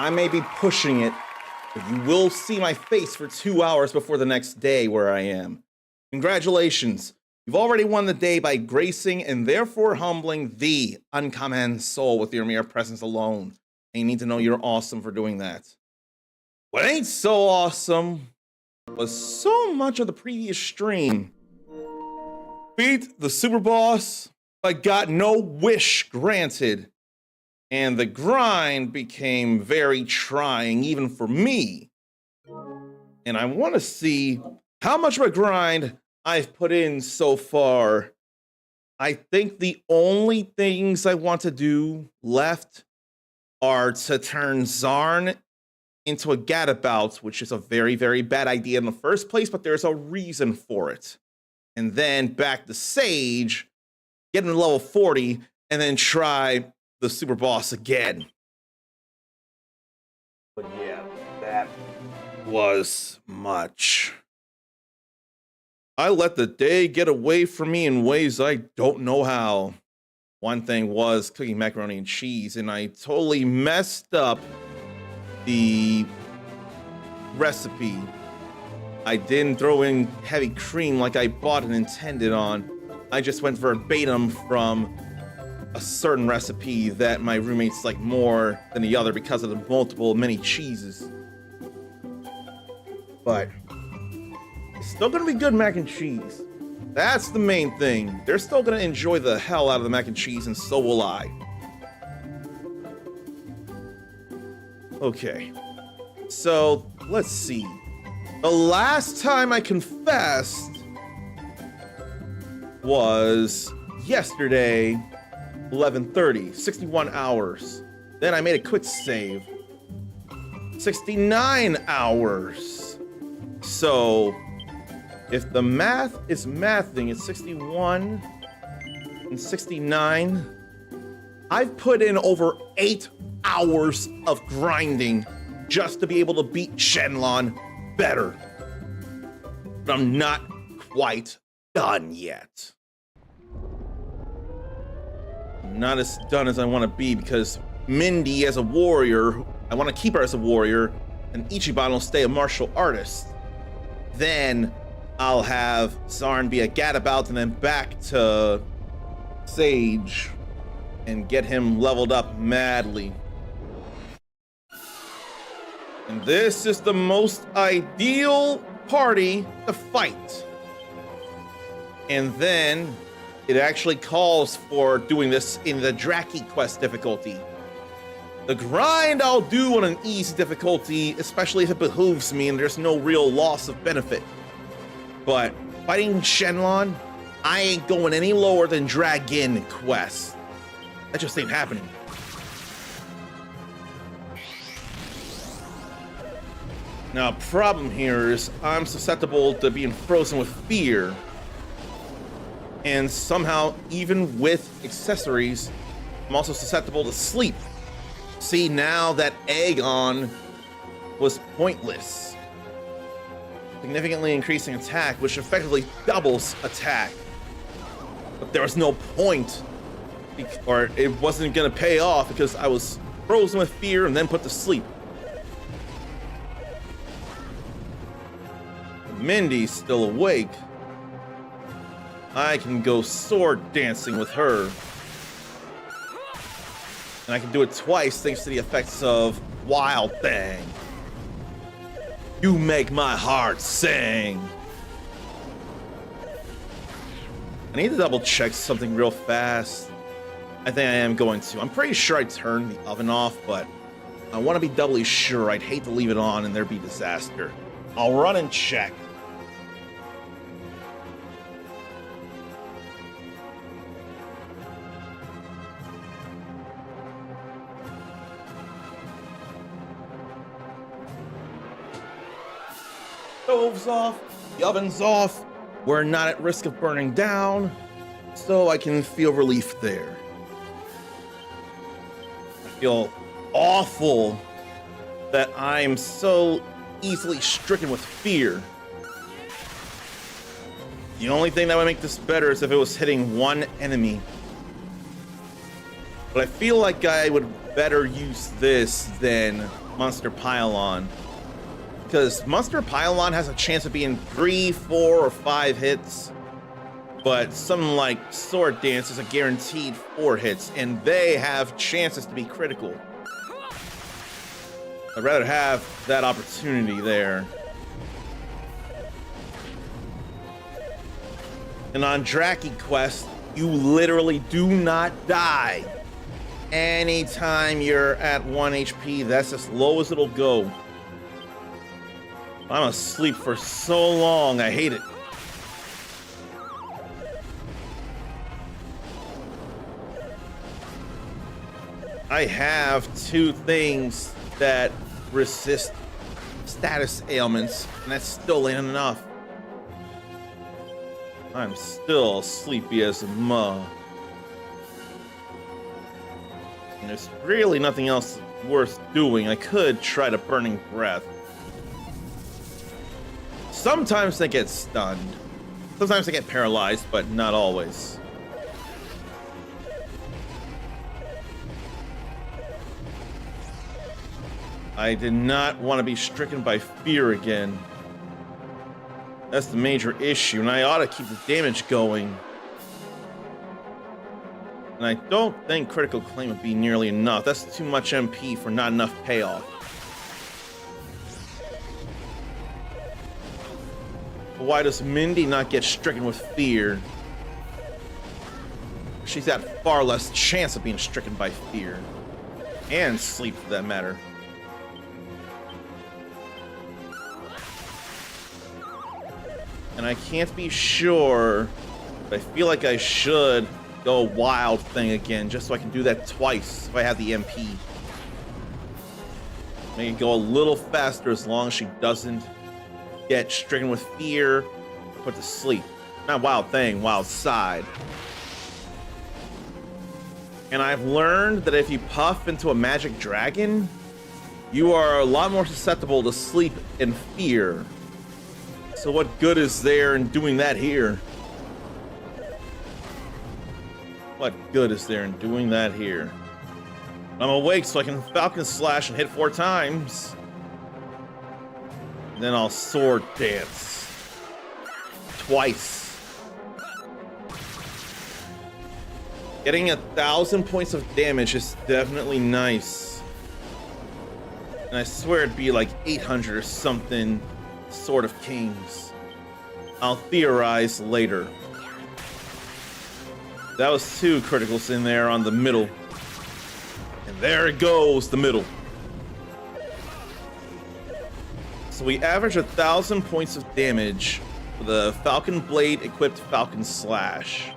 I may be pushing it, but you will see my face for 2 hours before the next day where I am. Congratulations. You've already won the day by gracing and therefore humbling the uncommon soul with your mere presence alone. And you need to know you're awesome for doing that. What ain't so awesome was so much of the previous stream. Beat the super boss, but got no wish granted. And the grind became very trying, even for me. And I want to see how much of a grind I've put in so far. I think the only things I want to do left are to turn Zarn into a gadabout, which is a very, very bad idea in the first place, but there's a reason for it. And then back to Sage, get him to level 40, and then try the super boss again. But yeah, that was much. I let the day get away from me in ways I don't know how. One thing was cooking macaroni and cheese, and I totally messed up the recipe. I didn't throw in heavy cream like I bought and intended on. I just went verbatim from a certain recipe that my roommates like more than the other because of the multiple many cheeses. But it's still gonna be good mac and cheese. That's the main thing. They're still gonna enjoy the hell out of the mac and cheese, and so will I. Okay, so let's see. The last time I confessed was yesterday, 11:30, 61 hours. Then I made a quick save, 69 hours. So if the math is mathing, it's 61 and 69. I've put in over 8 hours of grinding just to be able to beat Shenlong better. But I'm not quite done yet. I'm not as done as I want to be because Mindy as a warrior, I want to keep her as a warrior, and Ichiban will stay a martial artist. Then I'll have Zarn be a gadabout and then back to Sage and get him leveled up madly. And this is the most ideal party to fight. And then it actually calls for doing this in the Draki quest difficulty. The grind I'll do on an easy difficulty, especially if it behooves me and there's no real loss of benefit. But fighting Shenlong, I ain't going any lower than Dragon quest. That just ain't happening. Now, problem here is I'm susceptible to being frozen with fear. And somehow, even with accessories, I'm also susceptible to sleep. See, now that Aegon was pointless. Significantly increasing attack, which effectively doubles attack. But there was no point, or it wasn't gonna pay off because I was frozen with fear and then put to sleep. Mindy's still awake. I can go sword dancing with her. And I can do it twice thanks to the effects of Wild Thing. You make my heart sing. I need to double check something real fast. I think I am going to. I'm pretty sure I turned the oven off, but I want to be doubly sure. I'd hate to leave it on and there'd be disaster. I'll run and check. Stove's off, the oven's off, we're not at risk of burning down, so I can feel relief there. I feel awful that I'm so easily stricken with fear. The only thing that would make this better is if it was hitting one enemy. But I feel like I would better use this than Monster Pylon. Because Monster Pylon has a chance of being 3, 4, or 5 hits. But something like Sword Dance is a guaranteed 4 hits, and they have chances to be critical. I'd rather have that opportunity there. And on Draki Quest, you literally do not die. Anytime you're at 1 HP, that's as low as it'll go. I'm asleep for so long, I hate it. I have 2 things that resist status ailments, and that's still ain't enough. I'm still sleepy as a mug. And there's really nothing else worth doing. I could try to Burning Breath. Sometimes they get stunned. Sometimes they get paralyzed, but not always. I did not want to be stricken by fear again. That's the major issue, and I ought to keep the damage going. And I don't think critical claim would be nearly enough. That's too much MP for not enough payoff. But why does Mindy not get stricken with fear? She's got far less chance of being stricken by fear. And sleep, for that matter. And I can't be sure, but I feel like I should go Wild Thing again, just so I can do that twice if I have the MP. Make it go a little faster as long as she doesn't get stricken with fear or put to sleep. Not Wild Thing, Wild Side. And I've learned that if you puff into a magic dragon, you are a lot more susceptible to sleep and fear. So what good is there in doing that here? What good is there in doing that here? I'm awake so I can Falcon Slash and hit 4 times. And then I'll Sword Dance. Twice. Getting 1,000 points of damage is definitely nice. And I swear it'd be like 800 or something. Sword of Kings. I'll theorize later. That was 2 criticals in there on the middle. And there it goes, the middle. So we average 1,000 points of damage with a Falcon Blade equipped Falcon Slash.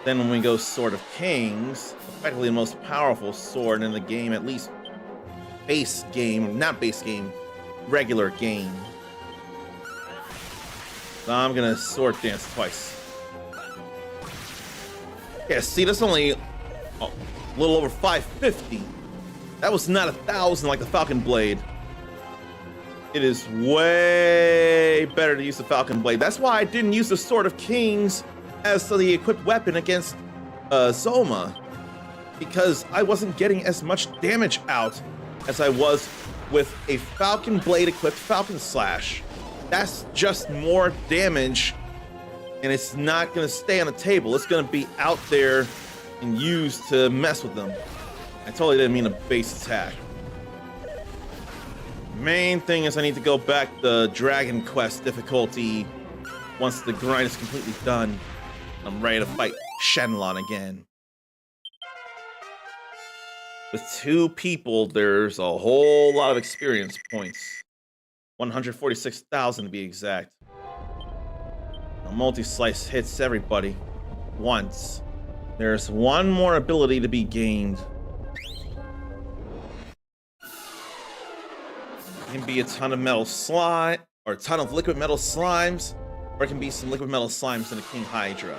Then when we go Sword of Kings, effectively the most powerful sword in the game, at least base game, not base game, regular game. So I'm gonna Sword Dance twice. Yeah, see, that's only a little over 550. That was not 1,000 like the Falcon Blade. It is way better to use the Falcon Blade. That's why I didn't use the Sword of Kings as the equipped weapon against Zoma. Because I wasn't getting as much damage out as I was with a Falcon Blade equipped Falcon Slash. That's just more damage, and it's not gonna stay on the table. It's gonna be out there and used to mess with them. I totally didn't mean a base attack. Main thing is I need to go back the Dragon Quest difficulty once the grind is completely done. I'm ready to fight Shenlong again. With 2 people, there's a whole lot of experience points. 146,000 to be exact. A multi-slice hits everybody once. There's 1 more ability to be gained. It can be a ton of metal slime, or a ton of liquid metal slimes, or it can be some liquid metal slimes in a King Hydra.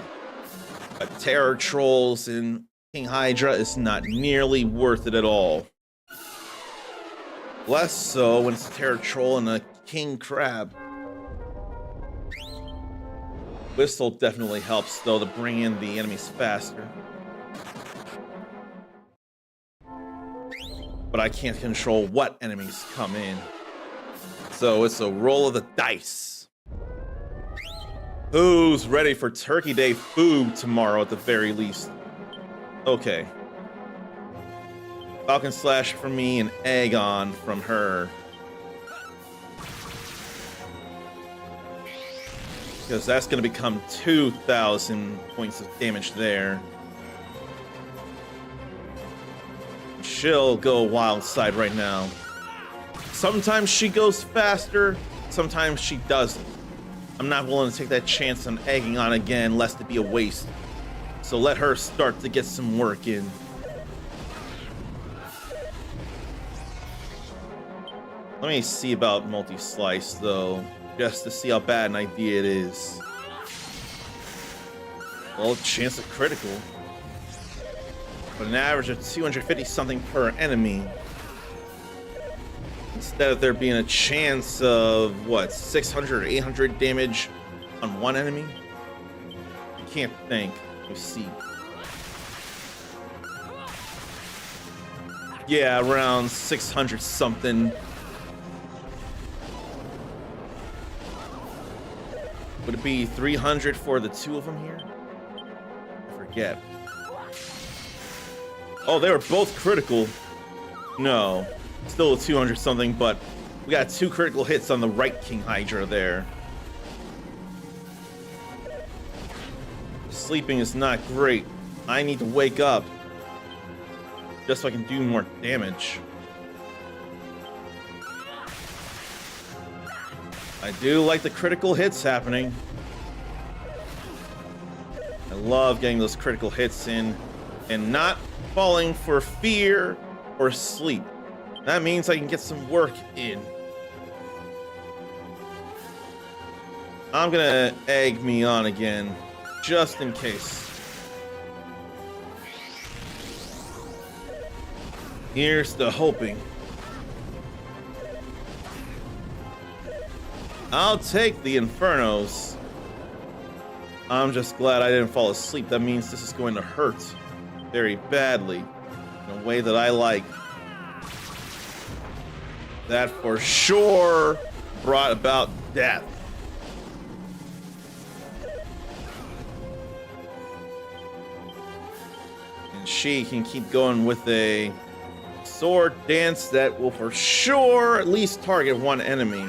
But Terror Trolls in King Hydra is not nearly worth it at all. Less so when it's a Terror Troll and a King Crab. Whistle definitely helps, though, to bring in the enemies faster. but I can't control what enemies come in. So it's a roll of the dice. Who's ready for Turkey Day food tomorrow at the very least? Okay. Falcon Slash for me and Aegon from her. Because that's going to become 2,000 points of damage there. She'll go wild side right now. Sometimes she goes faster, sometimes she doesn't. I'm not willing to take that chance on egging on again, lest it be a waste. So let her start to get some work in. Let me see about multi-slice though, just to see how bad an idea it is. Well, chance of critical. But an average of 250 something per enemy. Instead of there being a chance of, what, 600 or 800 damage on one enemy? I can't think. Let me see. Yeah, around 600 something. Would it be 300 for the two of them here? I forget. Oh, they were both critical. No. Still a 200 something, but we got 2 critical hits on the right King Hydra there. Sleeping is not great. I need to wake up just so I can do more damage. I do like the critical hits happening. I love getting those critical hits in and not falling for fear or sleep. That means I can get some work in. I'm gonna egg me on again, just in case. Here's the hoping. I'll take the Infernos. I'm just glad I didn't fall asleep. That means this is going to hurt very badly in a way that I like. That for sure brought about death. And she can keep going with a sword dance that will for sure at least target one enemy.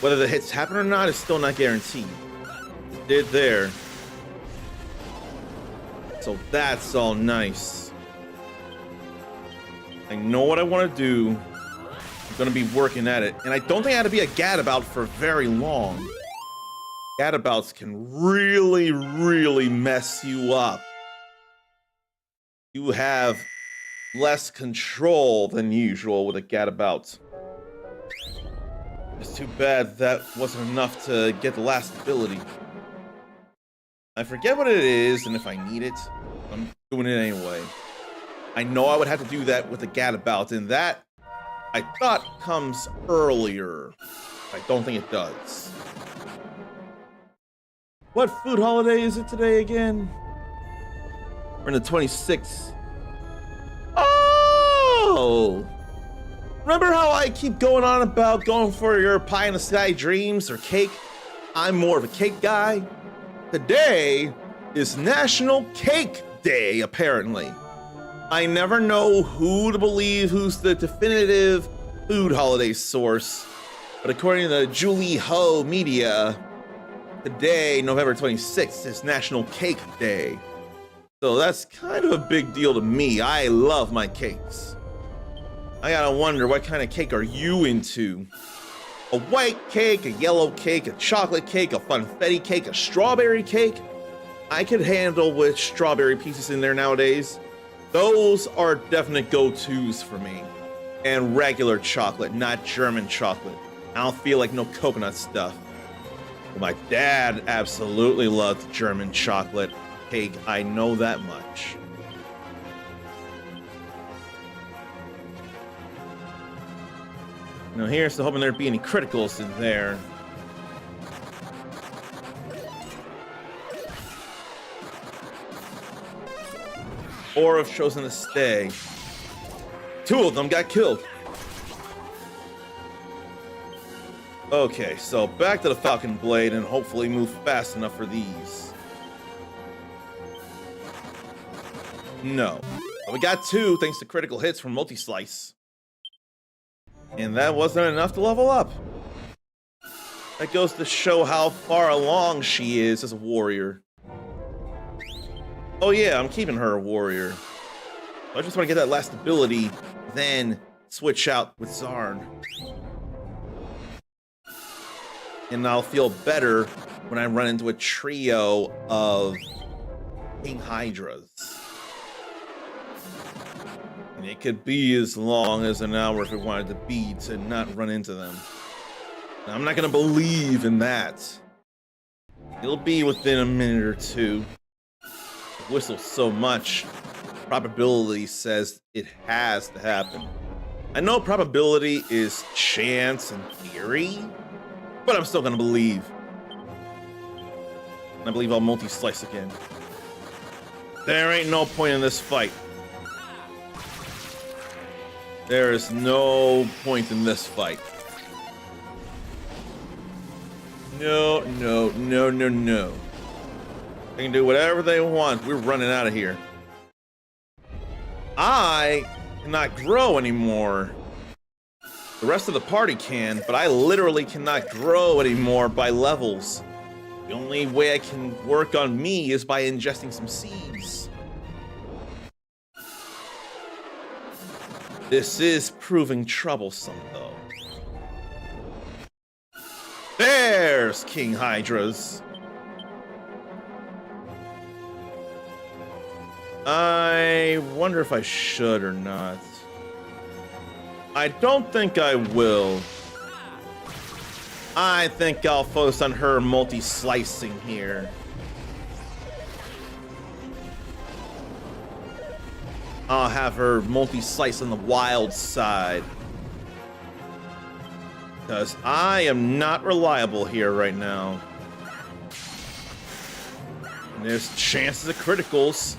Whether the hits happen or not is still not guaranteed. It did there. So that's all nice. I know what I want to do. I'm going to be working at it. And I don't think I had to be a gadabout for very long. Gadabouts can really, really mess you up. You have less control than usual with a gadabout. It's too bad that wasn't enough to get the last ability. I forget what it is, and if I need it, I'm doing it anyway. I know I would have to do that with a gadabout, and that I thought comes earlier. I don't think it does. What food holiday is it today again? We're in the 26th. Oh! Remember how I keep going on about going for your pie in the sky dreams or cake? I'm more of a cake guy. Today is National Cake Day, apparently. I never know who to believe who's the definitive food holiday source, but according to Julie Ho Media, today, November 26th, is National Cake Day. So that's kind of a big deal to me. I love my cakes. I gotta wonder, what kind of cake are you into? A white cake, a yellow cake, a chocolate cake, a funfetti cake, a strawberry cake? I could handle with strawberry pieces in there nowadays. Those are definite go-tos for me. And regular chocolate, not German chocolate. I don't feel like no coconut stuff. But my dad absolutely loved German chocolate cake. I know that much. Now here's the hoping there'd be any criticals in there. Or have chosen to stay. 2 of them got killed. Okay, so back to the Falcon Blade and hopefully move fast enough for these. No. But we got 2 thanks to critical hits from Multi-Slice. And that wasn't enough to level up. That goes to show how far along she is as a warrior. Oh yeah, I'm keeping her a warrior. I just want to get that last ability, then switch out with Zarn. And I'll feel better when I run into a trio of King Hydras. And it could be as long as an hour if it wanted to be to not run into them. Now, I'm not gonna believe in that. It'll be within a minute or 2. I whistle so much, probability says it has to happen. I know probability is chance and theory, but I'm still gonna believe. And I believe I'll multi-slice again. There ain't no point in this fight. There is no point in this fight. No, no, no, no, no. They can do whatever they want. We're running out of here. I cannot grow anymore. The rest of the party can, but I literally cannot grow anymore by levels. The only way I can work on me is by ingesting some seeds. This is proving troublesome, though. There's King Hydras. I wonder if I should or not. I don't think I will. I think I'll focus on her multi-slicing here. I'll have her multi-slice on the wild side. Because I am not reliable here right now. And there's chances of criticals.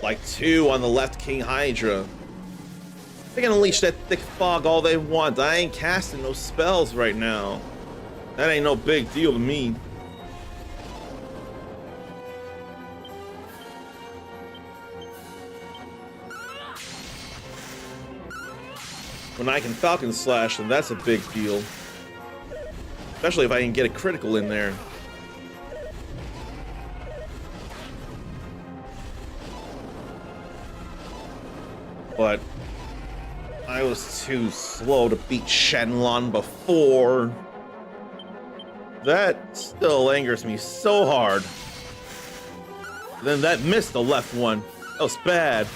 Like 2 on the left King Hydra. They can unleash that thick fog all they want. I ain't casting no spells right now. That ain't no big deal to me. When I can Falcon Slash, then that's a big deal. Especially if I can get a critical in there. But I was too slow to beat Shenlong before. That still angers me so hard. Then that missed the left one. That was bad.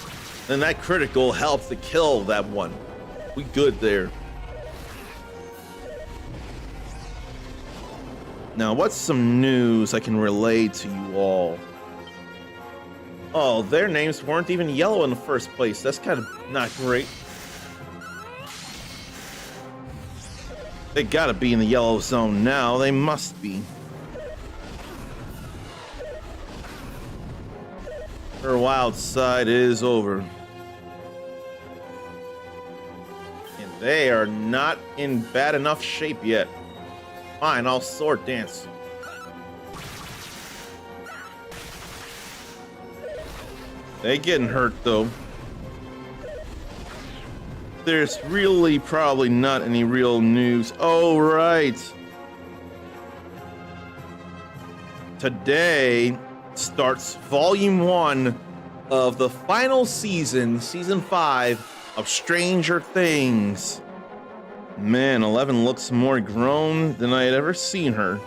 Then that critical helped to kill that one. We good there. Now, what's some news I can relay to you all? Oh, their names weren't even yellow in the first place. That's kind of not great. They gotta be in the yellow zone now. They must be. Her wild side is over. And they are not in bad enough shape yet. Fine, I'll sword dance. They getting hurt though. There's really probably not any real news. Oh, right. Today starts Volume 1 of the final season, Season 5 of Stranger Things. Man, 11 looks more grown than I had ever seen her.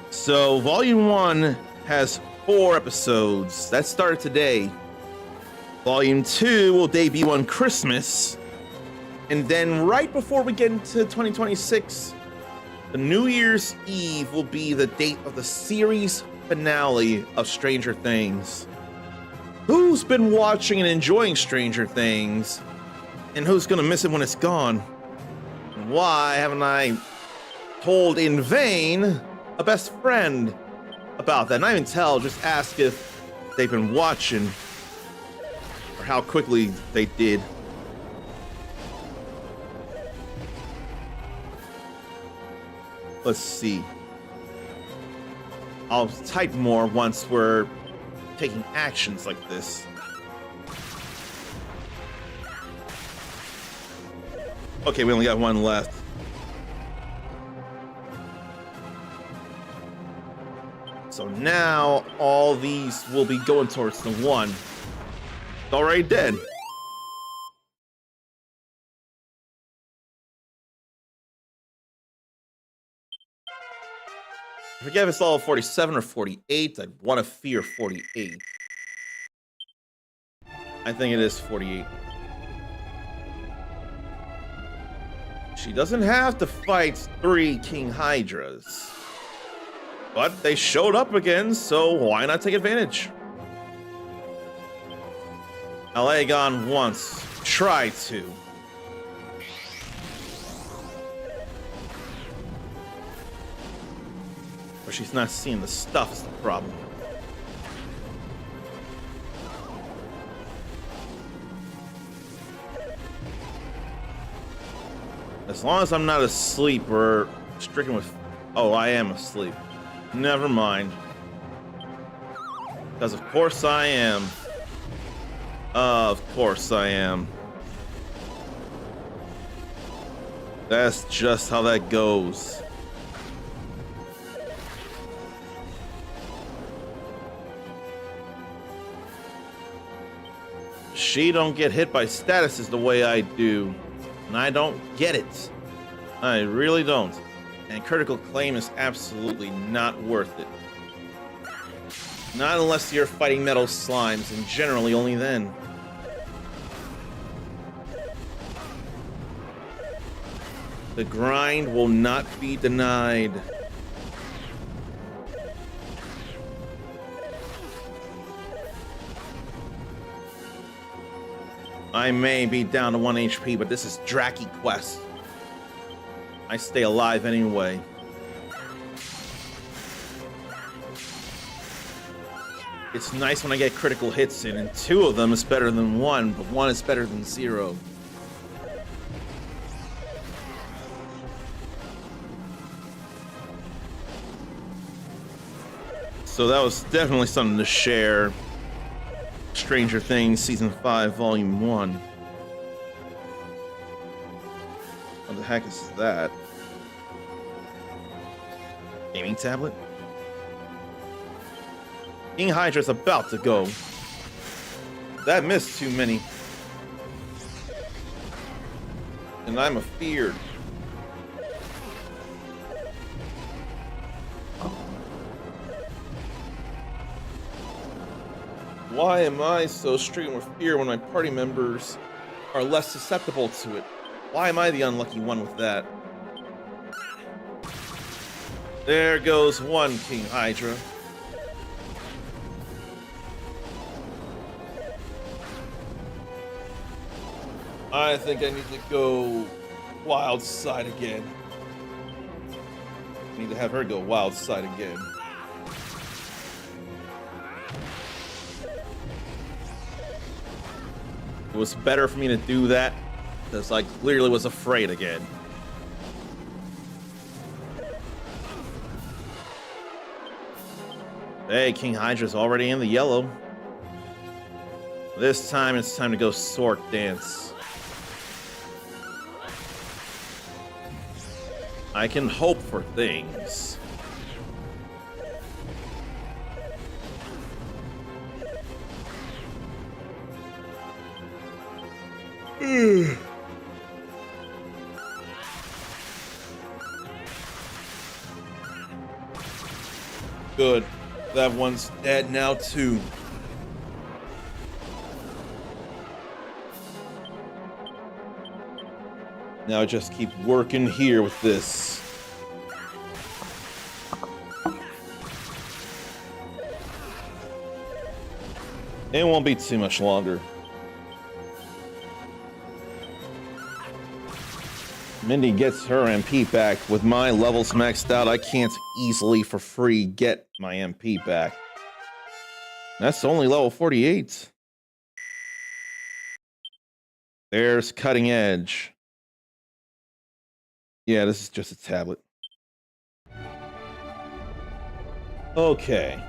So, Volume 1 has 4 episodes. That started today. Volume 2 will debut on Christmas. And then right before we get into 2026, the New Year's Eve will be the date of the series finale of Stranger Things. Who's been watching and enjoying Stranger Things? And who's gonna miss it when it's gone? And why haven't I told in vain a best friend about that? Not even tell, just ask if they've been watching. Or how quickly they did. Let's see. I'll type more once we're taking actions like this. Okay, we only got one left. So now all these will be going towards the one. It's already dead. I forget if it's level 47 or 48. I'd want to fear 48. I think it is 48. She doesn't have to fight 3 King Hydras. But they showed up again, so why not take advantage? Alagon once. Try to. But she's not seeing the stuff is the problem. As long as I'm not asleep or stricken with... Oh, I am asleep. Never mind. Because of course I am. Of course I am. That's just how that goes. She don't get hit by statuses the way I do. And I don't get it. I really don't. And critical claim is absolutely not worth it. Not unless you're fighting metal slimes, and generally only then. The grind will not be denied. I may be down to 1 HP, but this is Draki Quest. I stay alive anyway. It's nice when I get critical hits in, and 2 of them is better than 1, but 1 is better than 0. So that was definitely something to share. Stranger Things Season 5, Volume 1. What the heck is that? Gaming tablet? King Hydra's about to go. That missed too many. And I'm afeared. Why am I so stricken with fear when my party members are less susceptible to it? Why am I the unlucky one with that? There goes 1 King Hydra. I think I need to go wild side again. I need to have her go wild side again. It was better for me to do that because I clearly was afraid again. Hey, King Hydra's already in the yellow. This time it's time to go sword dance. I can hope for things. Good. That one's dead now too. Now just keep working here with this. It won't be too much longer. Mindy gets her MP back. With my levels maxed out, I can't easily for free get my MP back. That's only level 48. There's cutting edge. Yeah, this is just a tablet. Okay.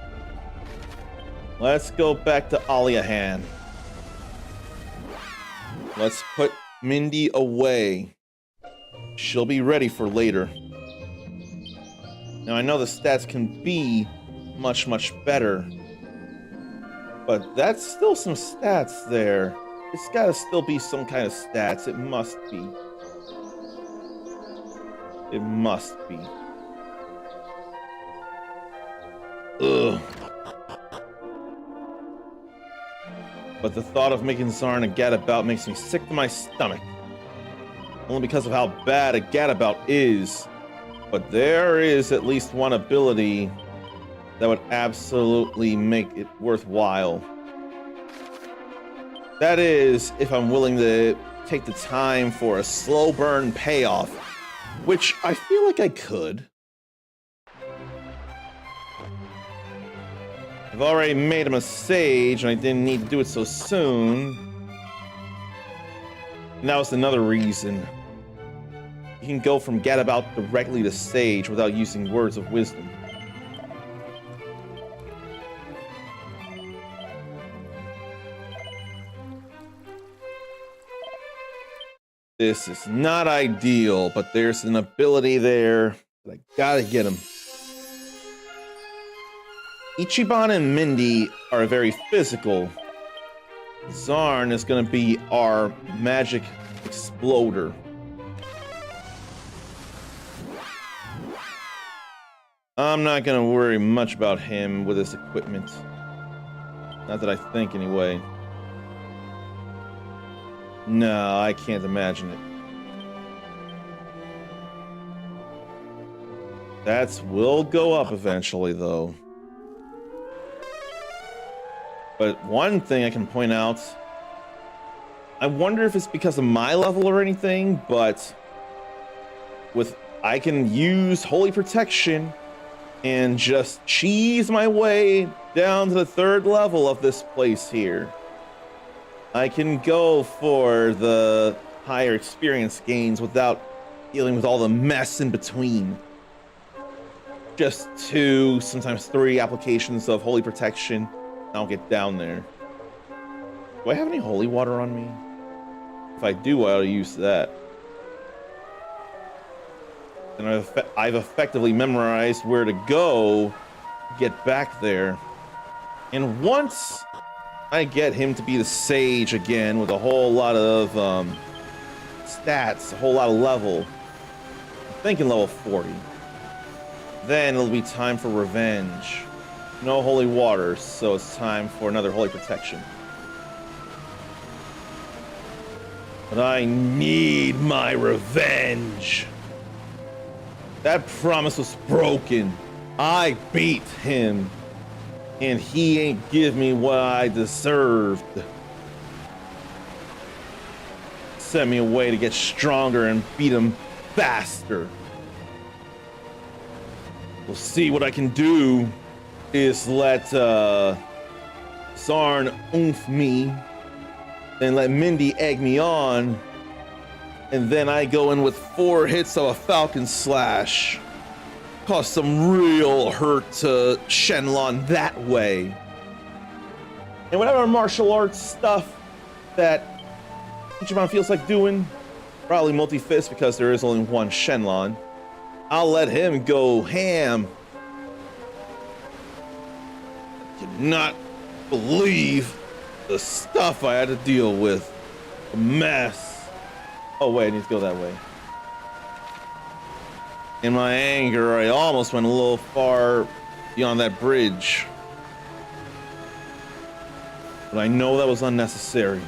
Let's go back to Aliahan. Let's put Mindy away. She'll be ready for later. Now, I know the stats can be much, much better. But that's still some stats there. It's gotta still be some kind of stats. It must be. It must be. Ugh. But the thought of making Zarn a gadabout makes me sick to my stomach. Only because of how bad a gadabout is. But there is at least one ability that would absolutely make it worthwhile. That is, if I'm willing to take the time for a slow burn payoff, which I feel like I could. I've already made him a sage, and I didn't need to do it so soon. And that was another reason. You can go from gadabout directly to sage without using words of wisdom. This is not ideal, but there's an ability there that I gotta get him. Ichiban and Mindy are very physical. Zarn is gonna be our magic exploder. I'm not gonna worry much about him with his equipment. Not that I think, anyway. No, I can't imagine it. That will go up eventually, though. But one thing I can point out, I wonder if it's because of my level or anything, but I can use Holy Protection and just cheese my way down to the 3rd level of this place here. I can go for the higher experience gains without dealing with all the mess in between. Just 2, sometimes 3 applications of Holy Protection. I'll get down there. Do I have any holy water on me? If I do, I'll use that. And I've effectively memorized where to go to get back there. And once I get him to be the sage again with a whole lot of stats, a whole lot of level, I'm thinking level 40, then it'll be time for revenge. No holy water, so it's time for another holy protection. But I need my revenge. That promise was broken. I beat him. And he ain't give me what I deserved. Sent me away to get stronger and beat him faster. We'll see what I can do is let Zarn oomph me and let Mindy egg me on, and then I go in with 4 hits of a Falcon Slash. Cause some real hurt to Shenlong that way. And whatever martial arts stuff that Ichiban feels like doing, probably multi-fist because there is only one Shenlong, I'll let him go ham. I cannot believe the stuff I had to deal with. A mess. Oh wait, I need to go that way. In my anger, I almost went a little far beyond that bridge. But I know that was unnecessary.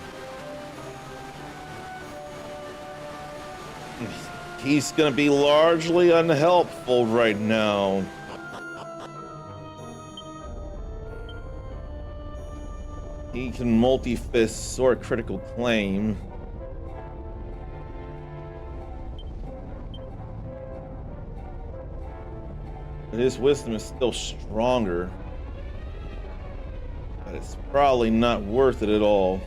He's gonna be largely unhelpful right now. He can multi-fist or critical claim. But his wisdom is still stronger. But it's probably not worth it at all.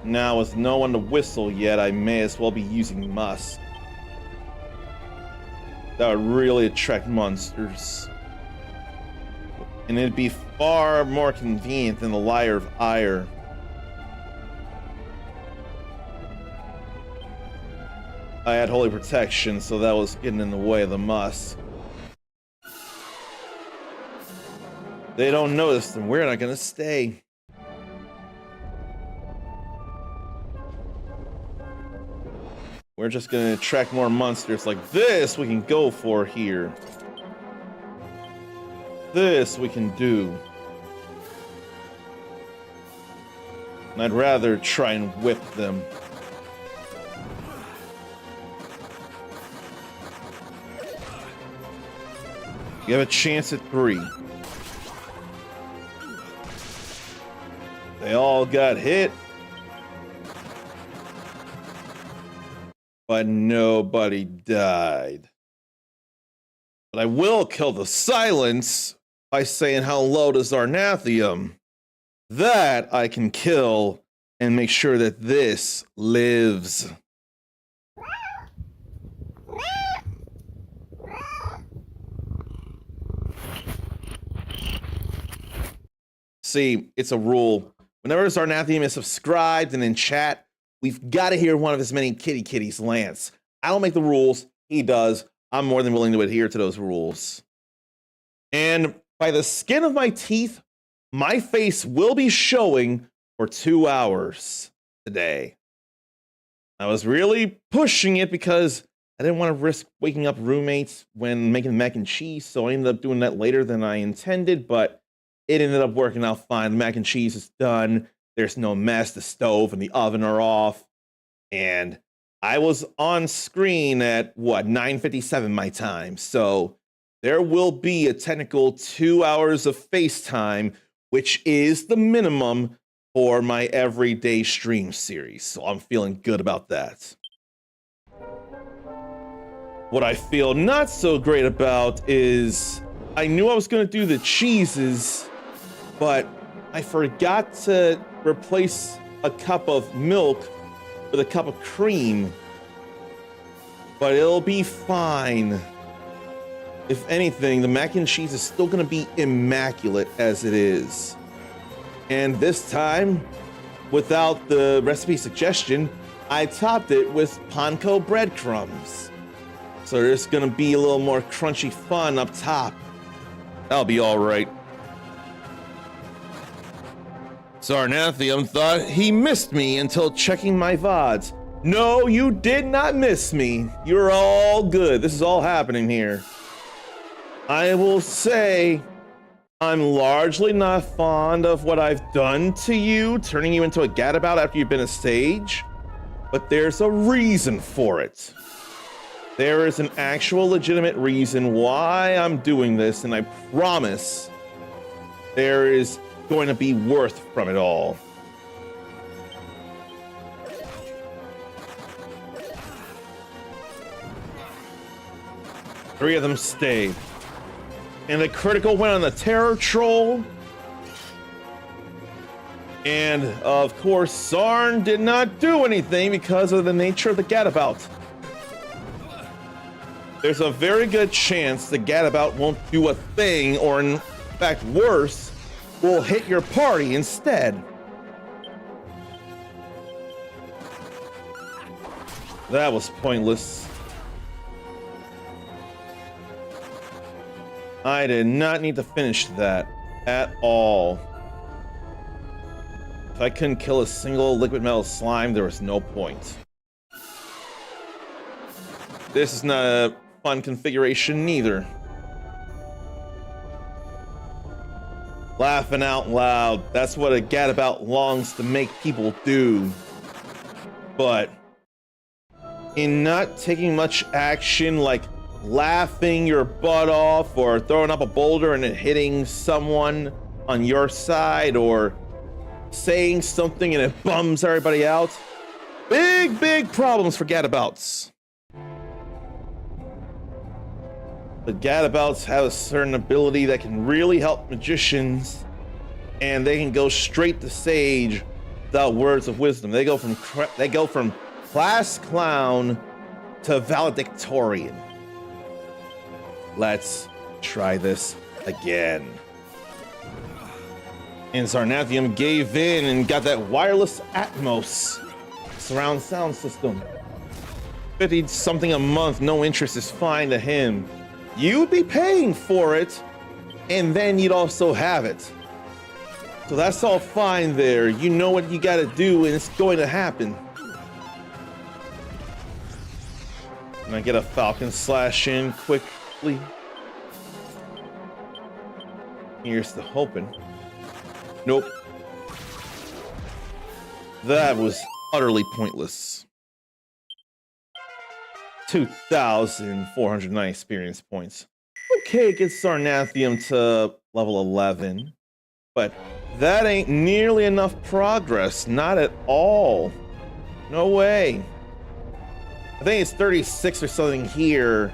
Now, with no one to whistle yet, I may as well be using Musk. That would really attract monsters. And it'd be far more convenient than the Lyre of Ire. I had Holy Protection, so that was getting in the way of the Musk. They don't notice, then we're not gonna stay. We're just gonna attract more monsters like this we can go for here. This we can do. And I'd rather try and whip them. You have a chance at 3. They all got hit. But nobody died. But I will kill the silence by saying how low does Arnathium. That I can kill and make sure that this lives. See, it's a rule. Whenever Zarnathium is subscribed and in chat, we've got to hear one of his many kitties, Lance. I don't make the rules, he does. I'm more than willing to adhere to those rules. And by the skin of my teeth, my face will be showing for 2 hours today. I was really pushing it because I didn't want to risk waking up roommates when making mac and cheese, so I ended up doing that later than I intended, but it ended up working out fine. The mac and cheese is done. There's no mess. The stove and the oven are off. And I was on screen at, what, 9:57 my time. So there will be a technical 2 hours of FaceTime, which is the minimum for my everyday stream series. So I'm feeling good about that. What I feel not so great about is I knew I was going to do the cheeses, but I forgot to replace a cup of milk with a cup of cream. But it'll be fine. If anything, the mac and cheese is still going to be immaculate as it is. And this time, without the recipe suggestion, I topped it with panko breadcrumbs. So there's going to be a little more crunchy fun up top. That'll be all right. Sarnathium thought he missed me until checking my VODs. No, you did not miss me. You're all good. This is all happening here. I will say I'm largely not fond of what I've done to you, turning you into a gadabout after you've been a sage, but there's a reason for it. There is an actual legitimate reason why I'm doing this, and I promise there is going to be worth from it all. Three of them stayed. And the critical went on the terror troll. And of course, Sarn did not do anything because of the nature of the gadabout. There's a very good chance the gadabout won't do a thing, or in fact worse, will hit your party instead. That was pointless. I did not need to finish that at all. If I couldn't kill a single liquid metal slime, there was no point. This is not a fun configuration neither. Laughing out loud, that's what a gadabout longs to make people do. But in not taking much action, like laughing your butt off or throwing up a boulder and it hitting someone on your side, or saying something and it bums everybody out, big problems for gadabouts. But gadabouts have a certain ability that can really help magicians, and they can go straight to sage without words of wisdom. They go from class clown to valedictorian. Let's try this again. And Zarnathium gave in and got that wireless Atmos surround sound system. 50 something a month, no interest is fine to him. You'd be paying for it, and then you'd also have it. So that's all fine there. You know what you gotta do, and it's going to happen. Can I get a Falcon Slash in quickly? Here's the hoping. Nope. That was utterly pointless. 2,409 experience points. Okay, it gets Sarnathium to level 11, but that ain't nearly enough progress. Not at all. No way. I think it's 36 or something here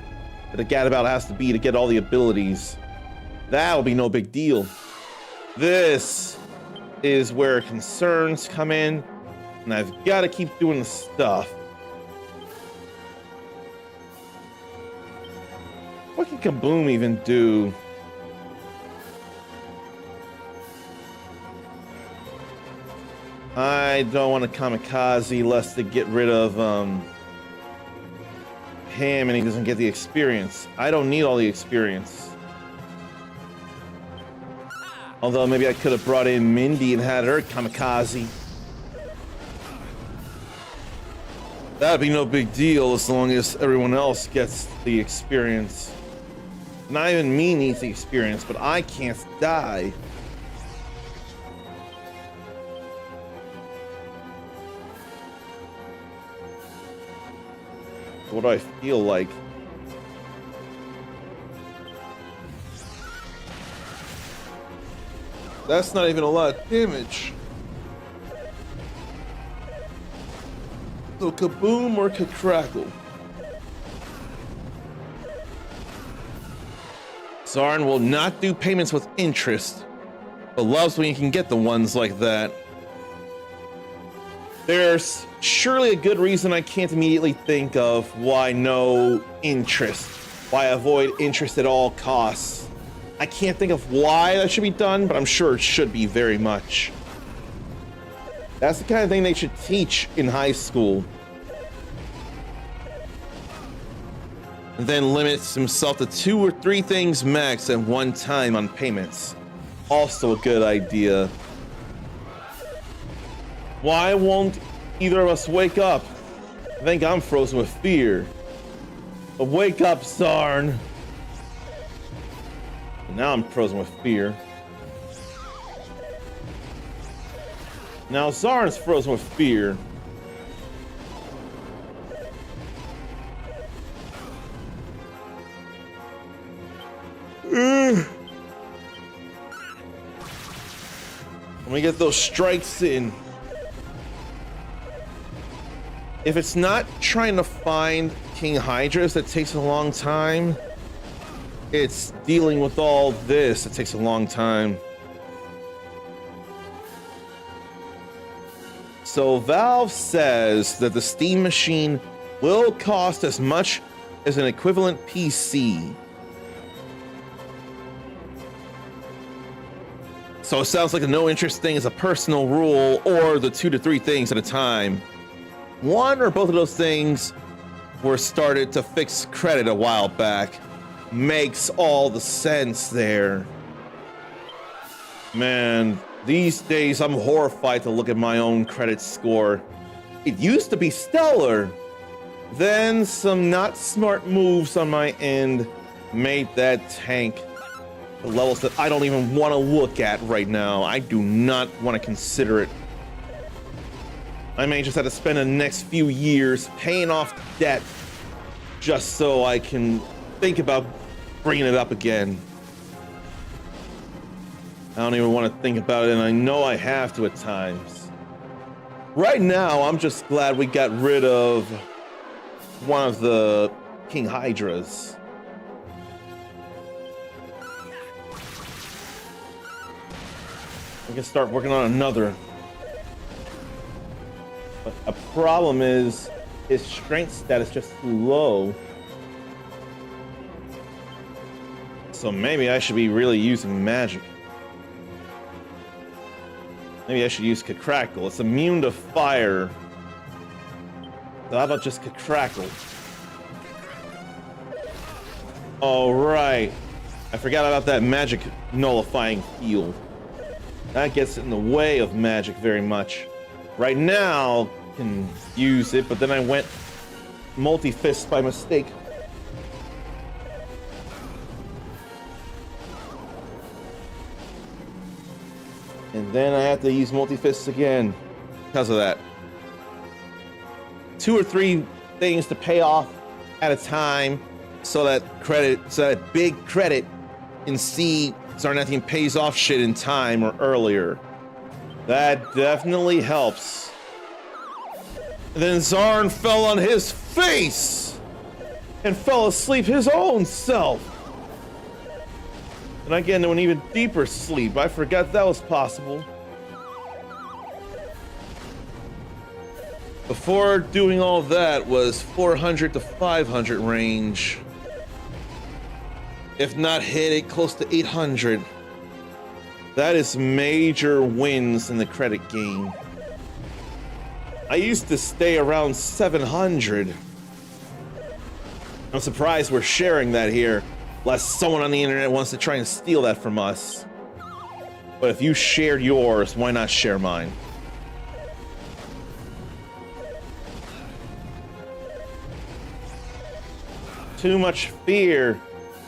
that a Gadabout has to be to get all the abilities. That'll be no big deal. This is where concerns come in, and I've got to keep doing the stuff. What can Kaboom even do? I don't want to kamikaze lest to get rid of him and he doesn't get the experience. I don't need all the experience. Although maybe I could have brought in Mindy and had her kamikaze. That'd be no big deal as long as everyone else gets the experience. Not even me needs the experience, but I can't die. What do I feel like? That's not even a lot of damage. So Kaboom or Crackle? Zarn will not do payments with interest, but loves when you can get the ones like that. There's surely a good reason I can't immediately think of why no interest, why avoid interest at all costs. I can't think of why that should be done, but I'm sure it should be very much. That's the kind of thing they should teach in high school. And then limits himself to 2 or 3 things max at one time on payments. Also a good idea. Why won't either of us wake up? I think I'm frozen with fear. But wake up, Zarn. Now I'm frozen with fear. Now Zarn's frozen with fear. Let me get those strikes in. If it's not trying to find King Hydras that takes a long time, it's dealing with all this that takes a long time. So Valve says that the Steam machine will cost as much as an equivalent PC. So it sounds like the no interest thing is a personal rule, or the 2 to 3 things at a time. One or both of those things were started to fix credit a while back. Makes all the sense there. Man, these days I'm horrified to look at my own credit score. It used to be stellar. Then some not smart moves on my end made that tank to levels that I don't even want to look at right now. I do not want to consider it. I may just have to spend the next few years paying off debt just so I can think about bringing it up again. I don't even want to think about it, and I know I have to at times. Right now, I'm just glad we got rid of one of the King Hydras. We can start working on another. But a problem is his strength stat is just too low. So maybe I should be really using magic. Maybe I should use Crackle. It's immune to fire. So how about just Crackle? All right. I forgot about that magic nullifying field. That gets in the way of magic very much. Right now, can use it, but then I went multi-fist by mistake. And then I have to use multi-fists again because of that. 2 or 3 things to pay off at a time, so that big credit in C Zarnathian pays off shit in time or earlier. That definitely helps. And then Zarn fell on his face and fell asleep his own self. And I get into an even deeper sleep. I forgot that was possible. Before doing all that was 400 to 500 range. If not hit it, close to 800. That is major wins in the credit game. I used to stay around 700. I'm surprised we're sharing that here, lest someone on the internet wants to try and steal that from us. But if you shared yours, why not share mine? Too much fear.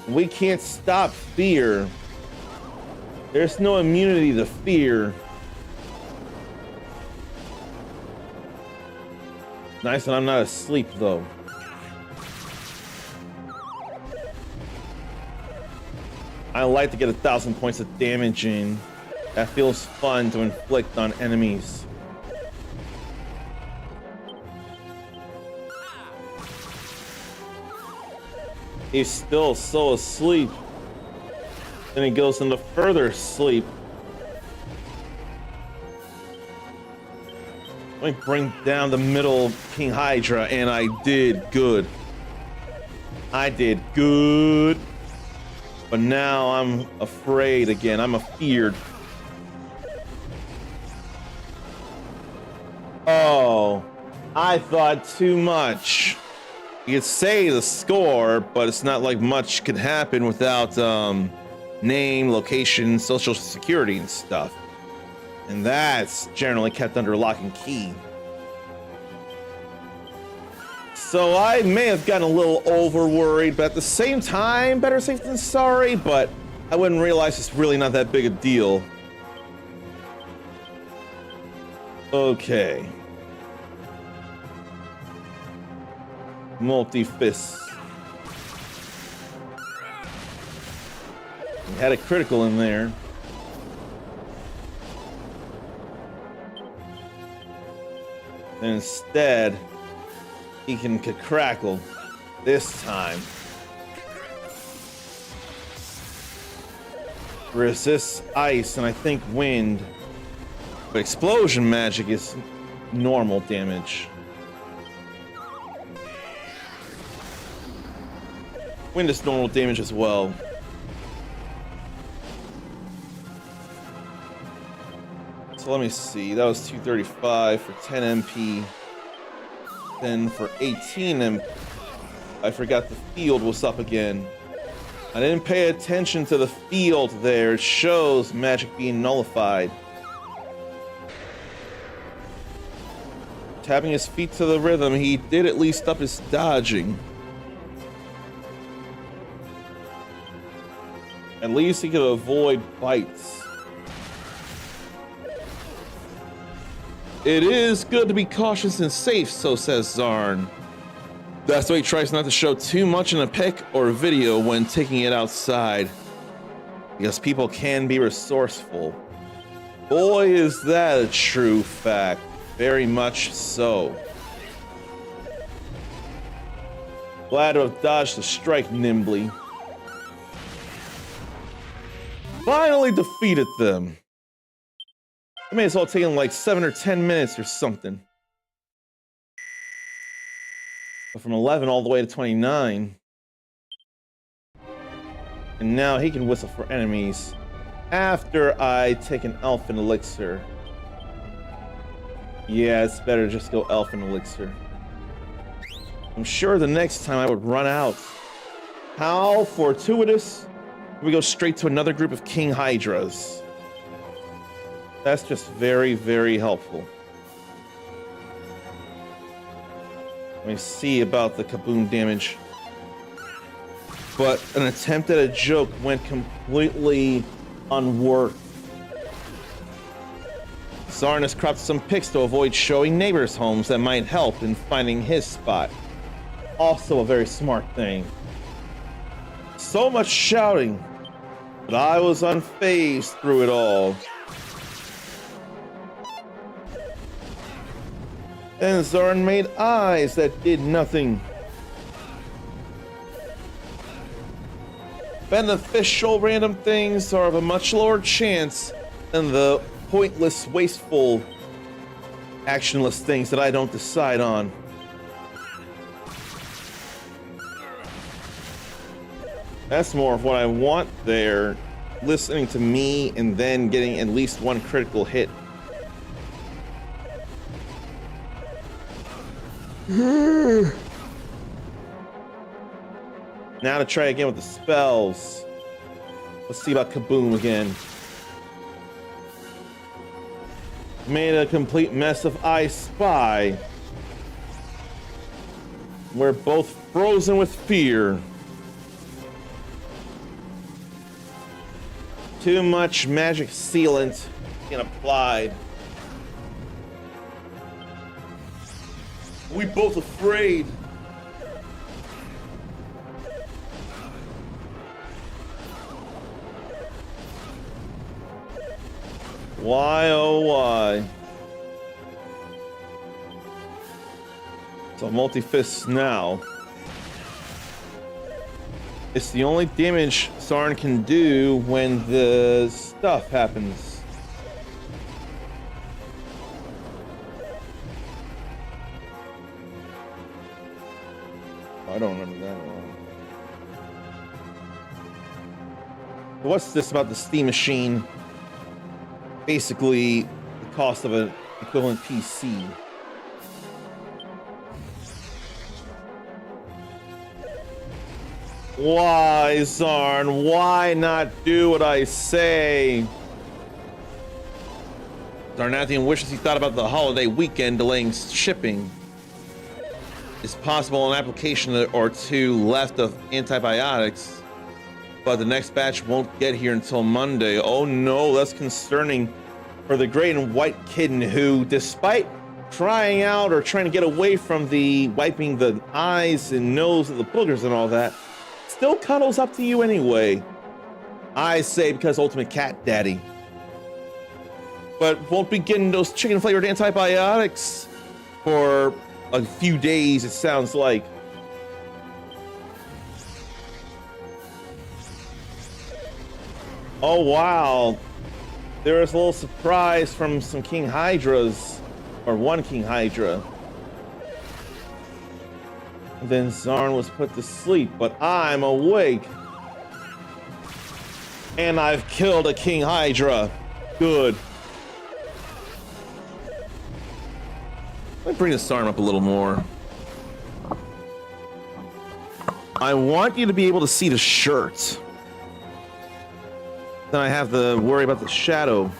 We can't stop fear. There's no immunity to fear. Nice that I'm not asleep, though. I like to get 1,000 points of damage in. That feels fun to inflict on enemies. He's still so asleep. Then he goes into further sleep. Let me bring down the middle King Hydra, and I did good. I did good. But now I'm afraid again. I'm afeared. Oh, I thought too much. You could say the score, but it's not like much could happen without name, location, social security, and stuff. And that's generally kept under lock and key. So I may have gotten a little over worried, but at the same time, better safe than sorry, but I wouldn't realize it's really not that big a deal. Okay. Multi-fist. We had a critical in there. And instead, he can crackle this time. Resists ice and I think wind. But explosion magic is normal damage. Wind is normal damage as well. So let me see. That was 235 for 10 MP. Then for 18 MP, I forgot the field was up again. I didn't pay attention to the field there. It shows magic being nullified. Tapping his feet to the rhythm, he did at least up his dodging. At least he could avoid bites. It is good to be cautious and safe, so says Zarn. That's why he tries not to show too much in a pic or video when taking it outside. Because people can be resourceful. Boy, is that a true fact. Very much so. Glad to have dodged the strike nimbly. Finally defeated them. It may as well have taken like 7 or 10 minutes or something. from 11 all the way to 29. And now he can whistle for enemies after I take an elfin elixir. Yeah, it's better to just go elfin elixir. I'm sure the next time I would run out. How fortuitous. We go straight to another group of King Hydras. That's just very, very helpful. Let me see about the kaboom damage. But an attempt at a joke went completely unworked. Zarn has cropped some pics to avoid showing neighbors' homes that might help in finding his spot. Also a very smart thing. So much shouting, but I was unfazed through it all. And Zarn made eyes that did nothing. Beneficial random things are of a much lower chance than the pointless, wasteful, actionless things that I don't decide on. That's more of what I want there. Listening to me and then getting at least one critical hit. Now to try again with the spells. Let's see about kaboom again. Made a complete mess of I Spy. We're both frozen with fear. Too much magic sealant being applied. We both afraid. Why, oh why? So multi-fists now. It's the only damage Zarn can do when the stuff happens. I don't remember that at all. What's this about the Steam machine? Basically, the cost of an equivalent PC. Why, Zarn? Why not do what I say? Zarnathian wishes he thought about the holiday weekend delaying shipping. It's possible an application or two left of antibiotics, but the next batch won't get here until Monday. Oh no, that's concerning for the great and white kitten who, despite crying out or trying to get away from the wiping the eyes and nose of the boogers and all that, still cuddles up to you anyway. I say because ultimate cat daddy. But won't be getting those chicken flavored antibiotics for a few days, it sounds like. Oh wow. There was a little surprise from some King Hydras, or one King Hydra. Then Zarn was put to sleep, but I'm awake. And I've killed a King Hydra. Good. Let me bring this Zarn up a little more. I want you to be able to see the shirt. Then I have to worry about the shadow.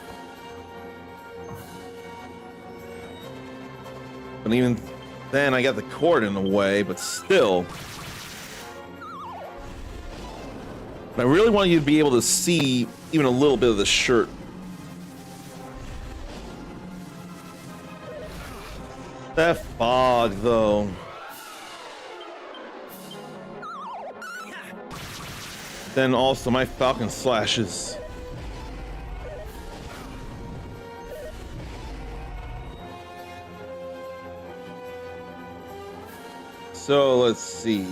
But even then, I got the cord in the way, but still. I really want you to be able to see even a little bit of the shirt. That fog, though. Then also my falcon slashes. So let's see.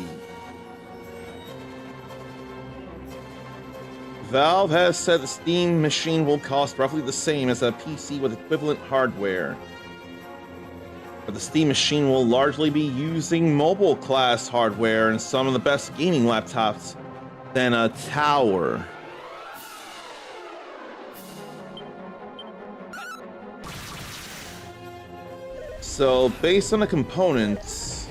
Valve has said the Steam machine will cost roughly the same as a PC with equivalent hardware. but the Steam Machine will largely be using mobile class hardware and some of the best gaming laptops than a tower. So based on the components,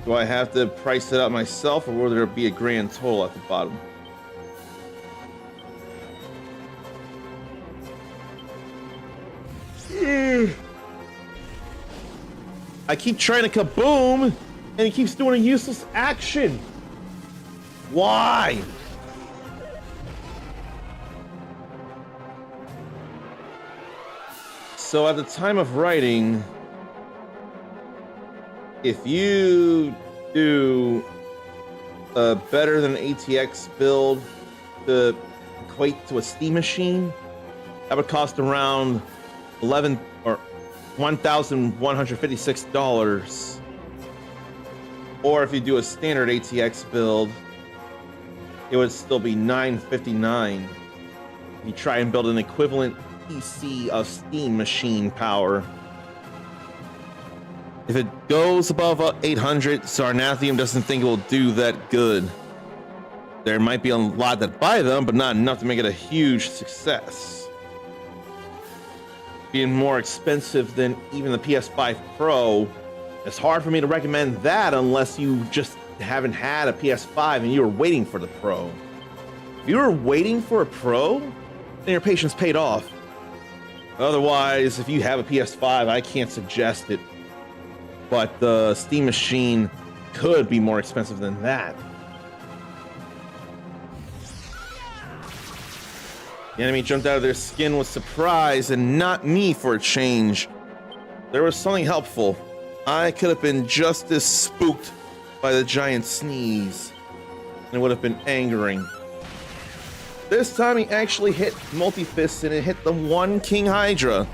do I have to price it out myself, or will there be a grand total at the bottom? I keep trying to kaboom, and he keeps doing a useless action. Why? So at the time of writing, if you do a better than ATX build to equate to a Steam Machine, that would cost around $1,156. Or if you do a standard ATX build, it would still be $959. You try and build an equivalent PC of Steam Machine power. If it goes above 800, Sarnathium doesn't think it will do that good. There might be a lot that buy them, but not enough to make it a huge success. Being more expensive than even the PS5 Pro, it's hard for me to recommend that unless you just haven't had a PS5 and you were waiting for the Pro. If you were waiting for a Pro, then your patience paid off. Otherwise, if you have a PS5, I can't suggest it. But the Steam Machine could be more expensive than that. The enemy jumped out of their skin with surprise, and not me for a change. There was something helpful. I could have been just as spooked by the giant sneeze, and it would have been angering. This time he actually hit Multifist, and it hit the one King Hydra.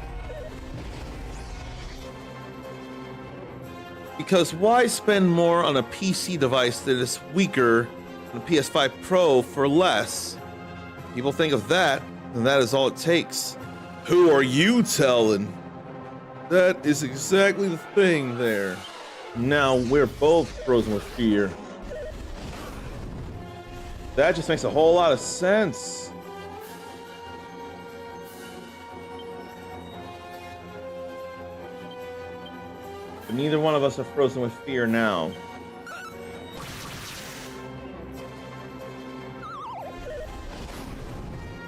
Because why spend more on a PC device that is weaker than a PS5 Pro for less? People think of that, and that is all it takes. Who are you telling? That is exactly the thing there. Now we're both frozen with fear. That just makes a whole lot of sense. But neither one of us are frozen with fear now.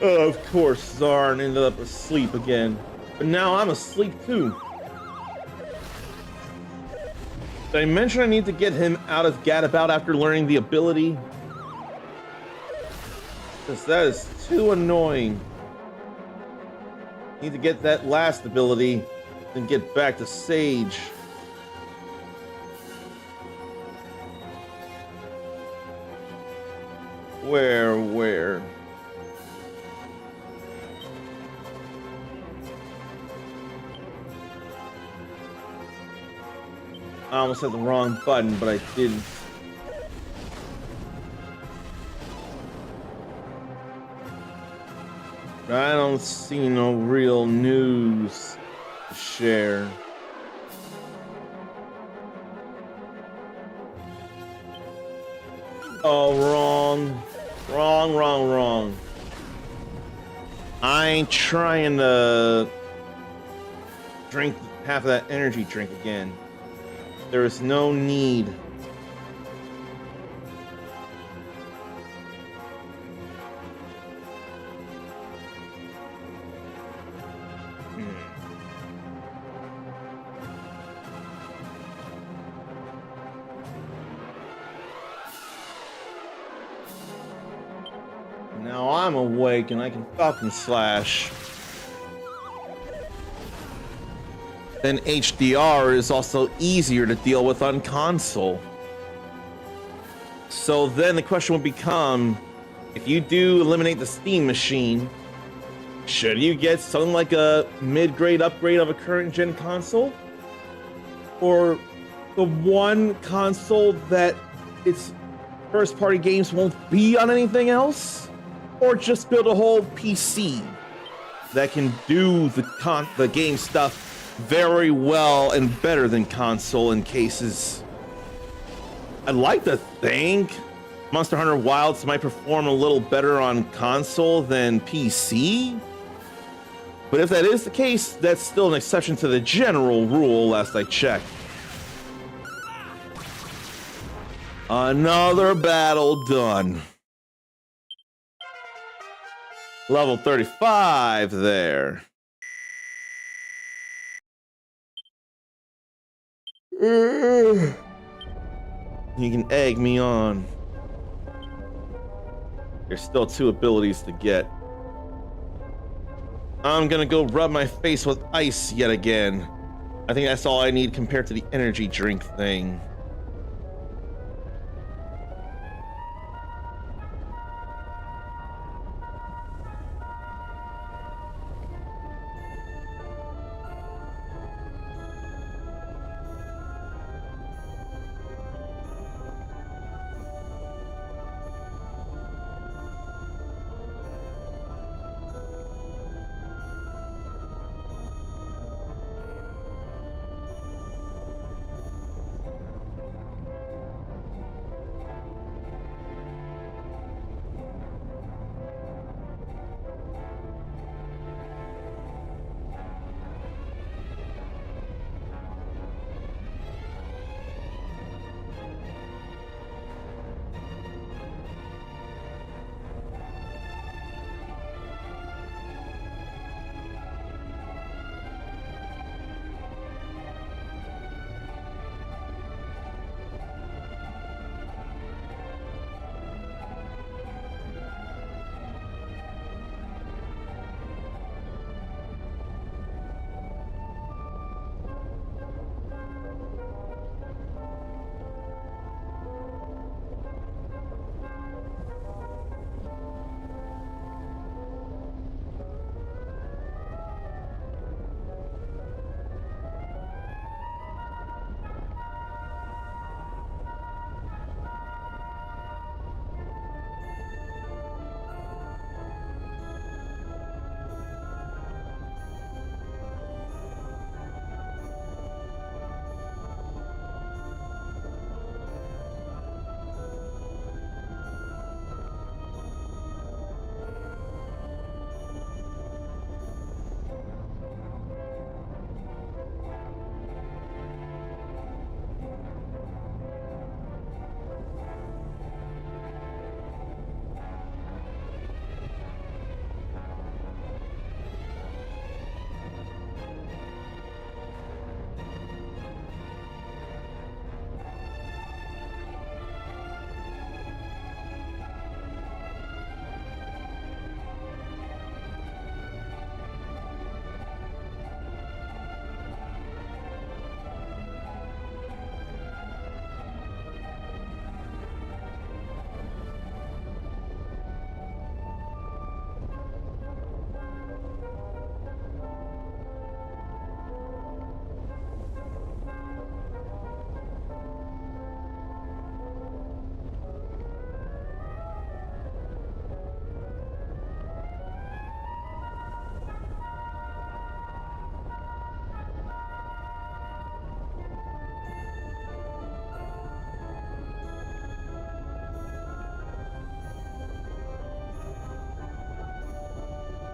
Of course, Zarn ended up asleep again. But now I'm asleep too. Did I mention I need to get him out of Gadabout after learning the ability? Because that is too annoying. Need to get that last ability, then get back to Sage. Where? I almost hit the wrong button, but I didn't. I don't see no real news to share. Oh, wrong. Wrong. I ain't trying to drink half of that energy drink again. There is no need. Now I'm awake and I can Falcon Slash. Then HDR is also easier to deal with on console. So then the question would become, if you do eliminate the Steam Machine, should you get something like a mid-grade upgrade of a current gen console? Or the one console that its first-party games won't be on anything else? Or just build a whole PC? that can do the game stuff very well and better than console in cases. I'd like to think Monster Hunter Wilds might perform a little better on console than PC. But if that is the case, that's still an exception to the general rule, last I checked. Another battle done. Level 35 there. You can egg me on. There's still 2 abilities to get. I'm gonna go rub my face with ice yet again. I think that's all I need compared to the energy drink thing.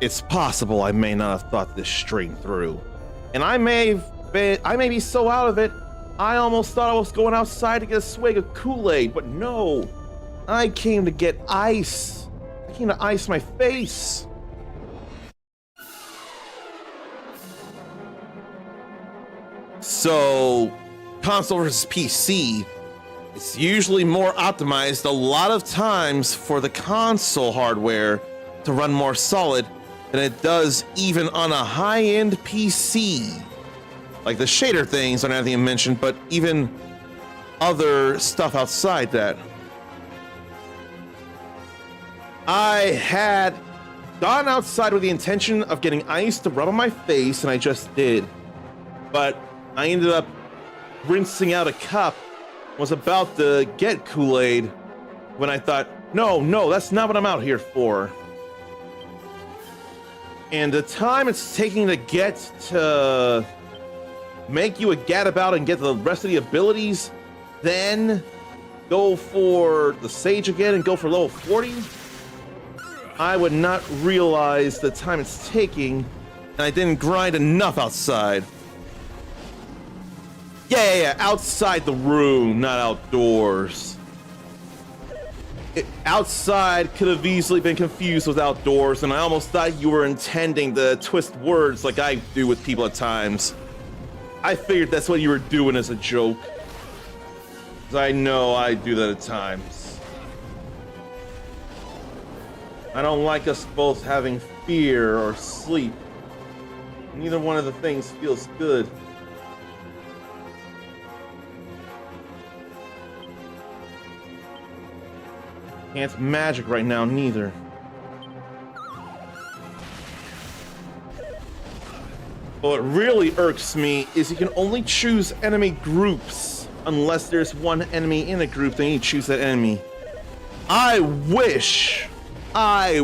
It's possible I may not have thought this straight through. And I may be so out of it, I almost thought I was going outside to get a swig of Kool-Aid, but no. I came to get ice. I came to ice my face. So, console versus PC, it's usually more optimized a lot of times for the console hardware to run more solid than it does even on a high-end PC. Like the shader things aren't anything mentioned, but even other stuff outside that. I had gone outside with the intention of getting ice to rub on my face, and I just did. But I ended up rinsing out a cup, was about to get Kool-Aid, when I thought, no, that's not what I'm out here for. And the time it's taking to get to make you a gadabout and get the rest of the abilities, then go for the Sage again and go for level 40, I would not realize the time it's taking, and I didn't grind enough outside. Yeah, outside the room, not outdoors. Outside could have easily been confused with outdoors, and I almost thought you were intending to twist words like I do with people at times. I figured that's what you were doing as a joke. 'Cause I know I do that at times. I don't like us both having fear or sleep. Neither one of the things feels good. Can't magic right now, neither. What really irks me is you can only choose enemy groups unless there's one enemy in a group, then you choose that enemy. I wish I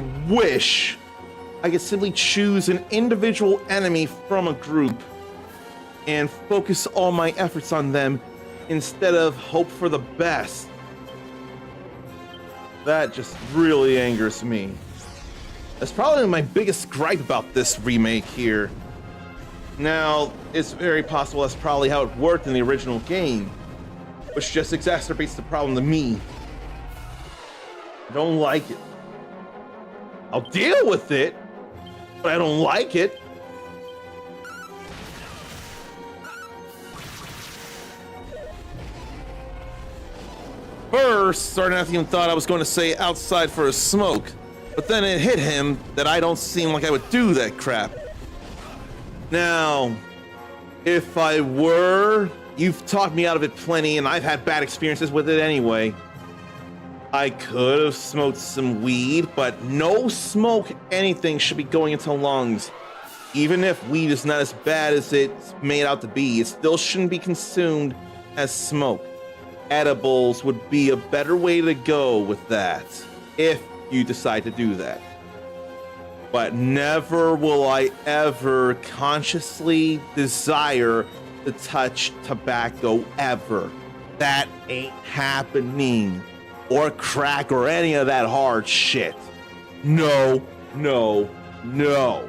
could simply choose an individual enemy from a group and focus all my efforts on them instead of hope for the best. That just really angers me. That's probably my biggest gripe about this remake here. Now, it's very possible that's probably how it worked in the original game, which just exacerbates the problem to me. I don't like it. I'll deal with it, but I don't like it. First, Sarnathian thought I was going to say outside for a smoke, but then it hit him that I don't seem like I would do that crap. Now, if I were, you've talked me out of it plenty, and I've had bad experiences with it anyway. I could have smoked some weed, but no smoke anything should be going into lungs. Even if weed is not as bad as it's made out to be, it still shouldn't be consumed as smoke. Edibles would be a better way to go with that, if you decide to do that. But never will I ever consciously desire to touch tobacco ever. That ain't happening. Or crack or any of that hard shit. No, no, no.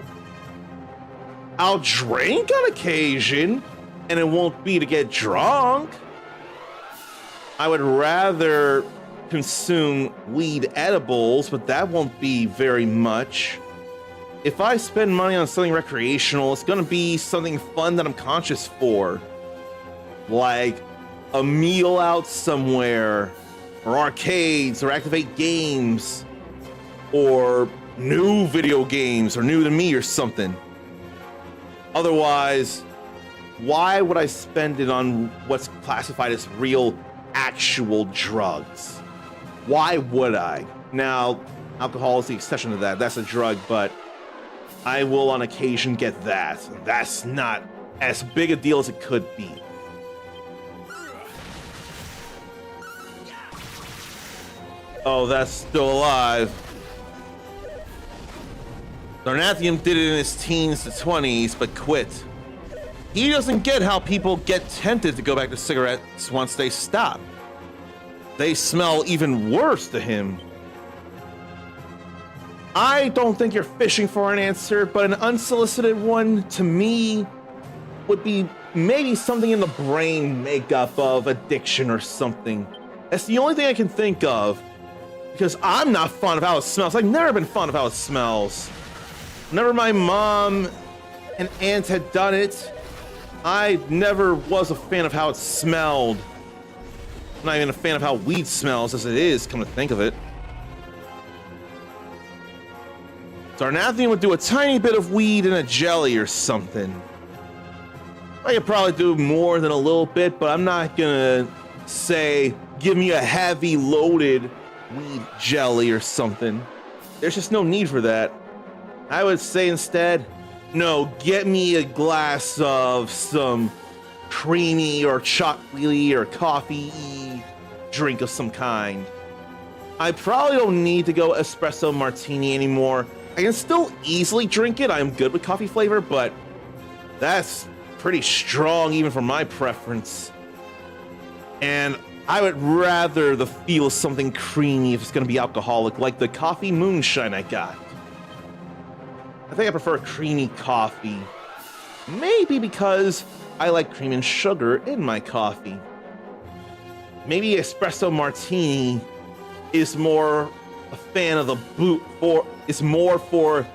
I'll drink on occasion, and it won't be to get drunk. I would rather consume weed edibles, but that won't be very much. If I spend money on something recreational, it's gonna be something fun that I'm conscious for. Like a meal out somewhere, or arcades, or activate games, or new video games, or new to me or something. Otherwise, why would I spend it on what's classified as real actual drugs? Why would I? Now, alcohol is the exception to that. That's a drug, but I will on occasion get that. That's not as big a deal as it could be. Oh, that's still alive. Darnathian did it in his teens to 20s, but quit. He doesn't get how people get tempted to go back to cigarettes once they stop. They smell even worse to him. I don't think you're fishing for an answer, but an unsolicited one, to me, would be maybe something in the brain makeup of addiction or something. That's the only thing I can think of, because I'm not fond of how it smells. I've never been fond of how it smells. Whenever my mom and aunt had done it, I never was a fan of how it smelled. I'm not even a fan of how weed smells as it is, come to think of it. Darnathian would do a tiny bit of weed in a jelly or something. I could probably do more than a little bit, but I'm not gonna say, give me a heavy loaded weed jelly or something. There's just no need for that. I would say instead, no, get me a glass of some creamy or chocolatey or coffee-y drink of some kind. I probably don't need to go espresso martini anymore. I can still easily drink it. I'm good with coffee flavor, but that's pretty strong even for my preference. And I would rather the feel of something creamy if it's going to be alcoholic, like the coffee moonshine I got. I think I prefer creamy coffee. Maybe because I like cream and sugar in my coffee. Maybe espresso martini is more a fan of the is more for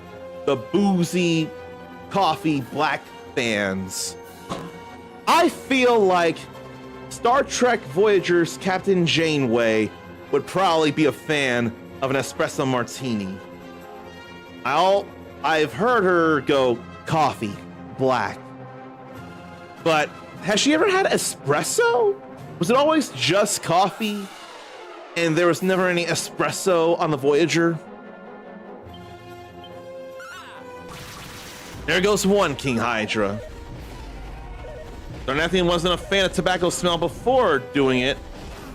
the boozy coffee black fans. I feel like Star Trek Voyager's Captain Janeway would probably be a fan of an espresso martini. I've heard her go coffee black, but has she ever had espresso? Was it always just coffee and there was never any espresso on the Voyager? There goes one King Hydra. Darnathian wasn't a fan of tobacco smell before doing it,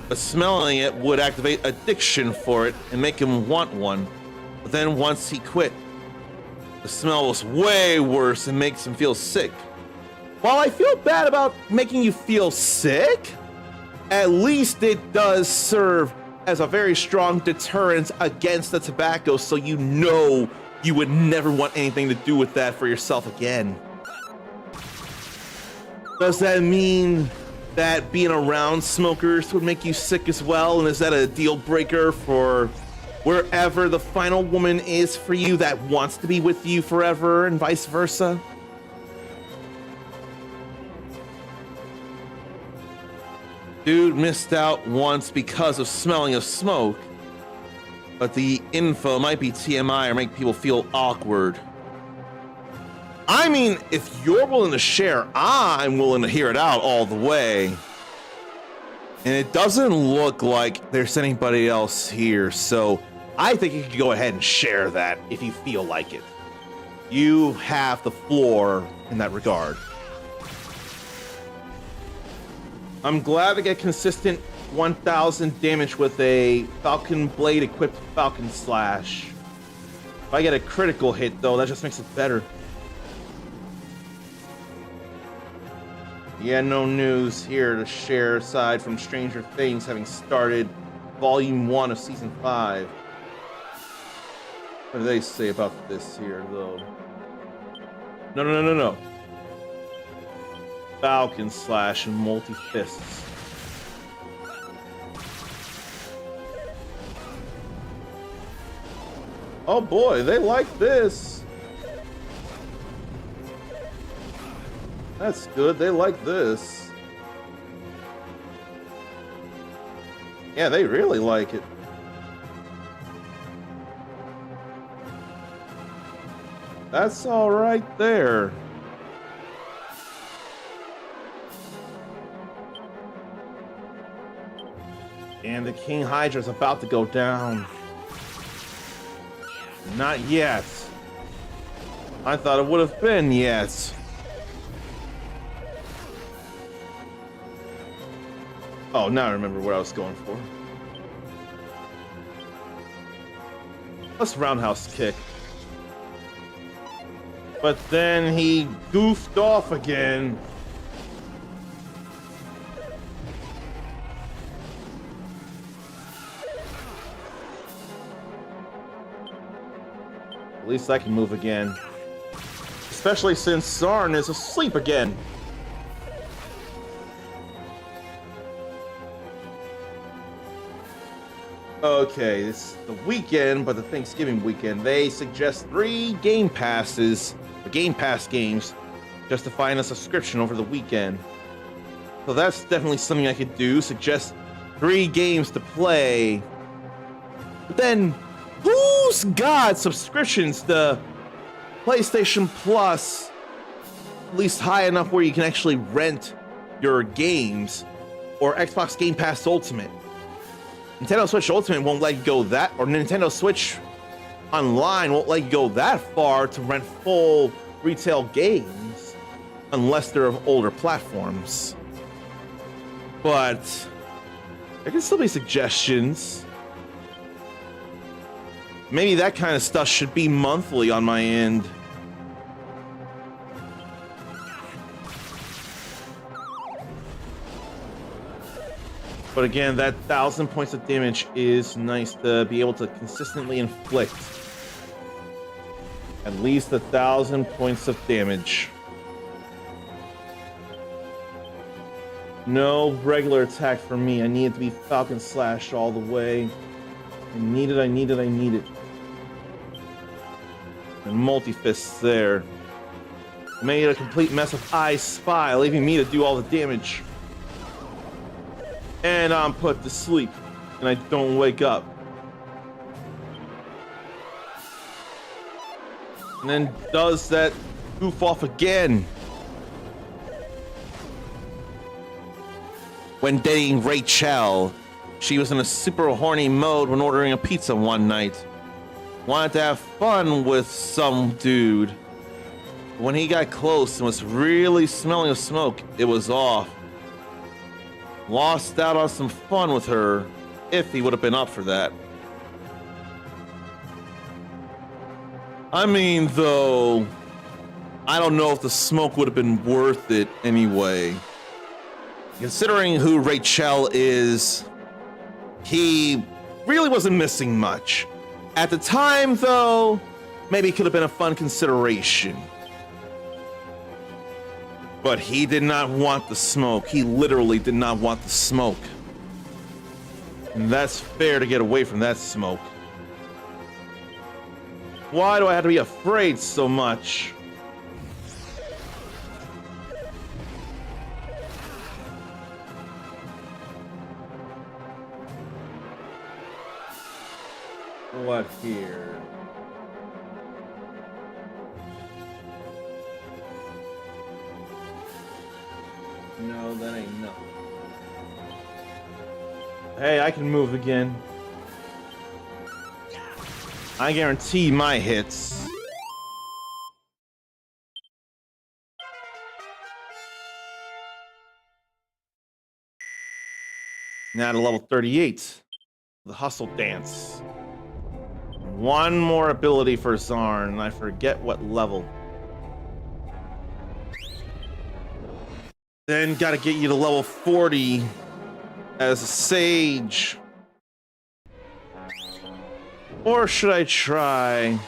but smelling it would activate addiction for it and make him want one. But then once he quit, the smell was way worse and makes him feel sick. While I feel bad about making you feel sick, at least it does serve as a very strong deterrent against the tobacco, so you know you would never want anything to do with that for yourself again. Does that mean that being around smokers would make you sick as well? And is that a deal breaker for wherever the final woman is for you that wants to be with you forever and vice versa? Dude missed out once because of smelling of smoke, but the info might be TMI or make people feel awkward. I mean, if you're willing to share, I'm willing to hear it out all the way. And it doesn't look like there's anybody else here, so I think you could go ahead and share that if you feel like it. You have the floor in that regard. I'm glad to get consistent 1000 damage with a Falcon Blade equipped Falcon Slash. If I get a critical hit though, that just makes it better. Yeah, no news here to share aside from Stranger Things having started Volume 1 of Season 5. What do they say about this here though? No. Falcon Slash and multi-fists. Oh boy, they like this. That's good, they like this. Yeah, they really like it. That's all right there. And the King Hydra's about to go down. Not yet. I thought it would have been yet. Oh, now I remember what I was going for. Let's roundhouse kick. But then he goofed off again. At least I can move again. Especially since Sarn is asleep again. Okay, it's the weekend, but the Thanksgiving weekend. They suggest 3 Game Passes, or Game Pass games, justifying a subscription over the weekend. So that's definitely something I could do. Suggest 3 games to play. But then, who's got subscriptions to PlayStation Plus, at least high enough where you can actually rent your games, or Xbox Game Pass Ultimate? Nintendo Switch Ultimate won't let you go that, or Nintendo Switch Online won't let you go that far to rent full retail games unless they're of older platforms. But there can still be suggestions. Maybe that kind of stuff should be monthly on my end. But again, that 1,000 points of damage is nice to be able to consistently inflict. At least 1,000 points of damage. No regular attack for me. I need it to be Falcon Slash all the way. I need it, I need it, I need it. And multi-fists there. Made a complete mess of I Spy, leaving me to do all the damage. And I'm put to sleep, and I don't wake up. And then does that goof off again. When dating Rachel, she was in a super horny mode when ordering a pizza one night. Wanted to have fun with some dude. When he got close and was really smelling of smoke, it was off. Lost out on some fun with her, if he would have been up for that. I mean, though, I don't know if the smoke would have been worth it anyway. Considering who Rachel is, he really wasn't missing much. At the time, though, maybe it could have been a fun consideration. But he did not want the smoke. He literally did not want the smoke. And that's fair to get away from that smoke. Why do I have to be afraid so much? What here? No, that ain't nothing. Hey, I can move again. I guarantee my hits. Now to level 38. The Hustle Dance. One more ability for Zarn, and I forget what level. Then gotta get you to level 40 as a Sage. Or should I try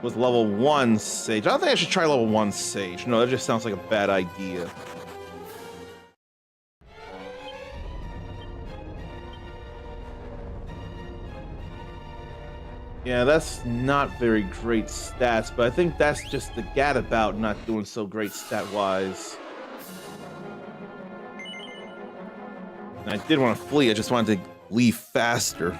with level 1 Sage? I don't think I should try level 1 Sage. No, that just sounds like a bad idea. Yeah, that's not very great stats, but I think that's just the gadabout not doing so great stat-wise. And I did want to flee, I just wanted to leave faster.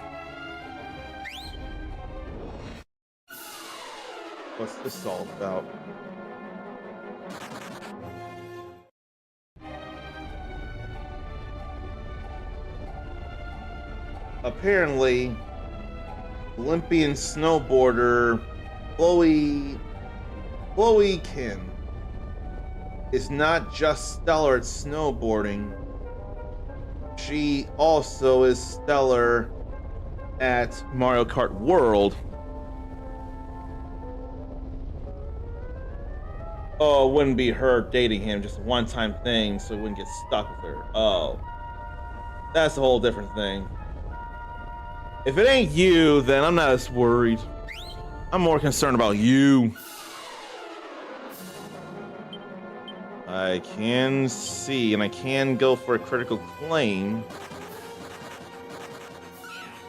What's this all about? Apparently, Olympian snowboarder Chloe Kim is not just stellar at snowboarding. She also is stellar at Mario Kart World. Oh, it wouldn't be her dating him, just a one-time thing, so it wouldn't get stuck with her. Oh, that's a whole different thing. If it ain't you, then I'm not as worried. I'm more concerned about you. I can see, and I can go for a critical claim.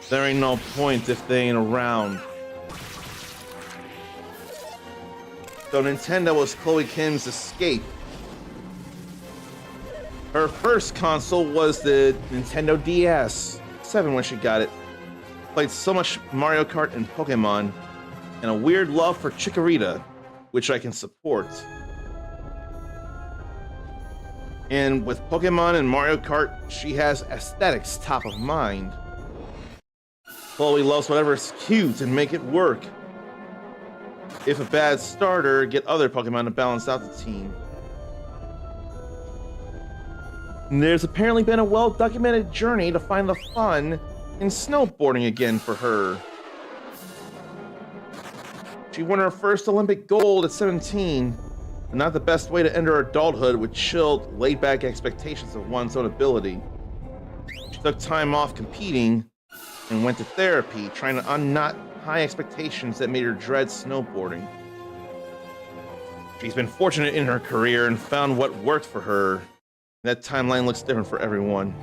There ain't no point if they ain't around. So Nintendo was Chloe Kim's escape. Her first console was the Nintendo DS7 when she got it. Played so much Mario Kart and Pokemon, and a weird love for Chikorita, which I can support. And with Pokemon and Mario Kart, she has aesthetics top of mind. Chloe loves whatever's cute and make it work. If a bad starter, get other Pokemon to balance out the team. And there's apparently been a well-documented journey to find the fun in snowboarding again for her. She won her first Olympic gold at 17, and not the best way to enter adulthood with chilled, laid-back expectations of one's own ability. She took time off competing and went to therapy, trying to unknot high expectations that made her dread snowboarding. She's been fortunate in her career and found what worked for her. That timeline looks different for everyone.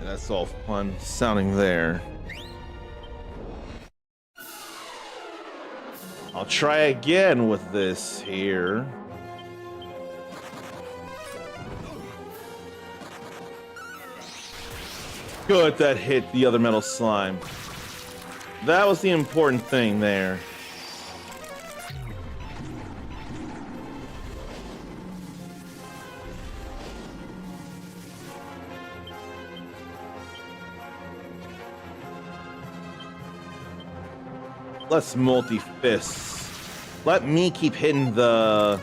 And that's all fun sounding there. I'll try again with this here. Good, that hit the other metal slime. That was the important thing there. Let's multi-fists. Let me keep hitting the...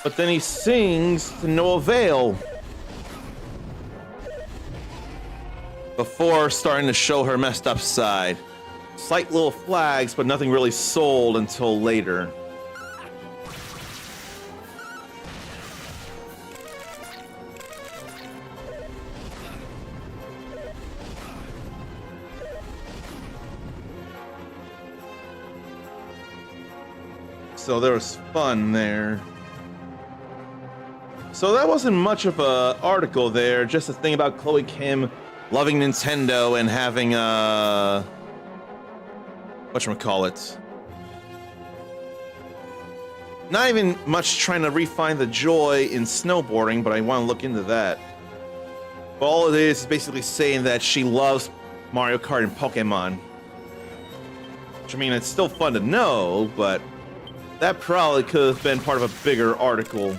But then he sings to no avail. Before starting to show her messed up side. Slight little flags, but nothing really sold until later. So there was fun there. So that wasn't much of a article there, just a thing about Chloe Kim loving Nintendo and having whatchamacallit. Not even much trying to refine the joy in snowboarding, but I want to look into that. But all it is basically saying that she loves Mario Kart and Pokemon. Which, I mean, it's still fun to know, but that probably could have been part of a bigger article.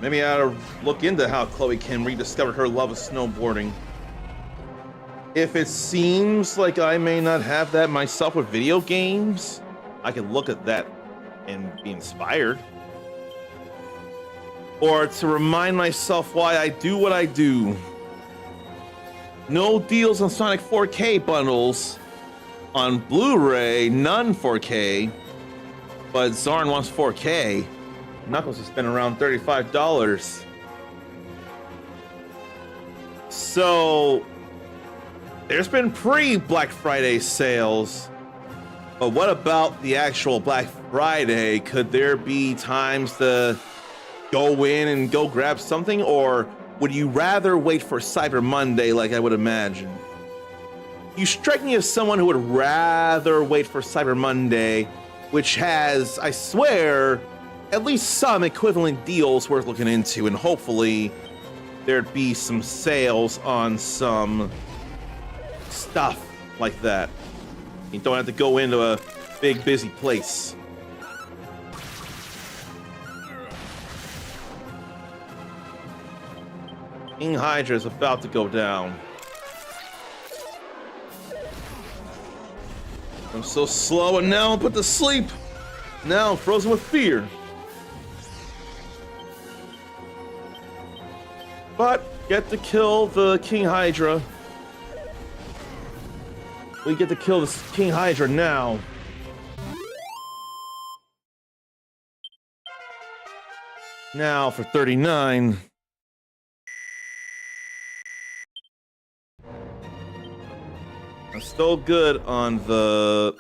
Maybe I ought to look into how Chloe Kim rediscovered her love of snowboarding. If it seems like I may not have that myself with video games, I can look at that and be inspired. Or to remind myself why I do what I do. No deals on Sonic 4K bundles. On Blu-ray, none 4K. But Zarn wants 4K. Knuckles has been around $35. So there's been pre-Black Friday sales, but what about the actual Black Friday? Could there be times to go in and go grab something, or would you rather wait for Cyber Monday like I would imagine? You strike me as someone who would rather wait for Cyber Monday, which has, I swear, at least some equivalent deals worth looking into, and hopefully there'd be some sales on some stuff like that. You don't have to go into a big busy place. King Hydra is about to go down. I'm so slow, and now I'm put to sleep. Now I'm frozen with fear. But get to kill the King Hydra. We get to kill this King Hydra now. Now for 39. I'm still good on the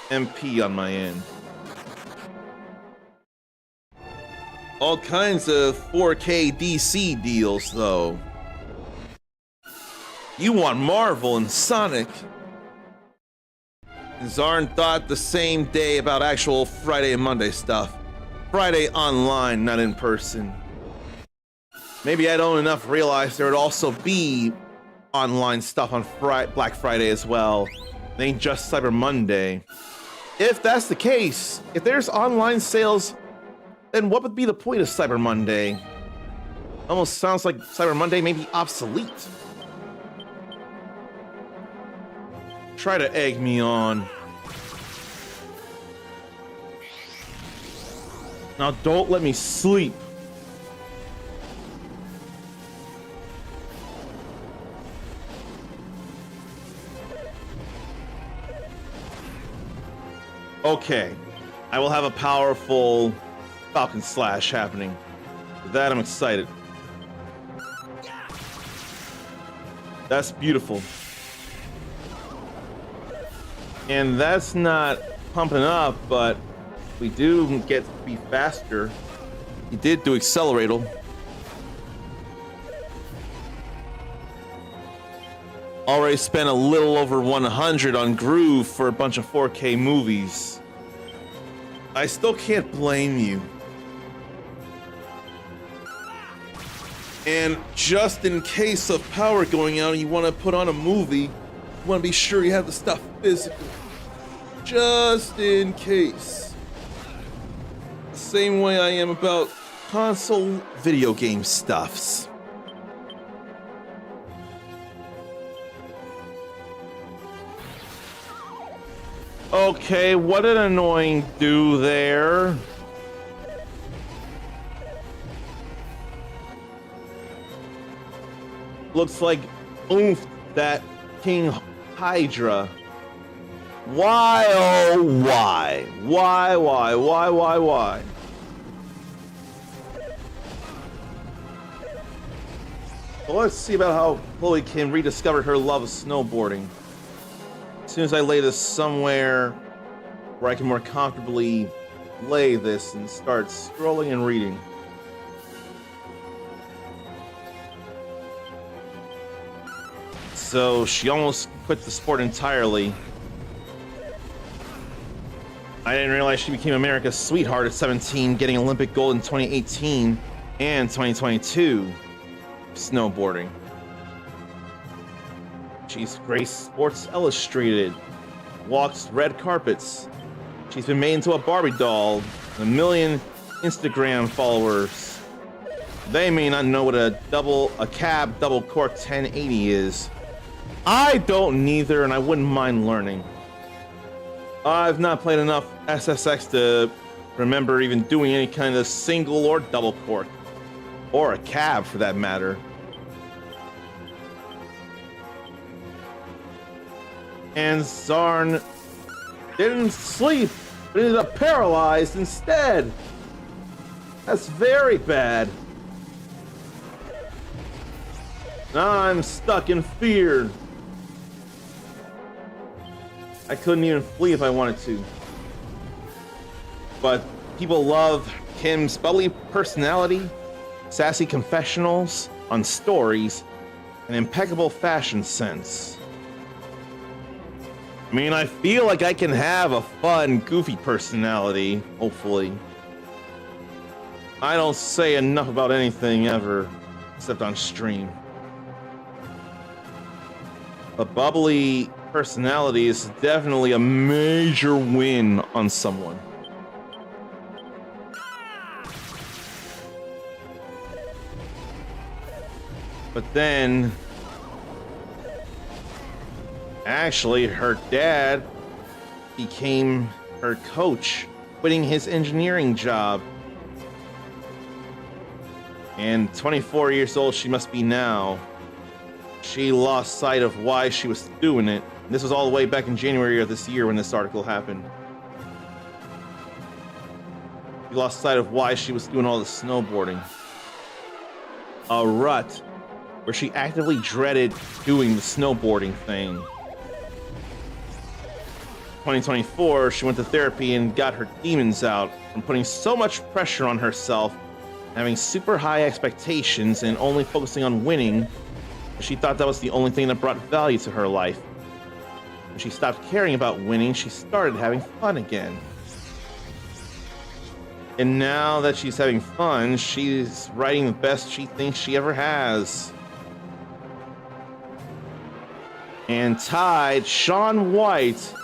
MP on my end. All kinds of 4K DC deals, though. You want Marvel and Sonic. Zarn thought the same day about actual Friday and Monday stuff. Friday online, not in person. Maybe I don't enough realize there would also be online stuff on Black Friday as well. It ain't just Cyber Monday. If that's the case, if there's online sales, then what would be the point of Cyber Monday? Almost sounds like Cyber Monday may be obsolete. Try to egg me on. Now don't let me sleep. Okay, I will have a powerful Falcon Slash happening. For that, I'm excited. That's beautiful. And that's not pumping up, but we do get to be faster. He did do Acceleratal. Already spent a little over 100 on Groove for a bunch of 4K movies. I still can't blame you. And just in case of power going out and you want to put on a movie, you want to be sure you have the stuff physical. Just in case. The same way I am about console video game stuffs. Okay, what an annoying do there. Looks like oomph that King Hydra. Why, oh why? Why? Well, let's see about how Chloe can rediscover her love of snowboarding. As soon as I lay this somewhere where I can more comfortably lay this and start scrolling and reading. So she almost quit the sport entirely. I didn't realize she became America's sweetheart at 17, getting Olympic gold in 2018 and 2022 snowboarding. She's graced Sports Illustrated, walks red carpets. She's been made into a Barbie doll, 1 million Instagram followers. They may not know what a cab double cork 1080 is. I don't neither, and I wouldn't mind learning. I've not played enough SSX to remember even doing any kind of single or double cork, or a cab for that matter. And Zarn didn't sleep, but ended up paralyzed instead. That's very bad. Now I'm stuck in fear. I couldn't even flee if I wanted to. But people love Kim's bubbly personality, sassy confessionals on stories, and impeccable fashion sense. I mean, I feel like I can have a fun, goofy personality, hopefully. I don't say enough about anything ever, except on stream. A bubbly personality is definitely a major win on someone. But then, actually, her dad became her coach, quitting his engineering job. And 24 years old she must be now. She lost sight of why she was doing it. This was all the way back in January of this year when this article happened. She lost sight of why she was doing all the snowboarding. A rut where she actively dreaded doing the snowboarding thing. 2024, she went to therapy and got her demons out from putting so much pressure on herself, having super high expectations and only focusing on winning. She thought that was the only thing that brought value to her life. When she stopped caring about winning, she started having fun again. And now that she's having fun, she's writing the best she thinks she ever has. And tied Shaun White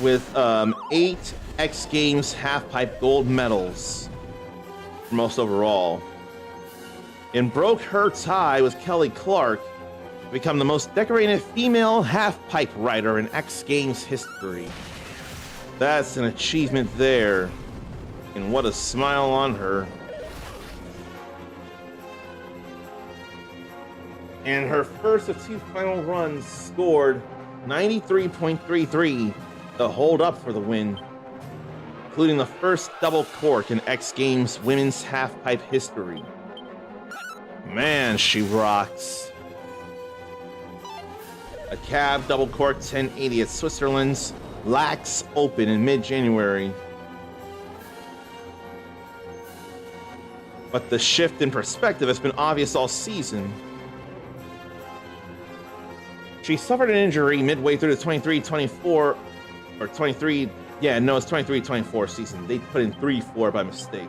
with 8 X Games halfpipe gold medals for most overall. And broke her tie with Kelly Clark to become the most decorated female half-pipe rider in X Games history. That's an achievement there. And what a smile on her. And her first of 2 final runs scored 93.33 to hold up for the win, including the first double cork in X Games women's halfpipe history. Man, she rocks. A cab double cork 1080 at Switzerland's Lax Open in mid-January. But the shift in perspective has been obvious all season. She suffered an injury midway through the 23-24, or 23, yeah, no, it's 23-24 season. They put in 3-4 by mistake.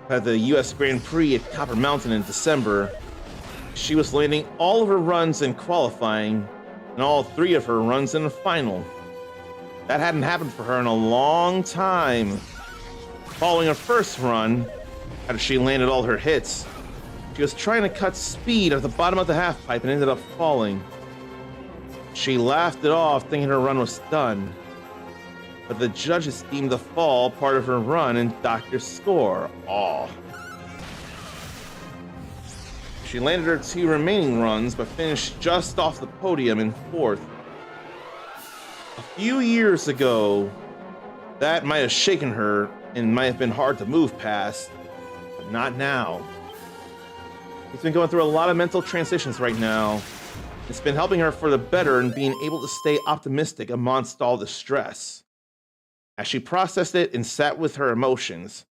At the US Grand Prix at Copper Mountain in December, she was landing all of her runs in qualifying and all 3 of her runs in the final. That hadn't happened for her in a long time. Following her first run, after she landed all her hits, she was trying to cut speed at the bottom of the halfpipe and ended up falling. She laughed it off, thinking her run was done. But the judges deemed the fall part of her run and docked her score. Aw. She landed her 2 remaining runs, but finished just off the podium in 4th. A few years ago, that might have shaken her and might have been hard to move past, but not now. She's been going through a lot of mental transitions right now. It's been helping her for the better and being able to stay optimistic amongst all the stress. As she processed it and sat with her emotions,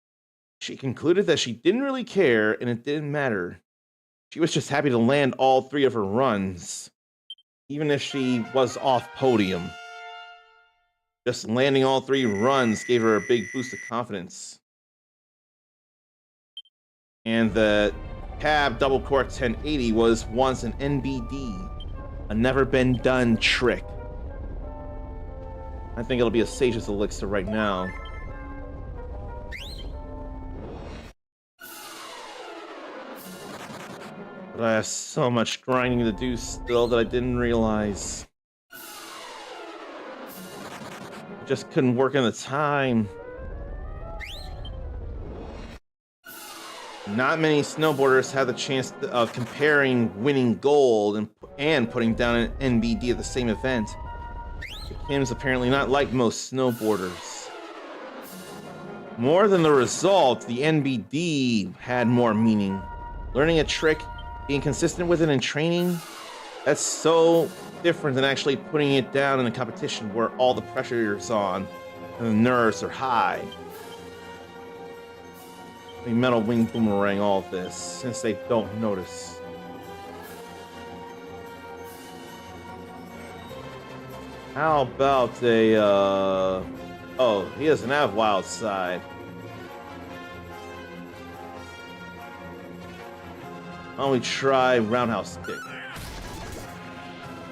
she concluded that she didn't really care and it didn't matter. She was just happy to land all 3 of her runs, even if she was off podium. Just landing all 3 runs gave her a big boost of confidence. And the cab double cork 1080 was once an NBD, a never been done trick. I think it'll be a Sage's Elixir right now. But I have so much grinding to do still that I didn't realize. I just couldn't work in the time. Not many snowboarders have the chance of comparing winning gold and putting down an NBD at the same event. Kim's apparently not like most snowboarders. More than the result, the NBD had more meaning. Learning a trick, being consistent with it in training, that's so different than actually putting it down in a competition where all the pressure is on and the nerves are high. The metal wing boomerang all of this, since they don't notice. How about a, oh, he doesn't have wild side. Why don't we try roundhouse kick?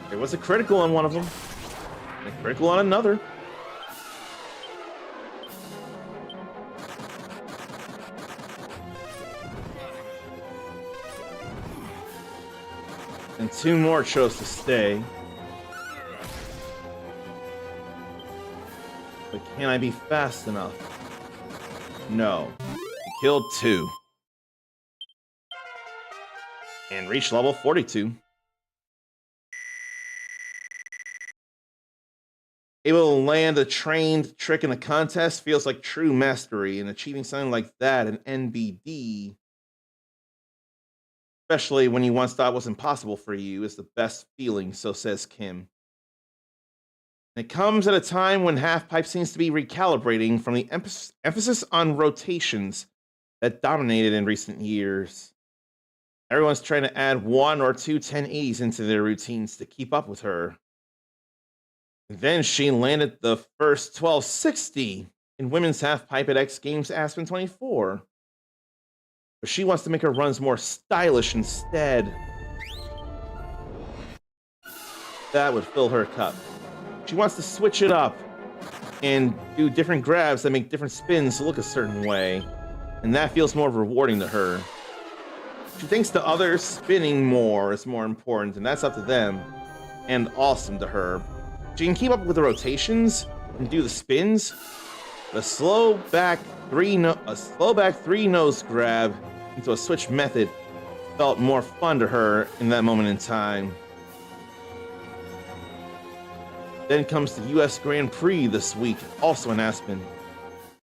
There was a critical on one of them, and a critical on another. And 2 more chose to stay. But can I be fast enough? No. He killed 2. And reached level 42. Able to land a trained trick in a contest feels like true mastery, and achieving something like that in NBD, especially when you once thought was impossible for you, is the best feeling, so says Kim. It comes at a time when halfpipe seems to be recalibrating from the emphasis on rotations that dominated in recent years. Everyone's trying to add 1 or 2 1080s into their routines to keep up with her. And then she landed the first 1260 in women's halfpipe at X Games Aspen 24. But she wants to make her runs more stylish instead. That would fill her cup. She wants to switch it up and do different grabs that make different spins look a certain way. And that feels more rewarding to her. She thinks the others spinning more is more important, and that's up to them. And awesome to her. She can keep up with the rotations and do the spins. But a slow back 3 nose grab into a switch method felt more fun to her in that moment in time. Then comes the US Grand Prix this week, also in Aspen,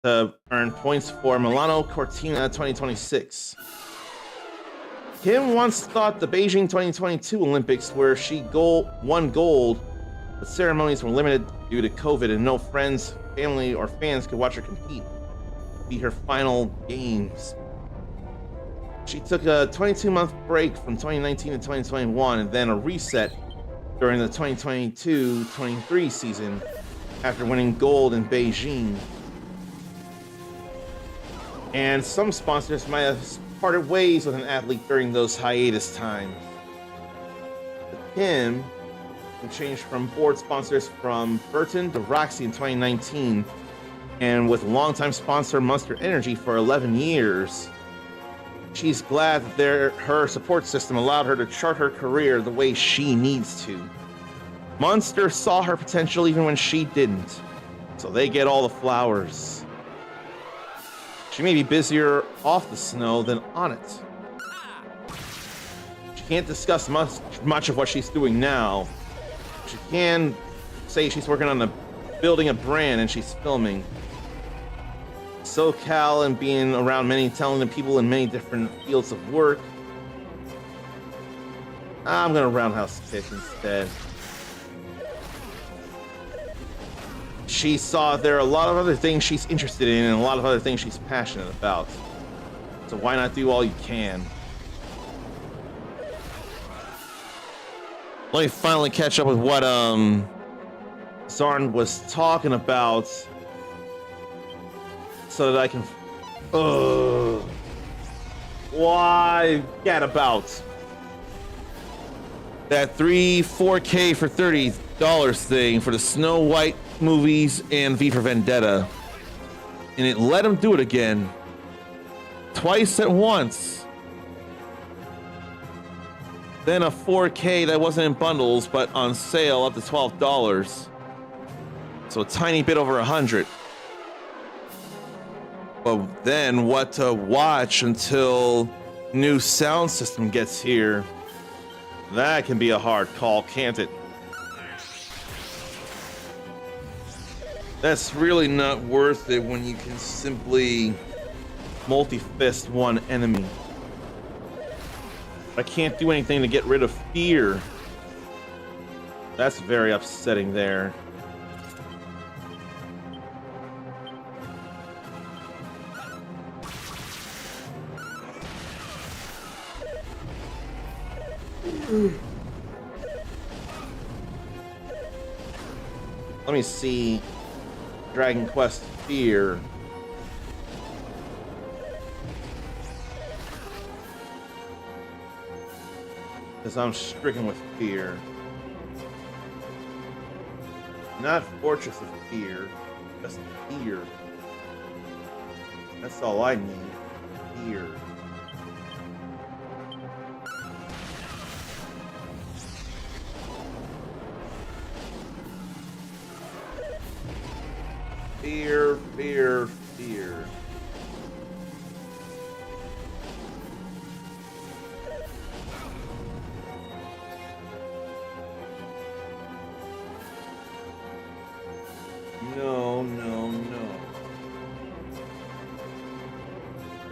to earn points for Milano Cortina 2026. Kim once thought the Beijing 2022 Olympics, where she won gold, but ceremonies were limited due to COVID and no friends, family, or fans could watch her compete, be her final games. She took a 22-month break from 2019 to 2021 and then a reset during the 2022-23 season after winning gold in Beijing. And some sponsors might have parted ways with an athlete during those hiatus times. But Kim, who changed from board sponsors from Burton to Roxy in 2019, and with longtime sponsor Monster Energy for 11 years, she's glad that her support system allowed her to chart her career the way she needs to. Monster saw her potential even when she didn't, so they get all the flowers. She may be busier off the snow than on it. She can't discuss much of what she's doing now. She can say she's working on building a brand and she's filming. SoCal and being around many talented people in many different fields of work. I'm gonna roundhouse kick instead. She saw there are a lot of other things she's interested in and a lot of other things she's passionate about. So why not do all you can? Let me finally catch up with what Zarn was talking about so that I can why about that 4K for $30 thing for the Snow White movies and V for Vendetta, and it let him do it again twice at once. Then a 4K that wasn't in bundles but on sale up to $12, so a tiny bit over 100. But then what to watch until new sound system gets here? That can be a hard call, can't it? That's really not worth it when you can simply multi-fist one enemy. I can't do anything to get rid of fear. That's very upsetting there. Let me see. Dragon Quest Fear. Because I'm stricken with fear. Not Fortress of Fear, just fear. That's all I need. Fear. Fear, fear, fear. No, no, no.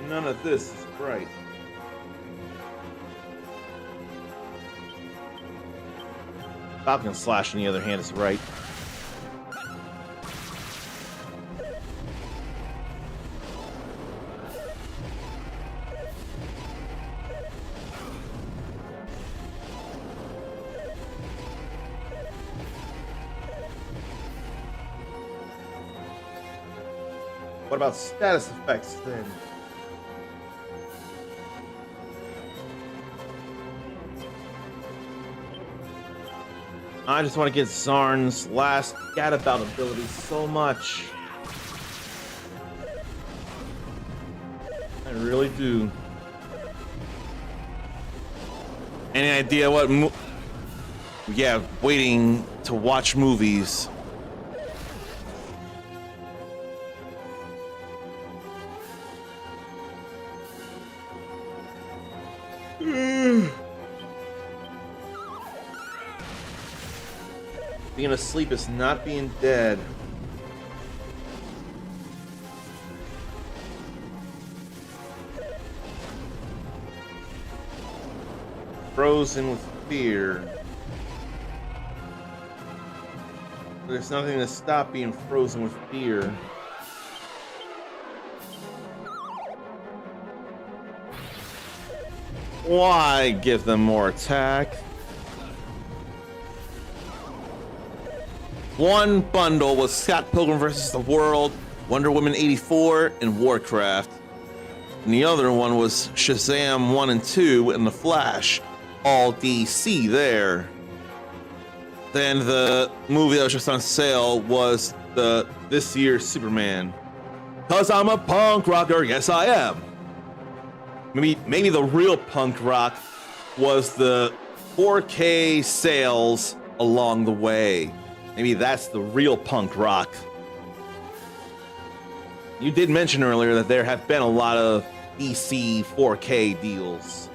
None of this is right. Falcon Slash, on the other hand, is right. What about status effects then? I just want to get Zarn's last gadabout ability so much. I really do. Any idea what yeah, waiting to watch movies. The being asleep is not being dead. Frozen with fear. There's nothing to stop being frozen with fear. Why give them more attack? One bundle was Scott Pilgrim vs. the World, Wonder Woman 84, and Warcraft. And the other one was Shazam 1 and 2 and The Flash. All DC there. Then the movie that was just on sale was this year's Superman. 'Cause I'm a punk rocker, yes I am. Maybe the real punk rock was the 4K sales along the way. Maybe that's the real punk rock. You did mention earlier that there have been a lot of DC 4K deals.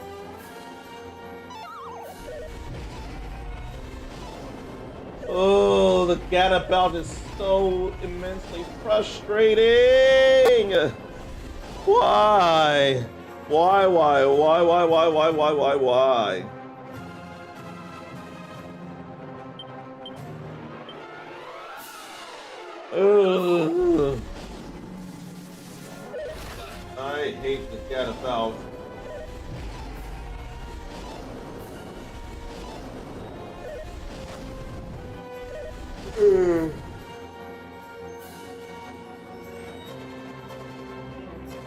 Oh, the gadabout is so immensely frustrating. Why? Why? Ugh. I hate the gadabout.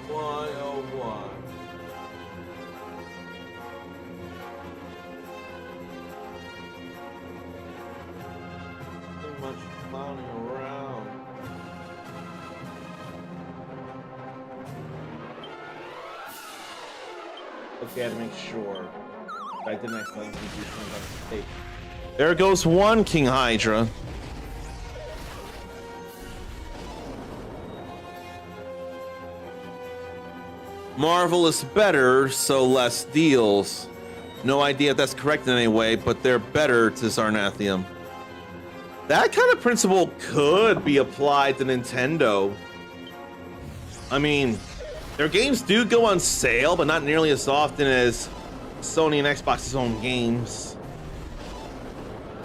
Why, oh why? Too much clowning around. Okay, I had to make sure I didn't accidentally do something by mistake. There goes one King Hydra. Marvel is better, so less deals. No idea if that's correct in any way, but they're better to Zarnathium. That kind of principle could be applied to Nintendo. I mean, their games do go on sale, but not nearly as often as Sony and Xbox's own games.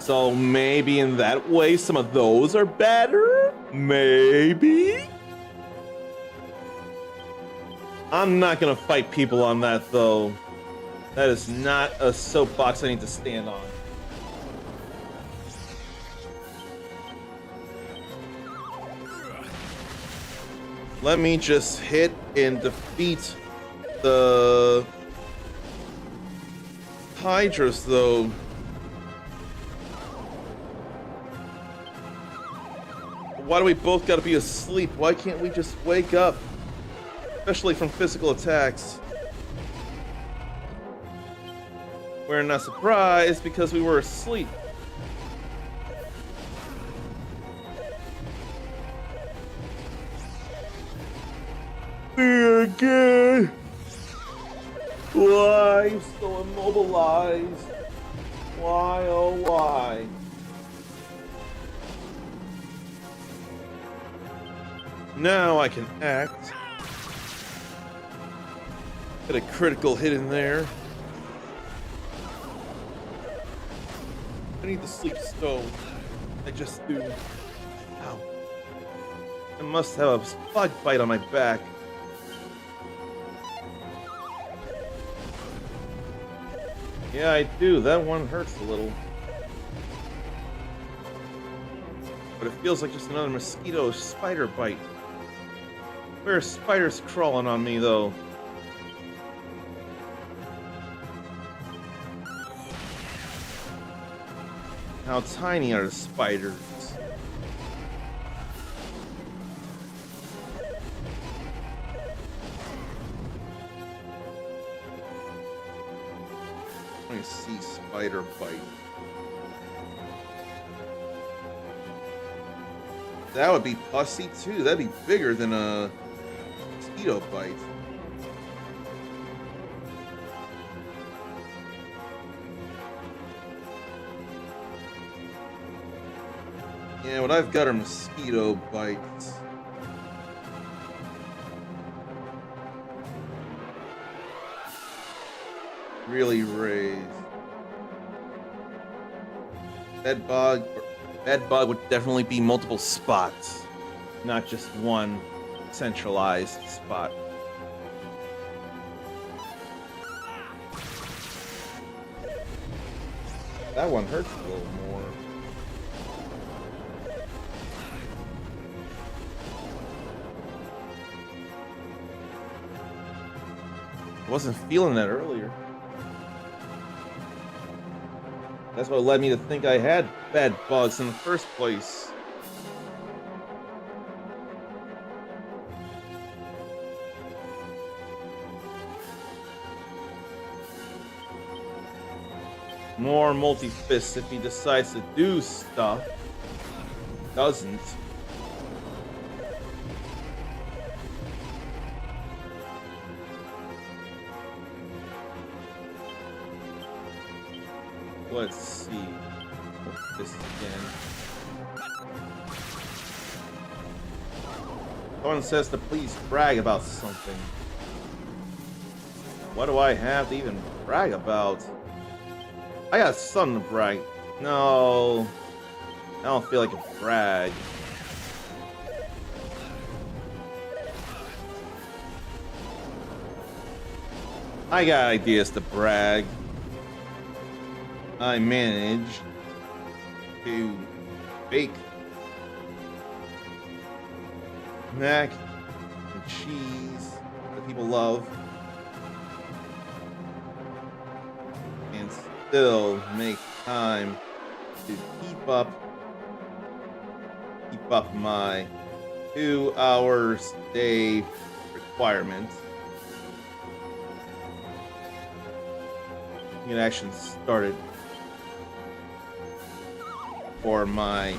So maybe in that way, some of those are better? Maybe? I'm not gonna fight people on that, though. That is not a soapbox I need to stand on. Let me just hit and defeat the Hydras, though. Why do we both gotta be asleep? Why can't we just wake up? Especially from physical attacks. We're not surprised because we were asleep. Me again. Why you so immobilized? Why, oh why? Now I can act. Get a critical hit in there. I need the sleep stone. I just do. Ow. I must have a bug bite on my back. Yeah, I do. That one hurts a little. But it feels like just another mosquito spider bite. Where are spiders crawling on me, though? How tiny are the spiders? Let me see spider bite. That would be pussy too. That'd be bigger than a mosquito bite. Yeah, what I've got are mosquito bites. Really raised. Bed bug would definitely be multiple spots, not just one centralized spot. That one hurts a little more. I wasn't feeling that earlier. That's what led me to think I had bed bugs in the first place. More multi-fists if he decides to do stuff. Doesn't. Let's see. This again. Someone says to please brag about something. What do I have to even brag about? I got something to brag. No. I don't feel like a brag. I got ideas to brag. I managed to bake mac and cheese that people love and still make time to keep up my 2 hours a day requirement. Get action started for my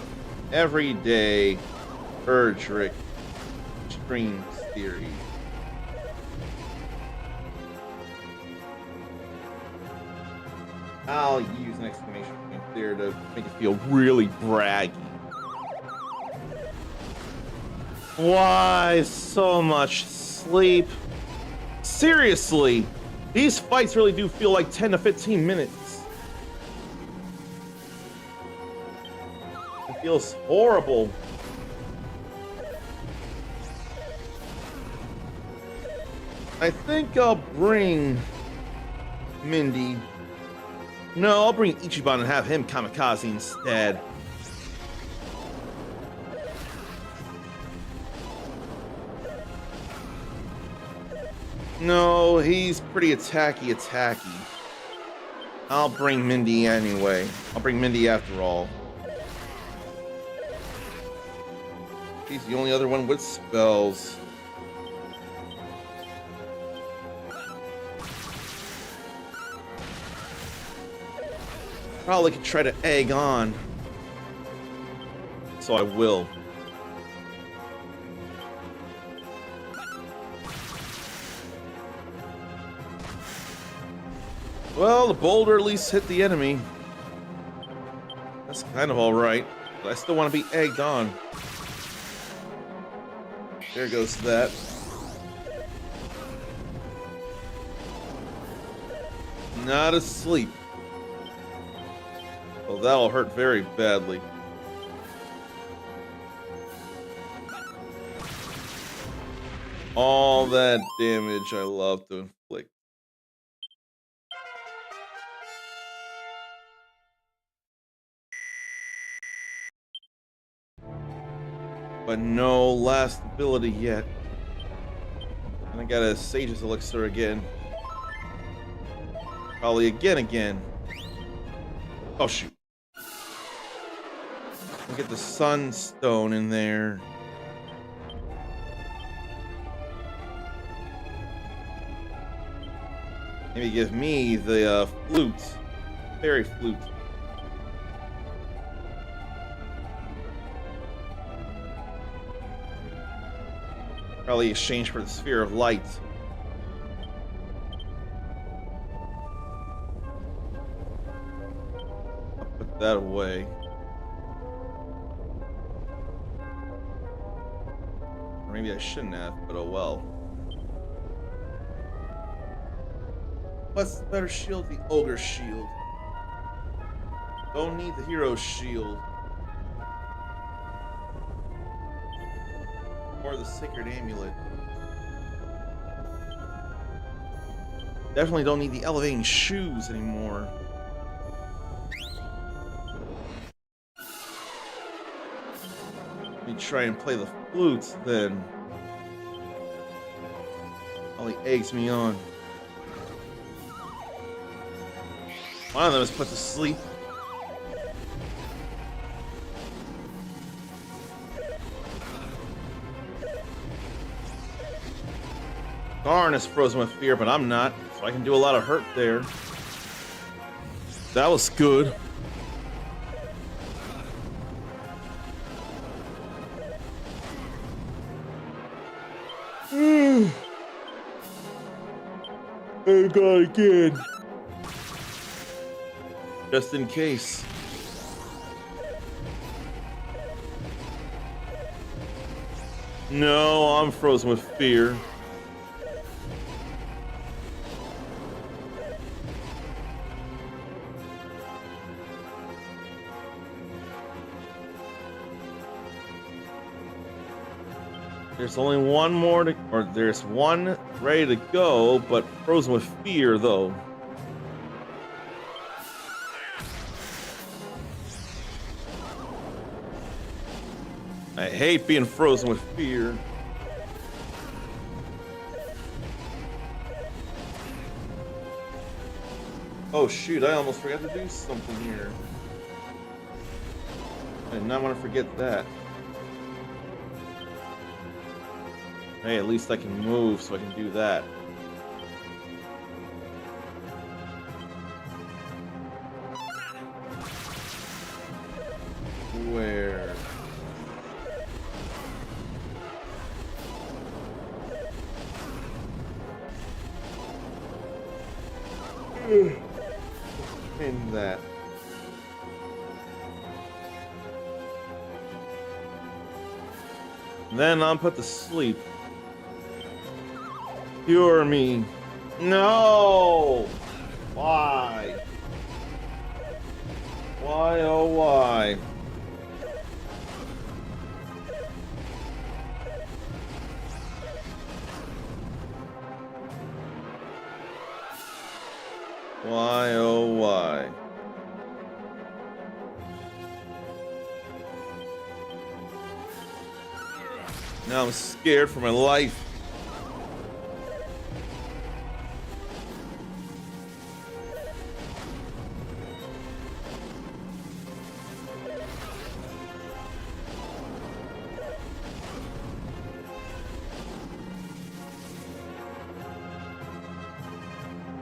everyday ERDRICK stream series. I'll use an exclamation point there to make it feel really braggy. Why so much sleep? Seriously, these fights really do feel like 10 to 15 minutes. It feels horrible. I think I'll bring Mindy. No, I'll bring Ichiban and have him kamikaze instead. No, he's pretty attacky. I'll bring Mindy anyway. I'll bring Mindy after all. She's the only other one with spells. Probably could try to egg on. So I will. Well, the boulder at least hit the enemy. That's kind of alright. But I still want to be egged on. There goes that. Not asleep. Well, that'll hurt very badly. All that damage I love to inflict. But no last ability yet. And I got a Sage's Elixir again. Probably again. Oh shoot. I'll get the Sunstone in there. Maybe give me the flute. Fairy flute. Probably exchange for the Sphere of Light. I'll put that away. Or maybe I shouldn't have, but oh well. What's the better shield? The Ogre Shield. Don't need the Hero Shield. Or the Sacred Amulet. Definitely don't need the Elevating Shoes anymore. Let me try and play the flute then. While he eggs me on. One of them is put to sleep. Darn is frozen with fear, but I'm not, so I can do a lot of hurt there. That was good. Oh god, again. Just in case. No, I'm frozen with fear. There's only one more to, or there's one ready to go, but frozen with fear though. I hate being frozen with fear. Oh shoot, I almost forgot to do something here. I did not want to forget that. Hey, at least I can move, so I can do that. Where? In that. Then I'm put to sleep. Cure me. No! Why? Why, oh why? Why, oh why? Now I'm scared for my life.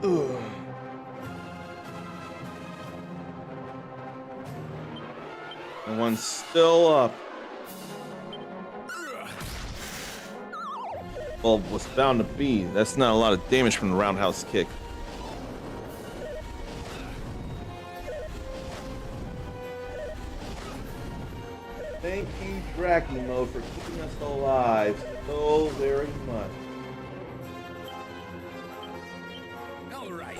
Ugh. And one's still up. Well, was bound to be. That's not a lot of damage from the roundhouse kick. Thank you, Dracula, for keeping us alive so very much. All right.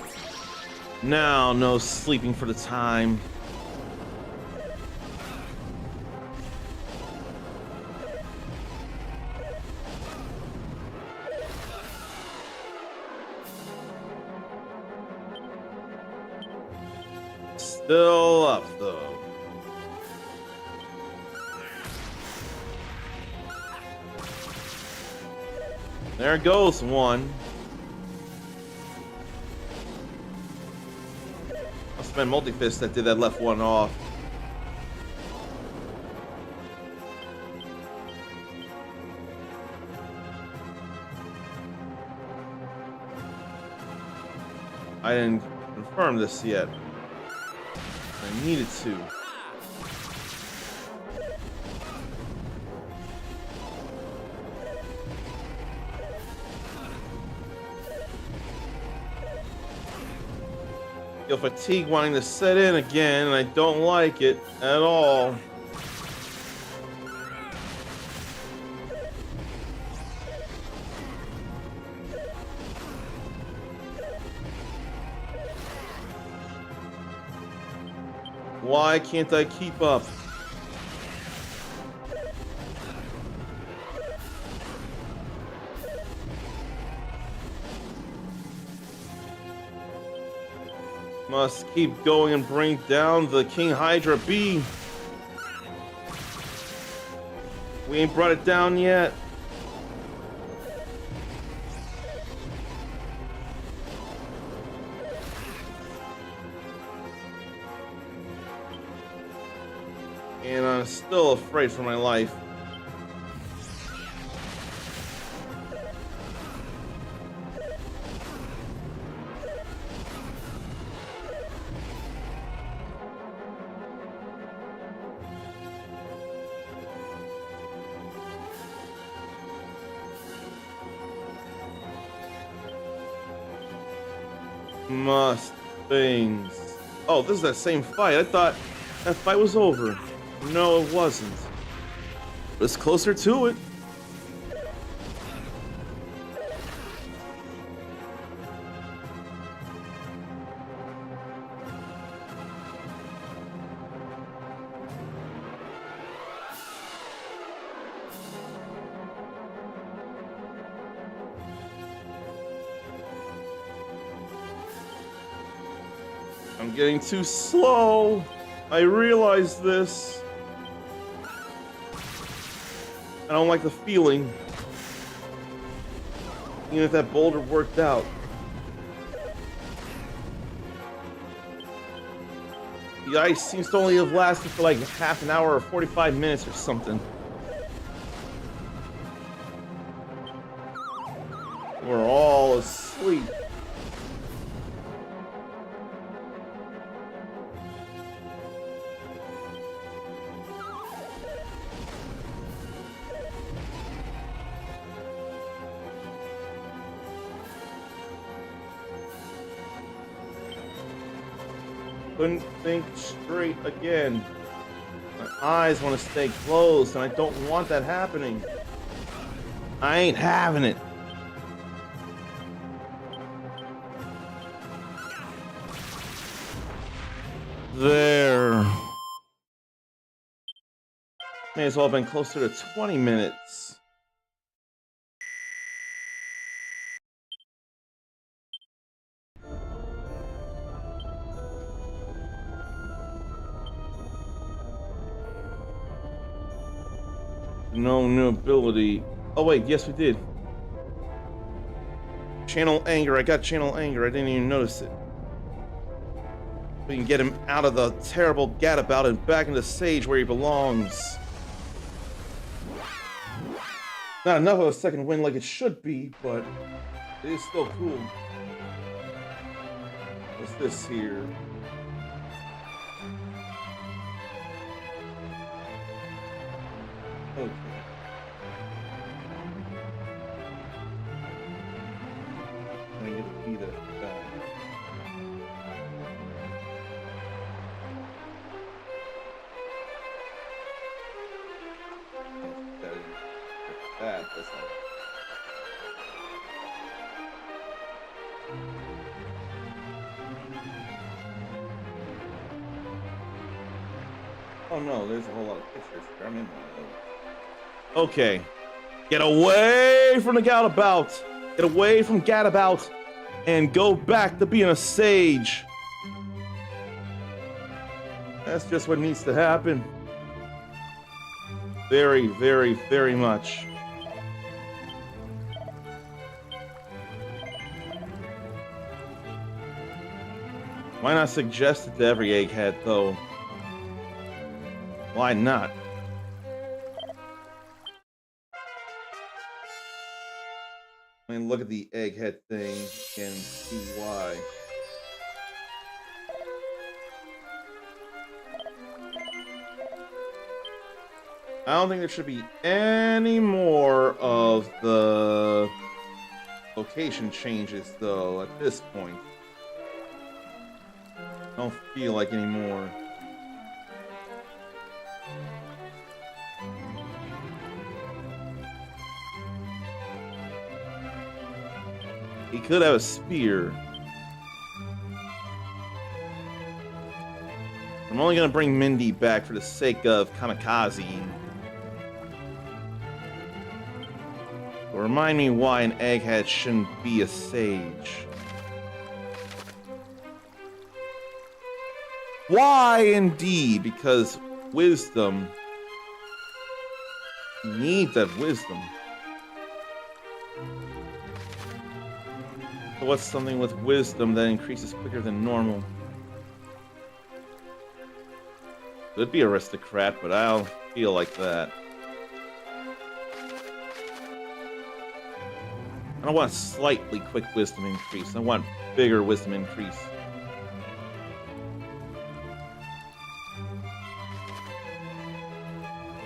Now, no sleeping for the time. Still up, though. There goes one. I'll spend multi-fist that did that left one off. I didn't confirm this yet. I needed to. Feel fatigue wanting to set in again, and I don't like it at all. Why can't I keep up? Must keep going and bring down the King Hydra Bee. We ain't brought it down yet. And I'm still afraid for my life. Must things. Oh, this is that same fight. I thought that fight was over. No, it wasn't. But it's closer to it. I'm getting too slow. I realize this. I don't like the feeling. Even if that boulder worked out. The ice seems to only have lasted for like half an hour or 45 minutes or something. We're all asleep. Couldn't think straight again. My eyes want to stay closed, and I don't want that happening. I ain't having it. There. May as well have been closer to 20 minutes. No new ability. Oh wait, yes we did. Channel anger. I got channel anger. I didn't even notice it. We can get him out of the terrible gadabout and back into Sage where he belongs. Not enough of a second win like it should be, but it is still cool. What's this here? Okay. I get to be that guy. That's not. Oh no, there's a whole lot of pictures here. I'm in one of those. Okay. Get away from the gadabout. Get away from gadabout and go back to being a sage. That's just what needs to happen. Very, very, very much. Why not suggest it to every egghead, though? Why not? I mean, look at the egghead thing and see why. I don't think there should be any more of the location changes, though, at this point. I don't feel like anymore. He could have a spear. From only gonna bring Mindy back for the sake of kamikaze. But remind me why an egghead shouldn't be a sage. Why indeed? Because wisdom. You need that wisdom. So what's something with wisdom that increases quicker than normal? Could be aristocrat, but I don't feel like that. I don't want a slightly quick wisdom increase. I want bigger wisdom increase.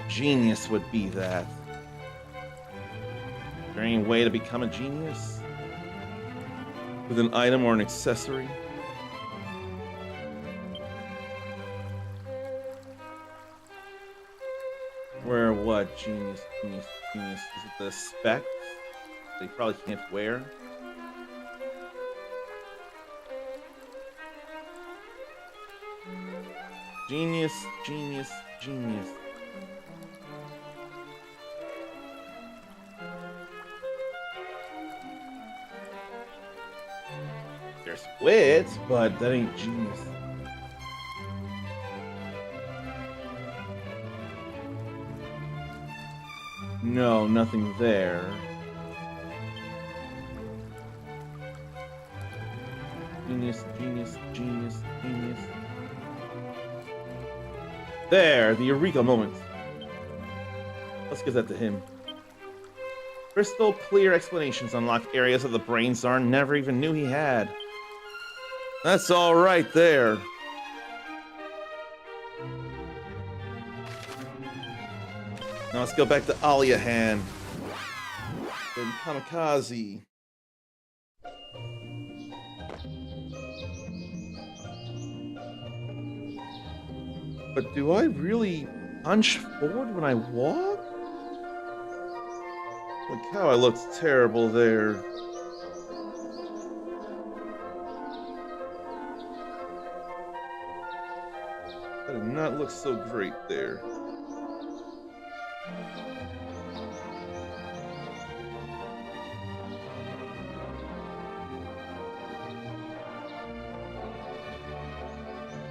Genius would be that. Is there any way to become a genius? With an item or an accessory? Where what? Genius, genius, genius. Is it the specs they probably can't wear? Genius, genius, genius. There's wit, but that ain't genius. No, nothing there. Genius, genius, genius, genius. There, the eureka moment. Let's give that to him. Crystal clear explanations unlock areas of the brain Czar never even knew he had. That's all right there. Now let's go back to Aliahan. And Kamikaze. But do I really punch forward when I walk? Look how I looked terrible there. That did not look so great there.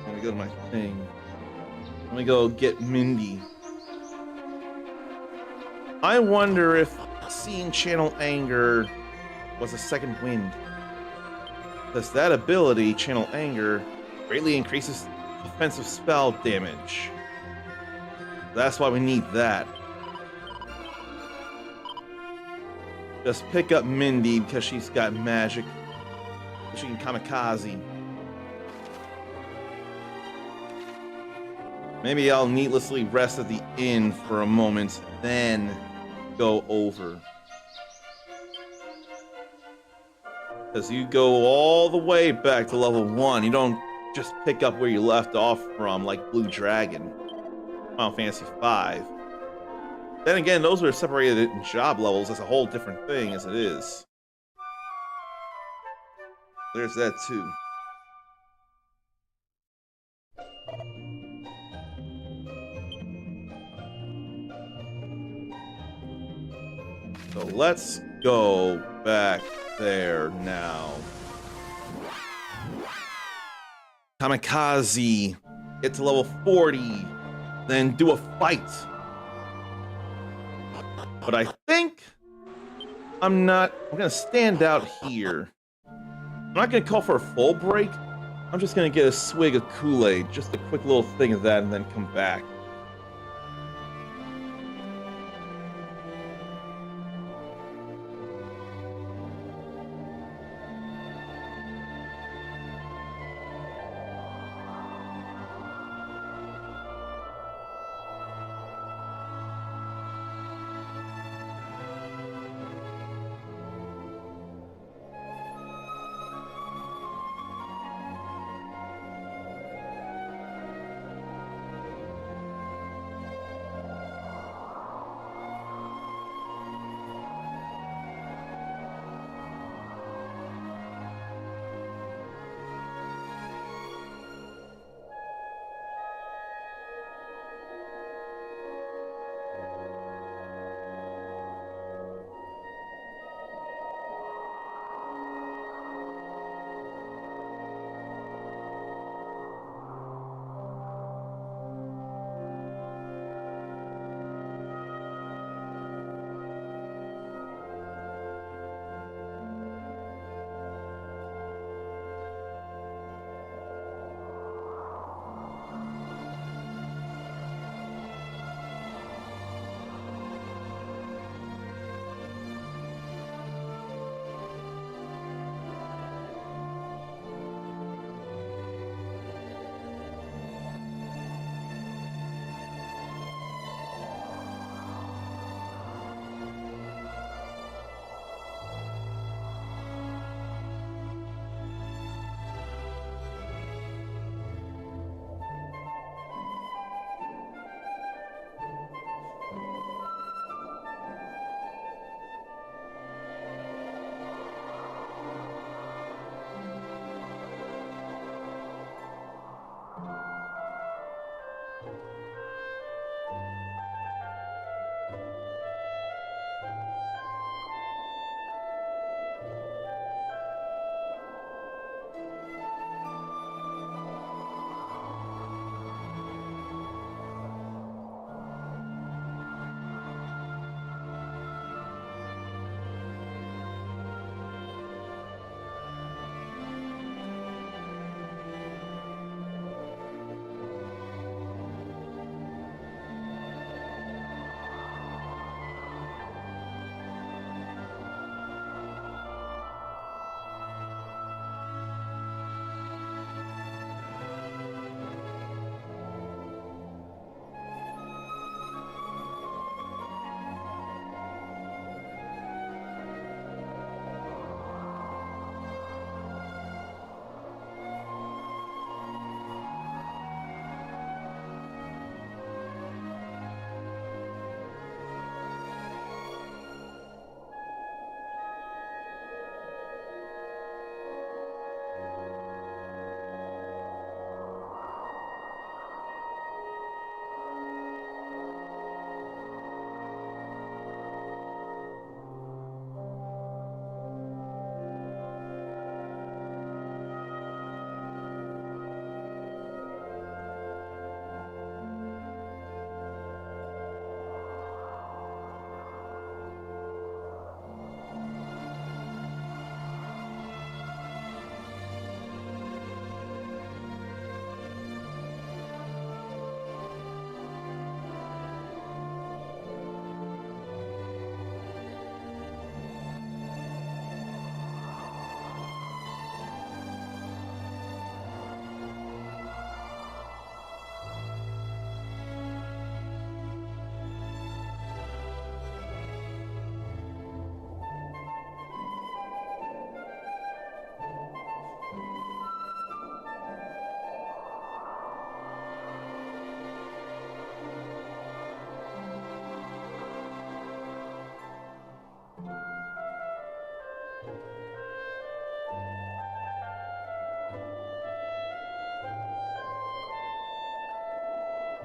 Let me go to my thing. Let me go get Mindy. I wonder if seeing Channel Anger was a second wind. Because that ability, Channel Anger, greatly increases offensive spell damage. That's why we need that. Just pick up Mindy because she's got magic. She can kamikaze. Maybe I'll needlessly rest at the inn for a moment, then go over. Because you go all the way back to level 1. You don't just pick up where you left off from, like Blue Dragon, Final Fantasy V. Then again, those were separated in job levels. That's a whole different thing as it is. There's that too. So let's go back there now. Kamikaze, get to level 40, then do a fight. But I think I'm gonna stand out here. I'm not gonna call for a full break. I'm just gonna get a swig of Kool-Aid, just a quick little thing of that, and then come back.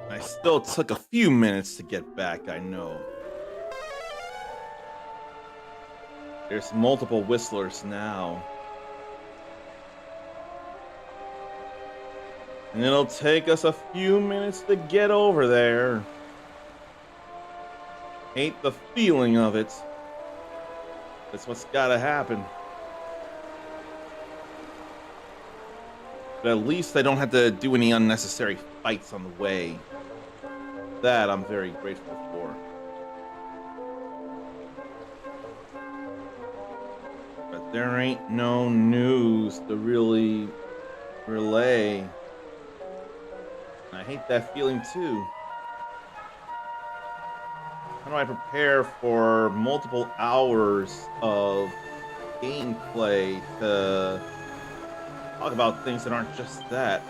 I still took a few minutes to get back, I know. There's multiple whistlers now. And it'll take us a few minutes to get over there. Hate the feeling of it. That's what's gotta happen. But at least I don't have to do any unnecessary fights on the way. That I'm very grateful for. But there ain't no news to really relay. I hate that feeling too. How do I prepare for multiple hours of gameplay to talk about things that aren't just that?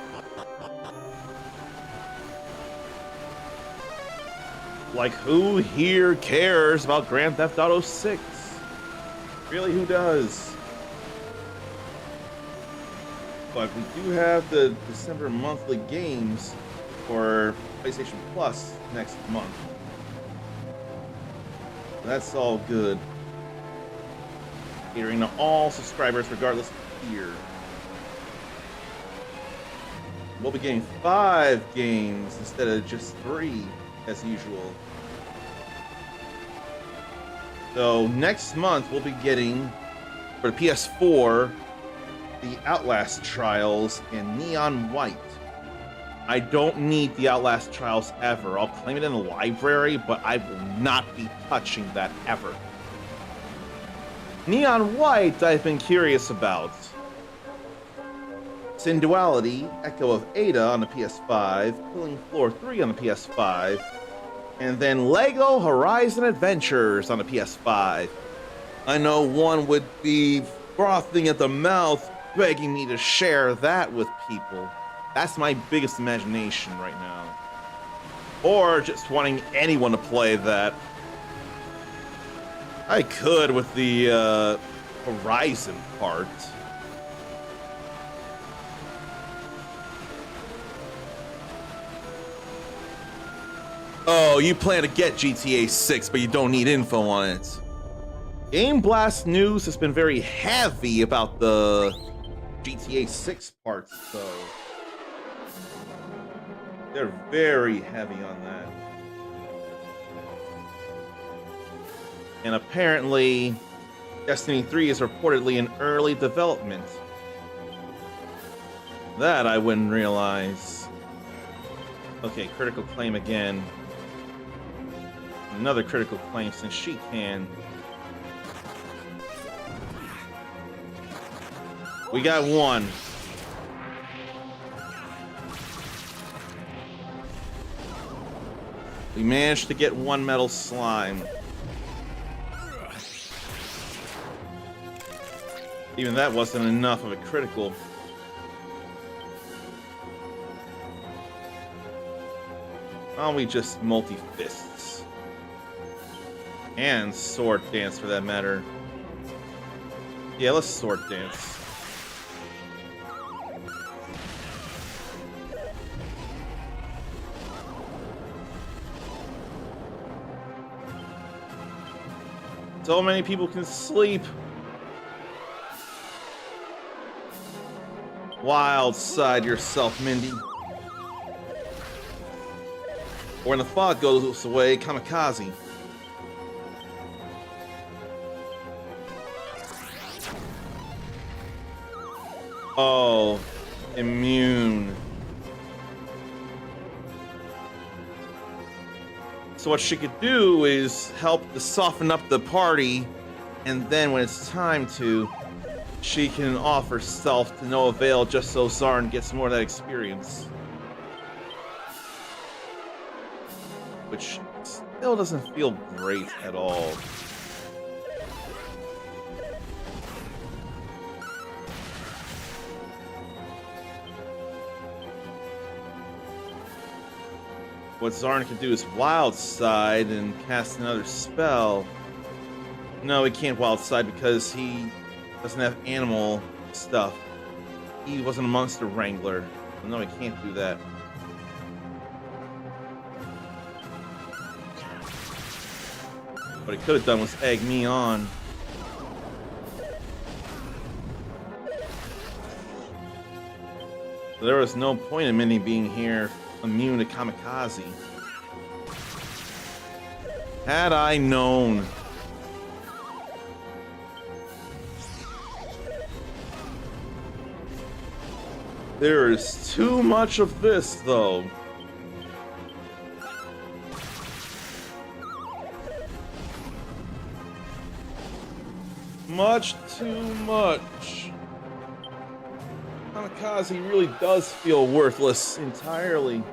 Like, who here cares about Grand Theft Auto 6? Really, who does? But we do have the December monthly games for PlayStation Plus next month. That's all good. Catering to all subscribers regardless of tier. We'll be getting 5 games instead of just 3 as usual. So next month we'll be getting for the PS4 the Outlast Trials in Neon White. I don't need the Outlast Trials ever. I'll claim it in the library, but I will not be touching that ever. Neon White I've been curious about. Sin Duality, Echo of Ada on the PS5, Killing Floor 3 on the PS5, and then Lego Horizon Adventures on the PS5. I know one would be frothing at the mouth, begging me to share that with people. That's my biggest imagination right now. Or just wanting anyone to play that. I could with the Horizon part. Oh, you plan to get GTA 6, but you don't need info on it. Game Blast News has been very heavy about the GTA 6 parts, though. They're very heavy on that. And apparently, Destiny 3 is reportedly in early development. That I wouldn't realize. Okay, critical claim again. Another critical claim since she can. We got one. We managed to get one metal slime. Even that wasn't enough of a critical. Why don't we just multi-fists? And sword dance for that matter. Yeah, let's sword dance. So many people can sleep. Wild side yourself, Mindy. Or when the fog goes away, kamikaze. Oh, immune. So what she could do is help to soften up the party, and then when it's time to, she can offer herself to no avail just so Zarn gets more of that experience. Which still doesn't feel great at all. What Zarn can do is wild side and cast another spell. No, he can't wild side because he doesn't have animal stuff. He wasn't a monster wrangler. No, he can't do that. What he could have done was egg me on. There was no point in Mindy being here immune to kamikaze. Had I known. There is too much of this, though. Much too much. Kamikaze really does feel worthless entirely.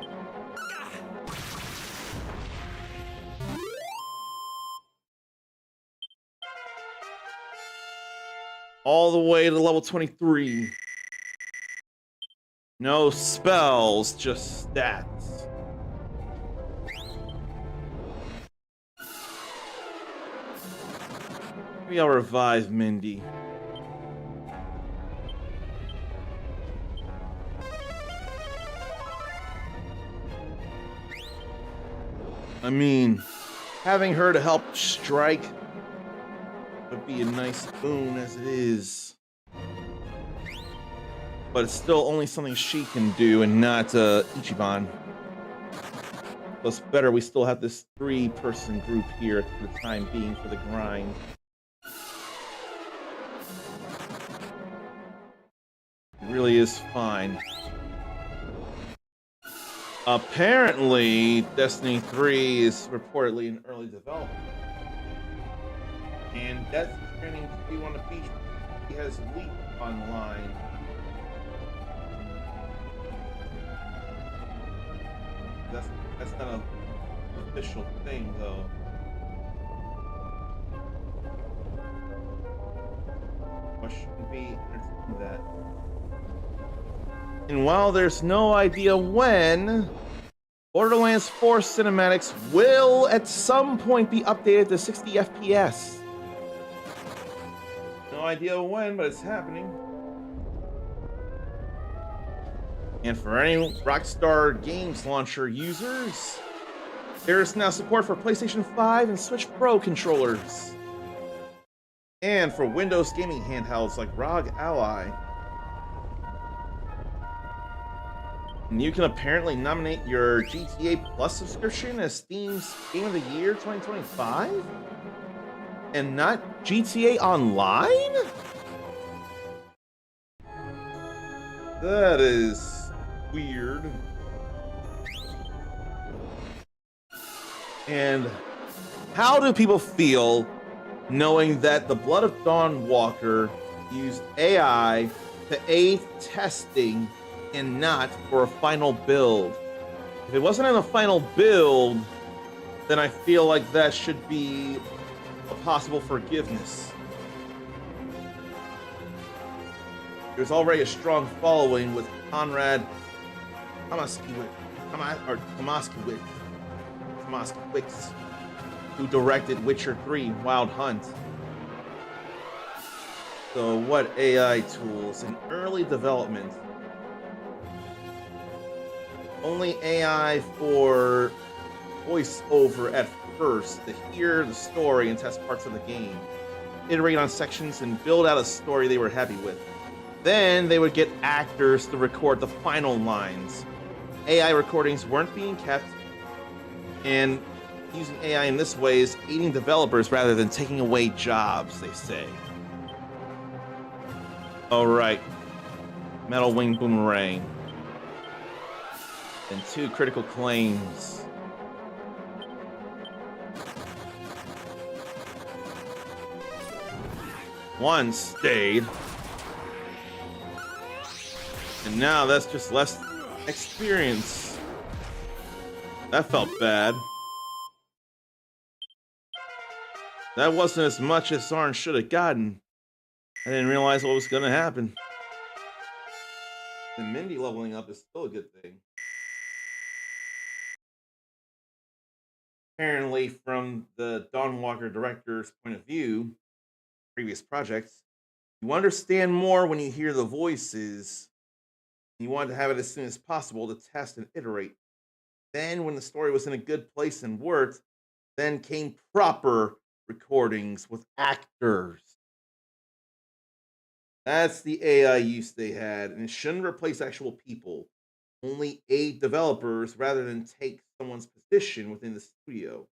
All the way to level 23. No spells, just stats. Maybe I'll revive Mindy. I mean, having her to help strike would be a nice boon as it is. But it's still only something she can do and not Ichiban. Plus, better we still have this 3-person group here for the time being for the grind. It really is fine. Apparently, Destiny 3 is reportedly in early development. And Death Stranding 3 on the beach has leaked online. That's not an official thing, though. I shouldn't be entertaining that. And while there's no idea when, Borderlands 4 cinematics will at some point be updated to 60 FPS. No idea when, but it's happening. And for any Rockstar Games Launcher users, there is now support for PlayStation 5 and Switch Pro controllers. And for Windows gaming handhelds like ROG Ally. And you can apparently nominate your GTA Plus subscription as Steam's Game of the Year 2025? And not GTA Online? That is weird. And how do people feel knowing that the Blood of Dawn Walker used AI to aid testing and not for a final build? If it wasn't in a final build, then I feel like that should be a possible forgiveness. There's already a strong following with Konrad Tomaskiewicz, who directed Witcher 3 Wild Hunt. So what AI tools in early development? Only AI for voiceover at first to hear the story and test parts of the game, iterate on sections and build out a story they were happy with. Then they would get actors to record the final lines. AI recordings weren't being kept, and using AI in this way is aiding developers rather than taking away jobs, they say. All right, Metal Wing Boomerang. And 2 critical claims. One stayed. And now that's just less experience. That felt bad. That wasn't as much as Zarn should have gotten. I didn't realize what was going to happen. And Mindy leveling up is still a good thing. Apparently, from the Dawnwalker director's point of view, previous projects, you understand more when you hear the voices. You wanted to have it as soon as possible to test and iterate. Then, when the story was in a good place and worked, then came proper recordings with actors. That's the AI use they had, and it shouldn't replace actual people. Only aid developers rather than take someone's position within the studio.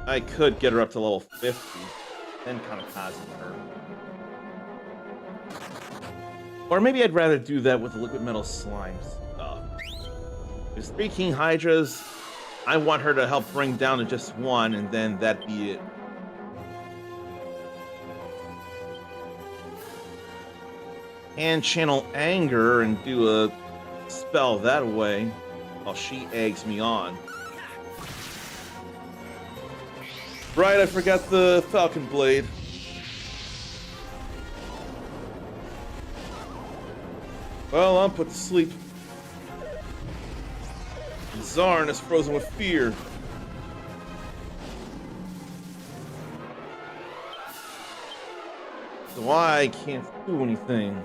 I could get her up to level 50, then kamikaze her. Or maybe I'd rather do that with the liquid metal slime stuff. There's 3 King Hydras. I want her to help bring down to just 1, and then that'd be it. And channel anger and do a spell that way while she eggs me on. Right, I forgot the Falcon Blade. Well, I'm put to sleep. Zarn is frozen with fear. So I can't do anything.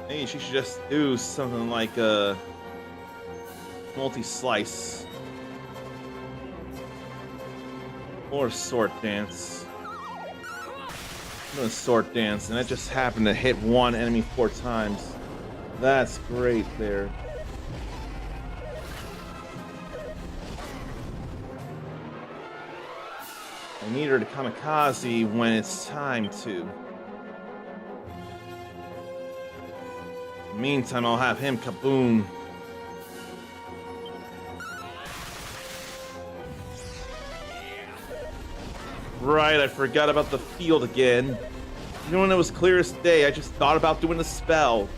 Maybe she should just do something like a multi-slice. Or sword dance. I'm doing sword dance, and I just happened to hit one enemy 4 times. That's great there. I need her to kamikaze when it's time to. In the meantime, I'll have him kaboom. Right, I forgot about the field again. Even when it was clear as day, I just thought about doing the spell.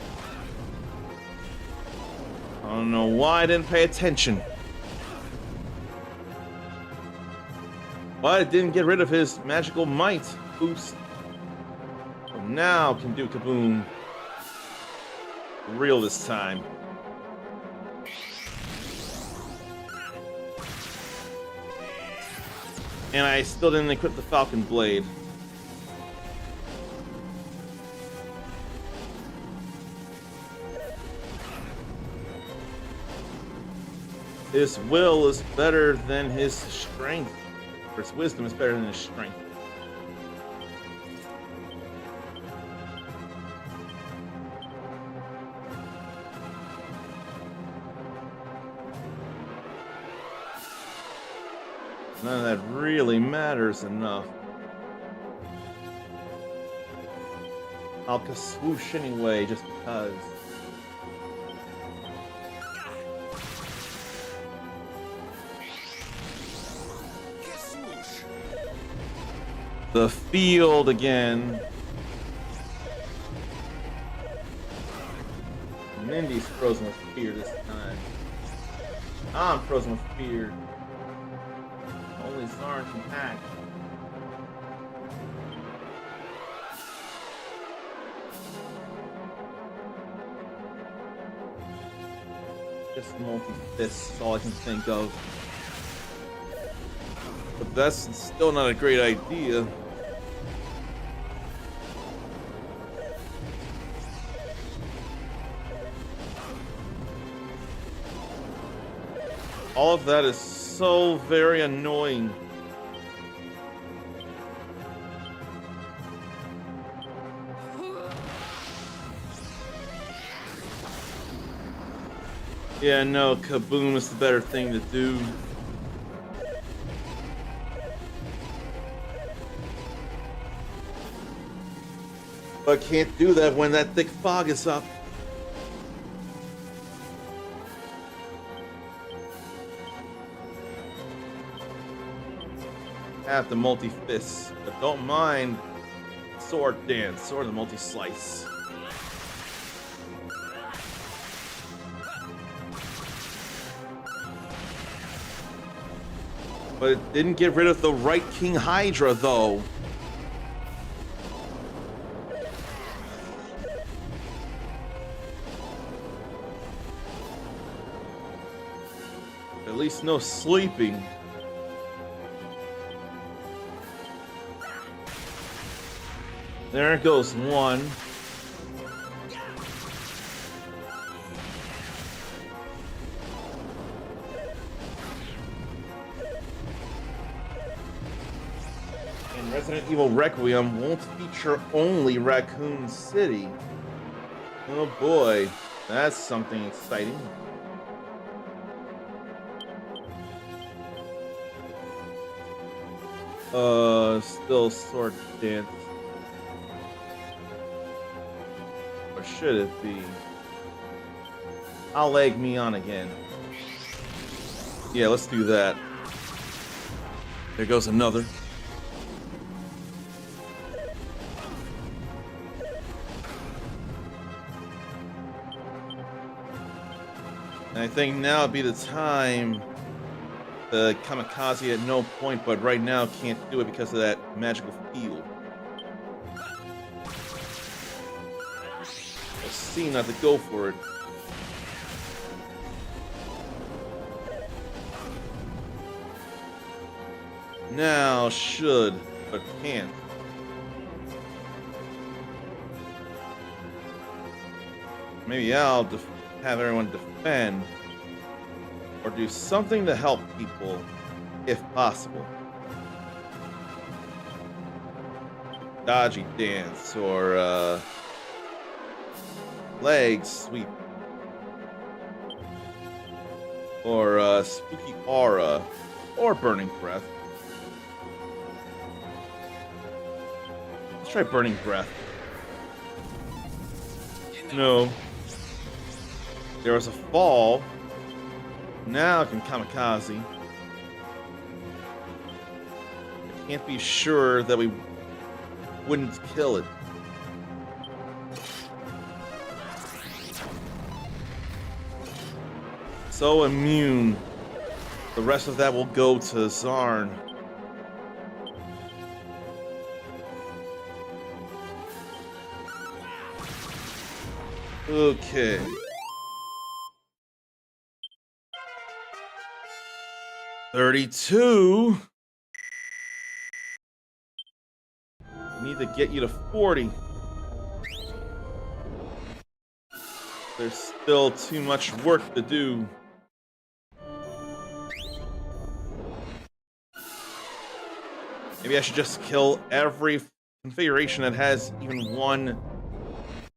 I don't know why I didn't pay attention. But it didn't get rid of his magical might boost. So now can do kaboom. Real this time. And I still didn't equip the Falcon Blade. His will is better than his strength. Or his wisdom is better than his strength. None of that really matters enough. I'll swoosh anyway, just because. The field again. Mindy's frozen with fear this time. I'm frozen with fear. Only Zarn can hack. Just multi-fists is all I can think of. But that's still not a great idea. All of that is so very annoying. Yeah, no, kaboom is the better thing to do. But can't do that when that thick fog is up. Have the multi-fists, but don't mind sword dance or the multi-slice. But it didn't get rid of the right King Hydra, though. At least no sleeping. There goes one. And Resident Evil Requiem won't feature only Raccoon City. Oh boy, that's something exciting. Still Sword Dance. Or should it be? I'll egg me on again. Yeah, let's do that. There goes another. And I think now would be the time to kamikaze at no point, but right now can't do it because of that magical field. I seem not to go for it. Now should, but can't. Maybe I'll have everyone defend or do something to help people if possible. Dodgy dance or leg sweep or spooky aura or burning breath. Let's try burning breath. No. There was a fall. Now I can kamikaze. I can't be sure that we wouldn't kill it. So immune. The rest of that will go to Zarn. Okay. $32. Need to get you to 40. There's still too much work to do. Maybe I should just kill every configuration that has even one.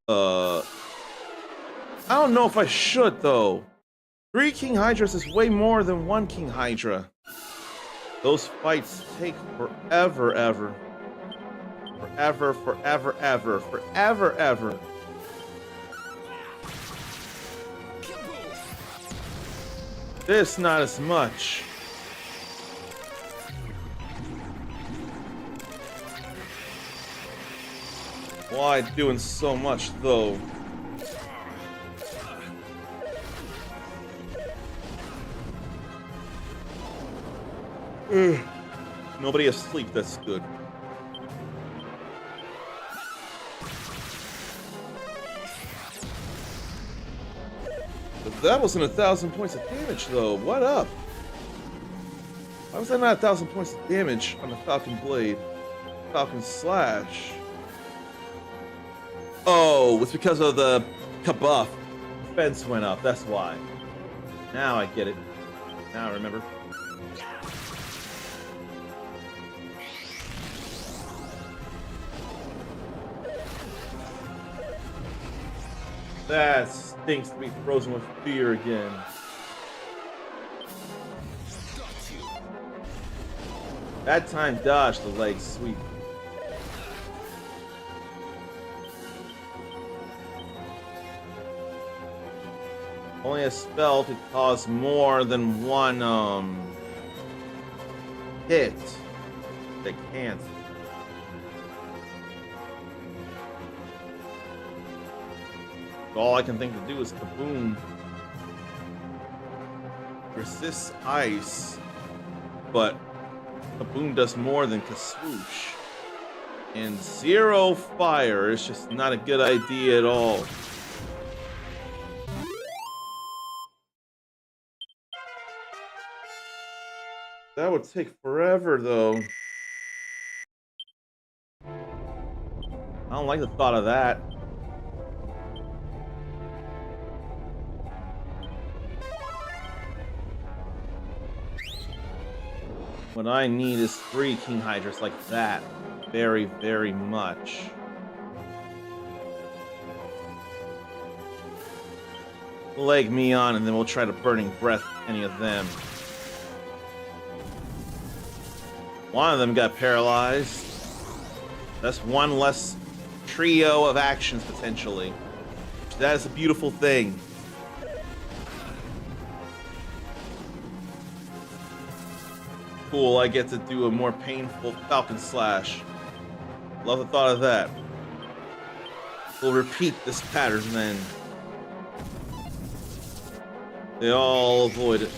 I don't know if I should though. 3 King Hydras is way more than 1 King Hydra. Those fights take forever, ever. Forever, forever, ever. Forever, ever. This not as much. Why doing so much though? Nobody asleep, that's good. But that wasn't 1,000 points of damage though. What up? Why was that not 1,000 points of damage on the Falcon Blade? Falcon Slash. Oh, it's because of the kabuff. Defense went up, that's why. Now I get it. Now I remember. That stinks to be frozen with fear again. That time dodged the leg sweep. Only a spell could cause more than one hit. They can't. All I can think to do is kaboom. Resists ice, but kaboom does more than kaswoosh. And 0 fire is just not a good idea at all. That would take forever, though. I don't like the thought of that. What I need is 3 King Hydras like that. Very, very much. Leg me on, and then we'll try to Burning Breath any of them. One of them got paralyzed. That's one less trio of actions, potentially. That is a beautiful thing. Cool, I get to do a more painful Falcon Slash. Love the thought of that. We'll repeat this pattern then. They all avoid it.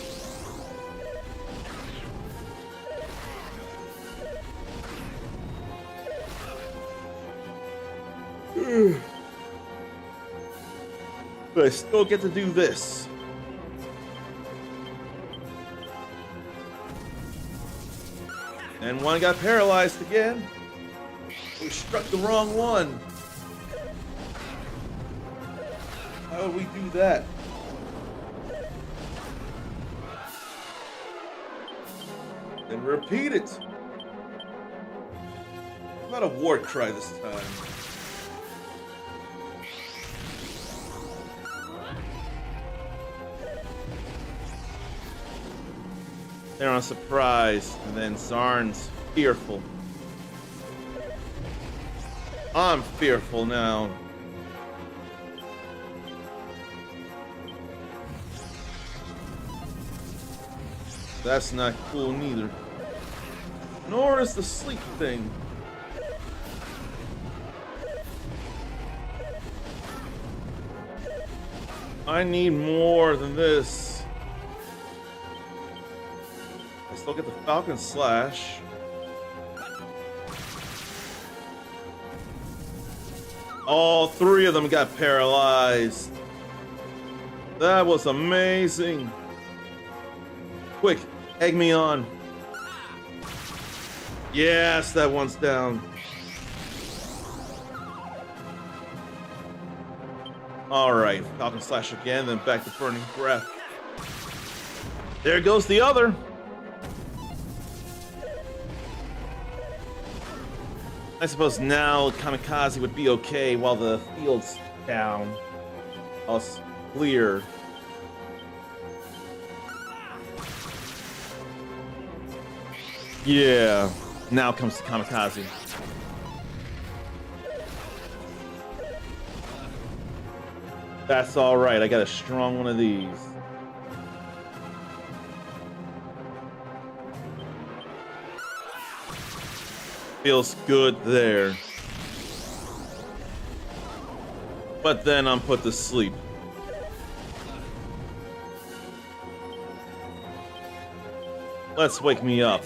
But I still get to do this. And one got paralyzed again. We struck the wrong one. How would we do that? Then repeat it. How about a war cry this time? They're on surprise, and then Zarn's fearful. I'm fearful now. That's not cool neither. Nor is the sleep thing. I need more than this. I still get the Falcon Slash. All 3 of them got paralyzed. That was amazing. Quick, egg me on. Yes, that one's down. Alright, Falcon Slash again, then back to Burning Breath. There goes the other. I suppose now Kamikaze would be okay while the field's down. Us clear. Yeah, now comes the Kamikaze. That's alright, I got a strong one of these. Feels good there. But then I'm put to sleep. Let's wake me up.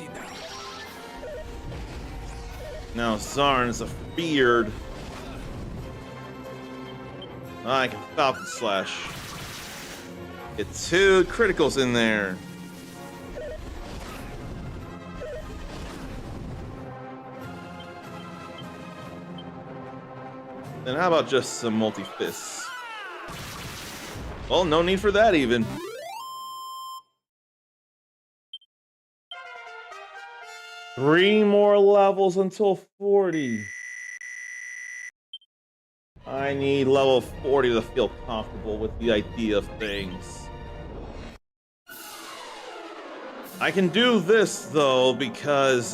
Now Zarn is afeared. I can Falcon Slash. Get 2 criticals in there. Then how about just some multi-fists? Well, no need for that even. Three more levels until 40. I need level 40 to feel comfortable with the idea of things. I can do this though because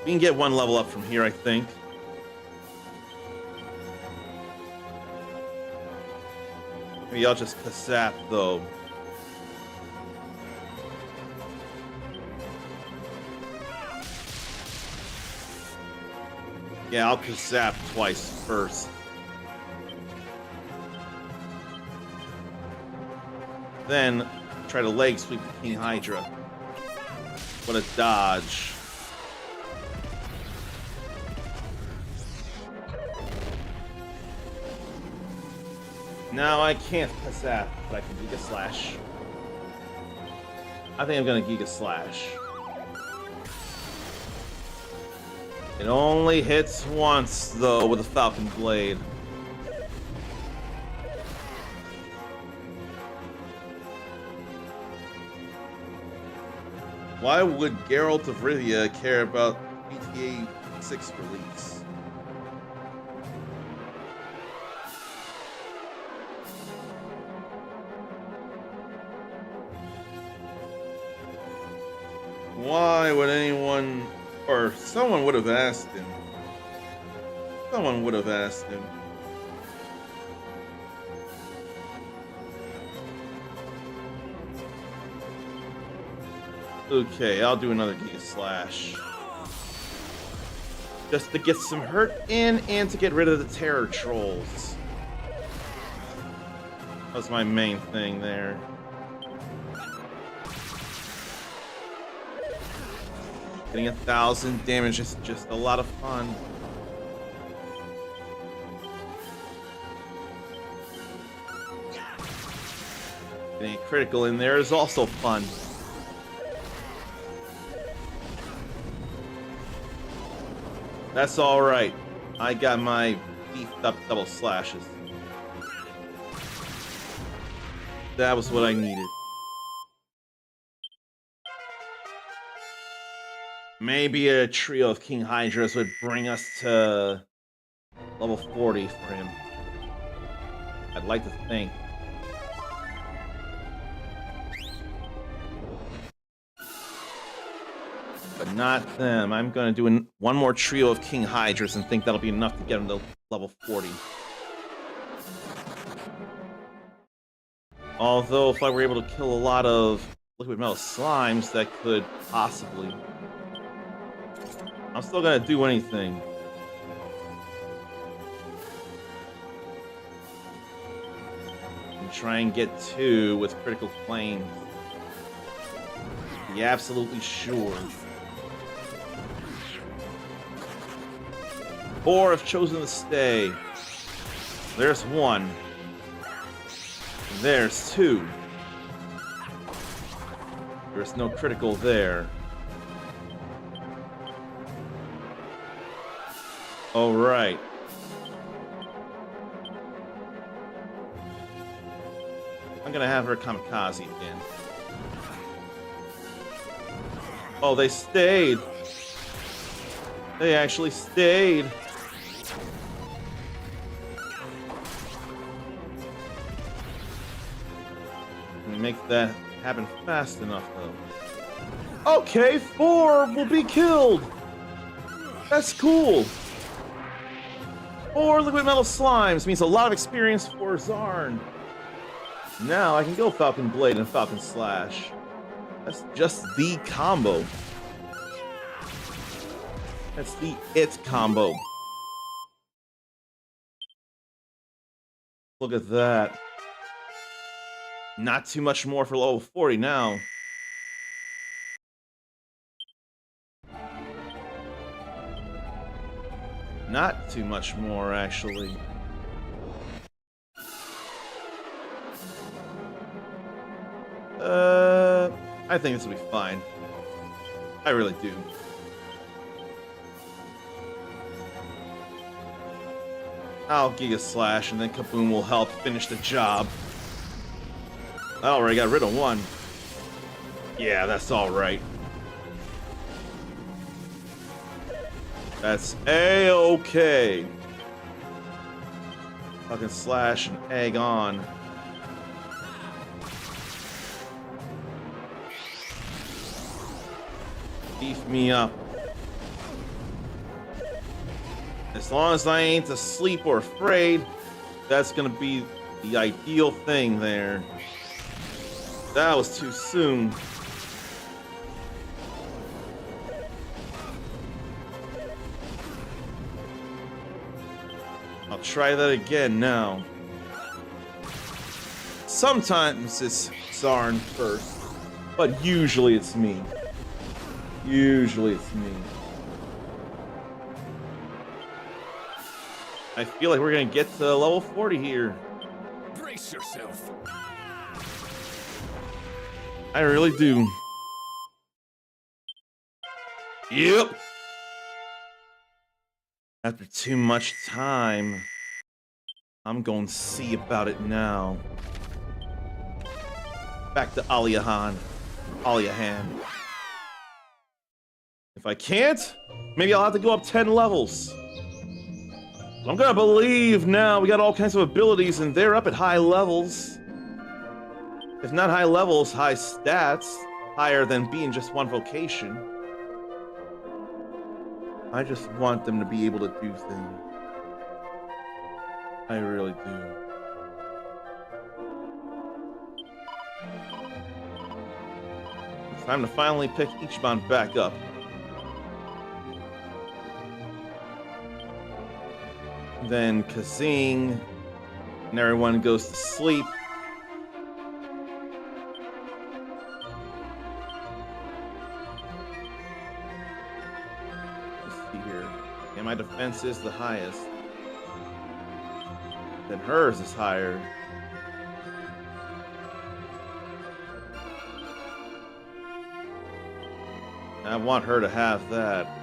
we can get 1 level up from here, I think. Maybe I'll just Kazap though. Yeah, I'll Kazap twice first. Then try to leg sweep the King Hydra. What a dodge. Now I can't Kazap, but I can Giga Slash. I think I'm gonna Giga Slash. It only hits once, though, with a Falcon Blade. Why would Geralt of Rivia care about GTA 6 release? Why would anyone, or someone would have asked him. Someone would have asked him. Okay, I'll do another Giga Slash. Just to get some hurt in and to get rid of the terror trolls. That's my main thing there. Getting 1,000 damage is just a lot of fun. Getting a critical in there is also fun. That's alright. I got my beefed up double slashes. That was what I needed. Maybe a trio of King Hydras would bring us to level 40 for him. I'd like to think. But not them. I'm going to do one more trio of King Hydras and think that'll be enough to get him to level 40. Although, if I were able to kill a lot of liquid metal slimes, that could possibly... I'm still gonna do anything. And try and get 2 with critical flames. Be absolutely sure. 4 have chosen to stay. There's 1. There's 2. There's no critical there. All right. I'm gonna have her kamikaze again. Oh, they stayed. They actually stayed. Can we make that happen fast enough, though? Okay, 4 will be killed. That's cool. 4 liquid metal slimes means a lot of experience for Zarn. Now I can go Falcon Blade and Falcon Slash. That's just the combo. That's the it combo. Look at that. Not too much more for level 40 now. Not too much more, actually. I think this will be fine. I really do. I'll Giga Slash, and then Kaboom will help finish the job. I already got rid of 1. Yeah, that's alright. That's A-okay. Fucking Slash and egg on. Beef me up. As long as I ain't asleep or afraid, that's gonna be the ideal thing there. That was too soon. I'll try that again now. Sometimes it's Zarn first, but usually it's me. Usually it's me. I feel like we're gonna get to level 40 here. Brace yourself. I really do. Yep. After too much time, I'm going to see about it now. Back to Aliahan. If I can't, maybe I'll have to go up 10 levels. I'm gonna believe now we got all kinds of abilities and they're up at high levels. If not high levels, high stats, higher than being just one vocation. I just want them to be able to do things. I really do. It's time to finally pick Ichiban back up. Then Kazing, and everyone goes to sleep. Let's see here. And my defense is the highest. Then hers is higher. I want her to have that.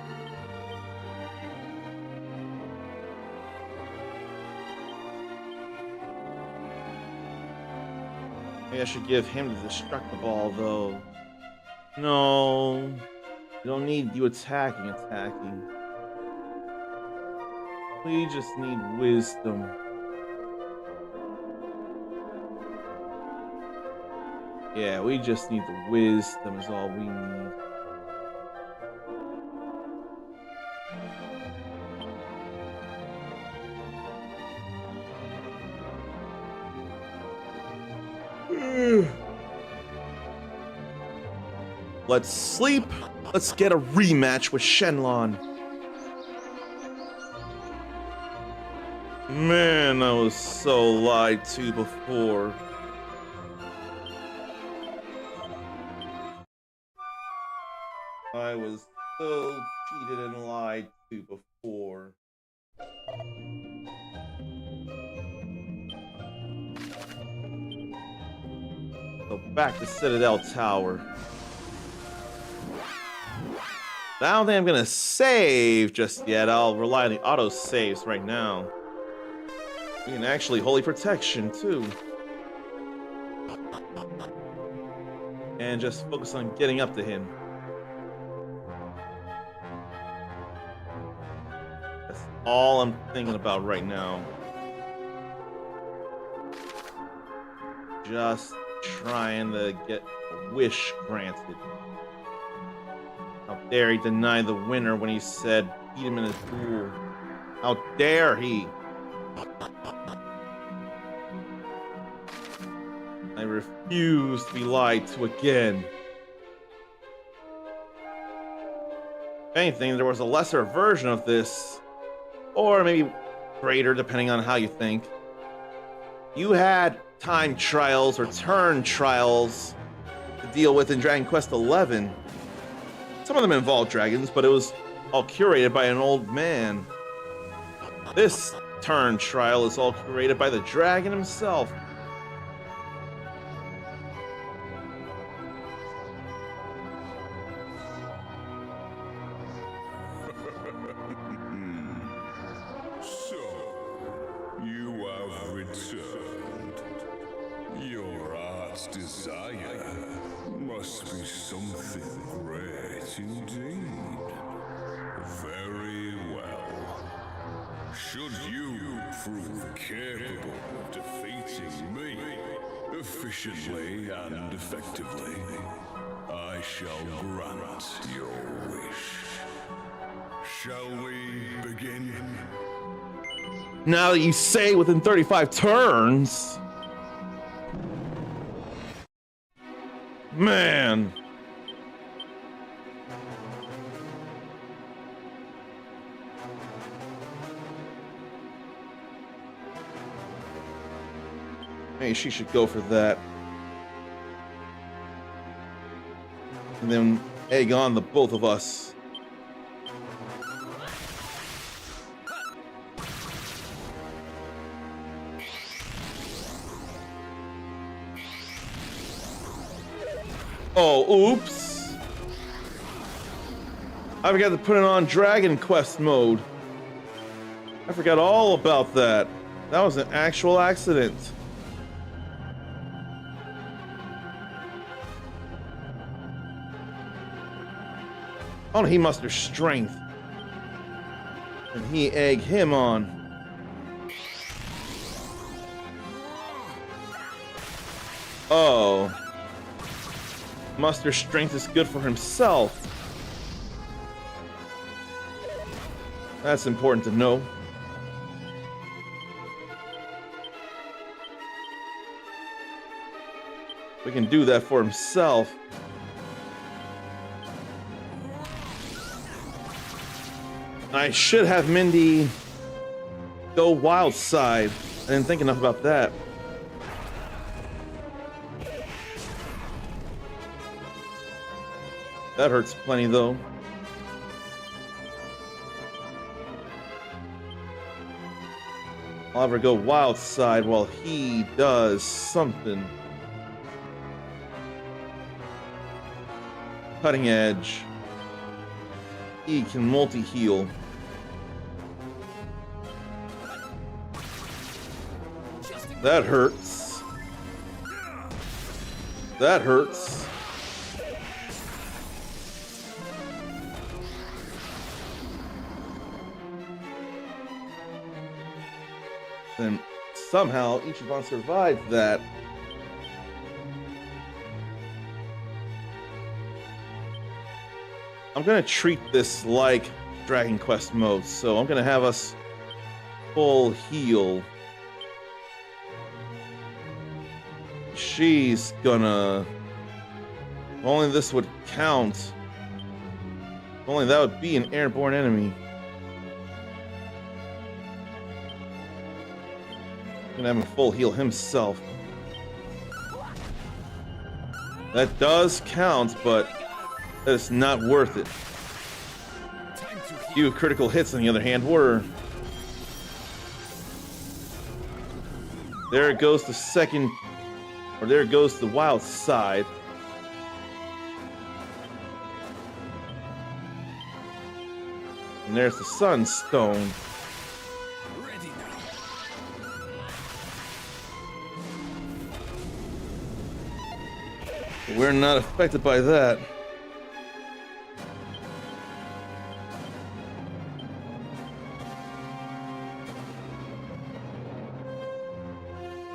Maybe I should give him the Destructible, though. No. You don't need you attacking. We just need wisdom. Yeah, we just need the wisdom is all we need. Let's sleep. Let's get a rematch with Shenlong. Man, I was so lied to before. I was so cheated and lied to before. So back to Citadel Tower. I don't think I'm gonna save just yet. I'll rely on the auto saves right now. We can actually Holy Protection too. And just focus on getting up to him. That's all I'm thinking about right now. Just trying to get a wish granted. How dare he deny the winner when he said beat him in a duel? How dare he? I refuse to be lied to again. If anything, there was a lesser version of this, or maybe greater, depending on how you think. You had time trials or turn trials to deal with in Dragon Quest XI. Some of them involved dragons, but it was all curated by an old man. This turn trial is all curated by the dragon himself. So, you have returned. Your heart's desire must be something great indeed. Very well. Should you prove capable of defeating me efficiently and effectively, I shall grant your wish. Shall we begin? Now that you say within 35 turns. Man. Hey, she should go for that. And then egg on the both of us. Oh, oops. I forgot to put it on Dragon Quest mode. I forgot all about that. That was an actual accident. Oh, he mustered strength. And he egg him on. Oh. Muster strength is good for himself. That's important to know. We can do that for himself. I should have Mindy go wild side. I didn't think enough about that. That hurts plenty though. I'll have her go wild side while he does something. Cutting edge. He can multi-heal. That hurts. That hurts. Then somehow Ichiban survived that. I'm gonna treat this like Dragon Quest mode, so I'm gonna have us full heal. She's gonna... Only this would count. Only that would be an airborne enemy. Gonna have him full heal himself. That does count, but it's not worth it. Few critical hits, on the other hand, were. There goes the second, or there goes the wild side. And there's the Sunstone. We're not affected by that.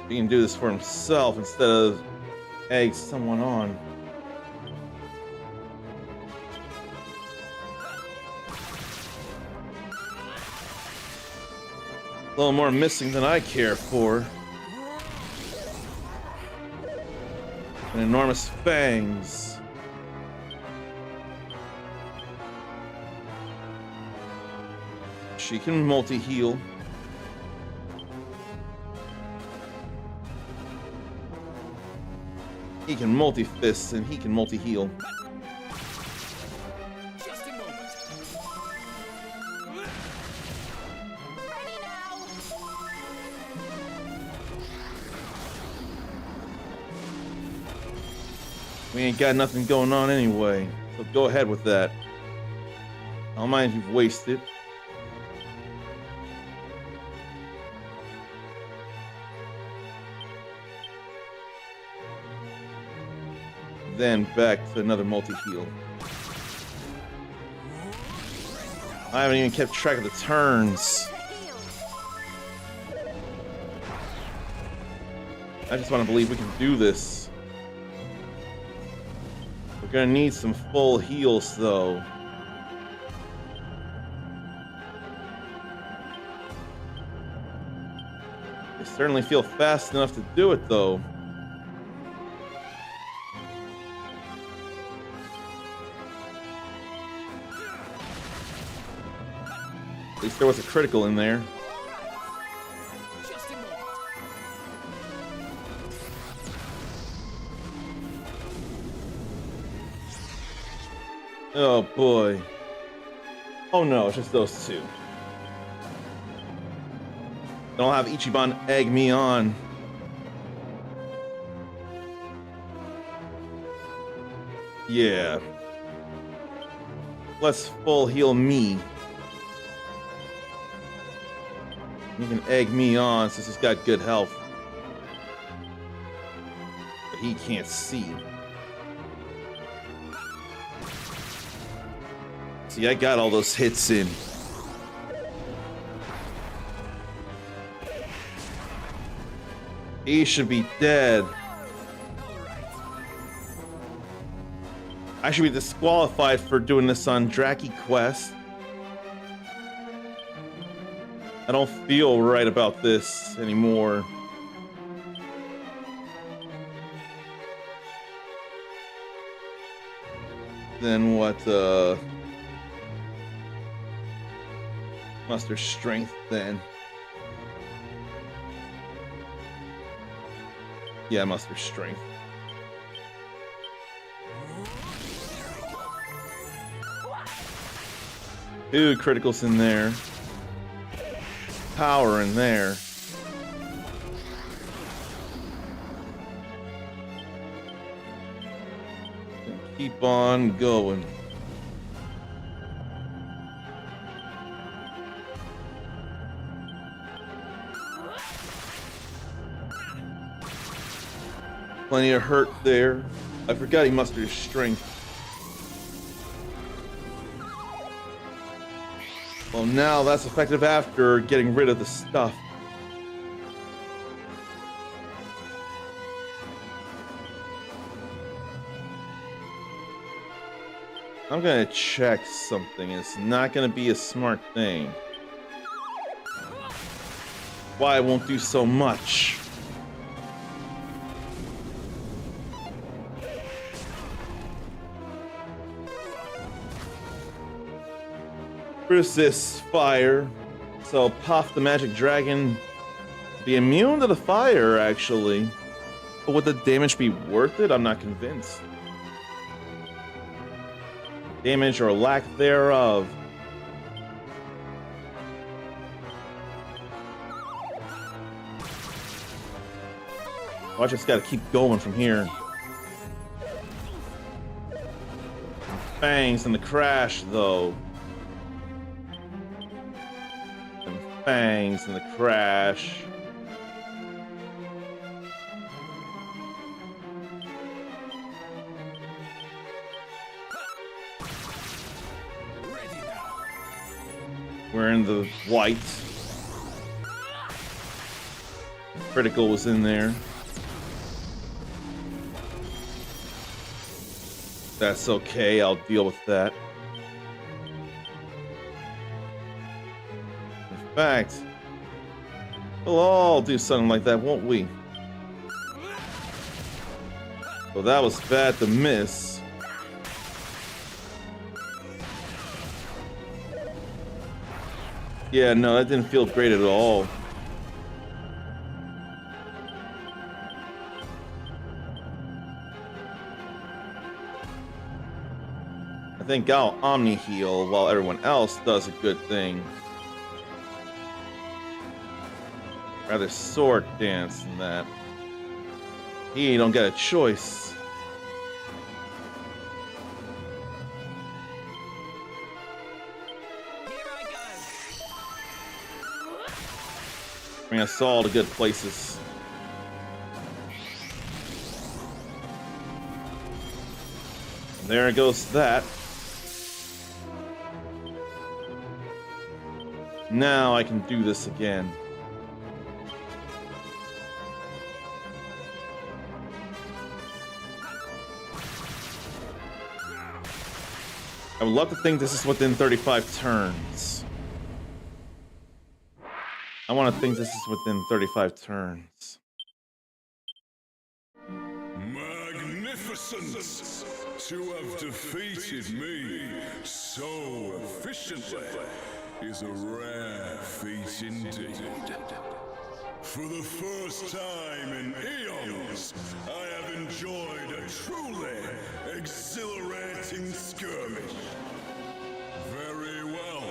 He can do this for himself instead of egg someone on. A little more missing than I care for. And enormous fangs. She can multi-heal. He can multi-fist and he can multi-heal. Just a moment. Ready now. We ain't got nothing going on anyway, so go ahead with that. I don't mind if you've wasted. Then back to another multi-heal. I haven't even kept track of the turns. I just want to believe we can do this. We're gonna need some full heals though. They certainly feel fast enough to do it though. At least there was a critical in there. Just a moment. Oh boy. Oh no, it's just those two. Don't have Ichiban egg me on. Yeah. less full heal me. You can egg me on since he's got good health. But he can't see. See, I got all those hits in. He should be dead. I should be disqualified for doing this on Draki Quest. I don't feel right about this anymore. Then what, muster strength then. Yeah, muster strength. Ooh, criticals in there. Power in there. Keep on going. Plenty of hurt there. I forgot he mustered his strength. Well, now that's effective after getting rid of the stuff. I'm gonna check something. It's not gonna be a smart thing. Why I won't do so much. Resist fire. So Puff the Magic Dragon be immune to the fire, actually. But would the damage be worth it? I'm not convinced. Damage or lack thereof. Well, I just gotta keep going from here. Fangs in the crash, though. Fangs in the crash. We're in the white. Critical was in there. That's okay, I'll deal with that. In fact, we'll all do something like that, won't we? Well, that was bad to miss. Yeah, no, that didn't feel great at all. I think I'll Omni heal while everyone else does a good thing. Rather sword dance than that. He don't get a choice. Bring us all to good places. And there goes that. Now I can do this again. I would love to think this is within 35 turns. I want to think this is within 35 turns. Magnificent! To have defeated me so efficiently is a rare feat indeed. For the first time in eons, I have enjoyed a truly exhilarating skirmish. Very well,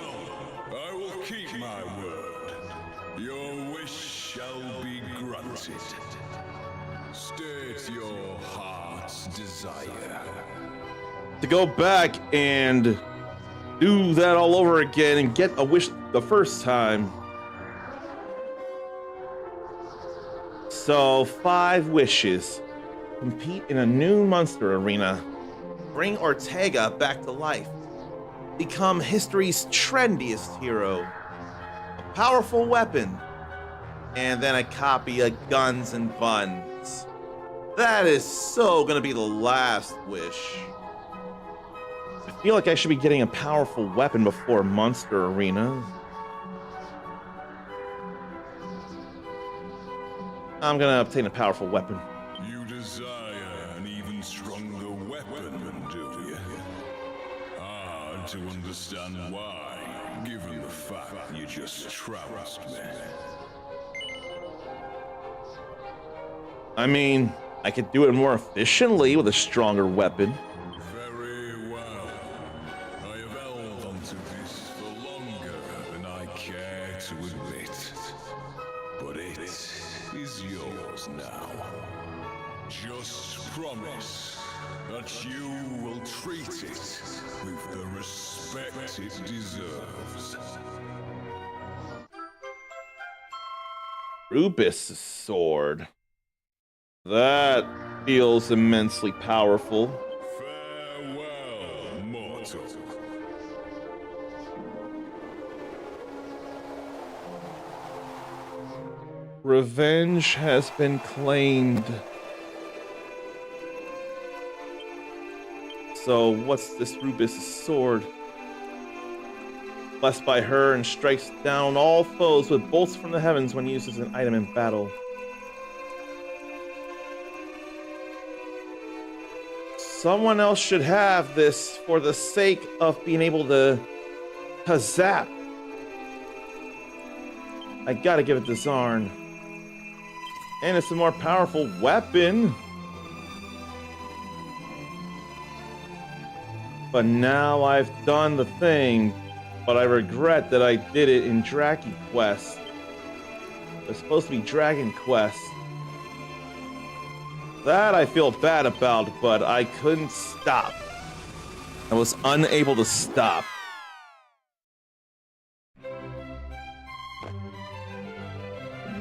I will keep my word. Your wish shall be granted. State your heart's desire. To go back and do that all over again and get a wish the first time. So, 5 wishes. Compete in a new monster arena. Bring Ortega back to life. Become history's trendiest hero. A powerful weapon. And then a copy of Guns and Buns. That is so gonna be the last wish. I feel like I should be getting a powerful weapon before Monster Arena. I'm gonna obtain a powerful weapon. You desire an even stronger weapon, do you? Hard to understand why, given the fact you just trounced me. I mean, I could do it more efficiently with a stronger weapon. Very well. I have held onto this for longer than I care to admit. But it is yours now. Just promise that you will treat it with the respect it deserves. Rubus' sword. That feels immensely powerful. Farewell, mortal. Revenge has been claimed. So, what's this Rubus' sword? Blessed by her and strikes down all foes with bolts from the heavens when used as an item in battle. Someone else should have this for the sake of being able to zap. I gotta give it to Zarn. And it's a more powerful weapon. But now I've done the thing, but I regret that I did it in Dragon Quest. It's supposed to be Dragon Quest. That I feel bad about, but I couldn't stop. I was unable to stop.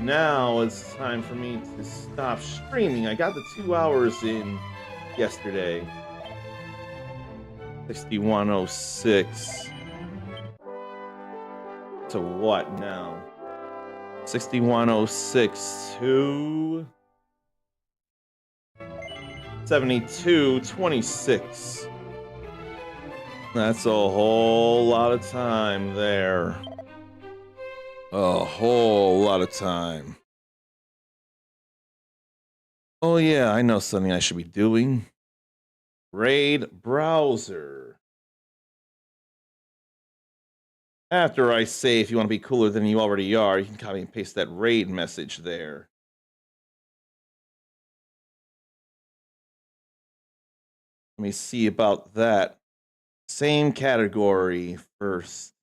Now it's time for me to stop streaming. I got the 2 hours in yesterday. 6106. To what now? 6106 to 7226. That's a whole lot of time there. A whole lot of time. Oh yeah, I know something I should be doing. Raid browser. After I say if you want to be cooler than you already are, you can copy and paste that raid message there. Let me see about that. Same category first.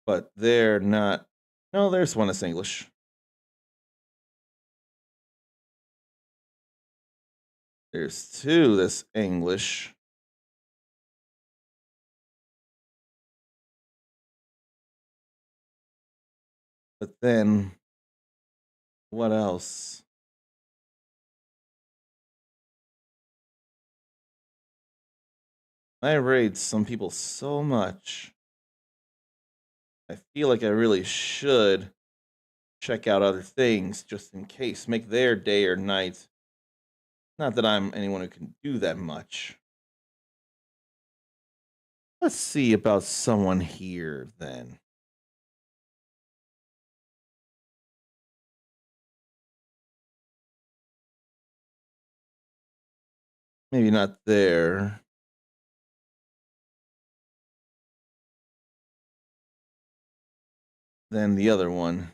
But they're not. No, there's one that's English. There's 2 that's English. But then, what else? I raid some people so much. I feel like I really should check out other things just in case. Make their day or night. Not that I'm anyone who can do that much. Let's see about someone here then. Maybe not there. Then the other one.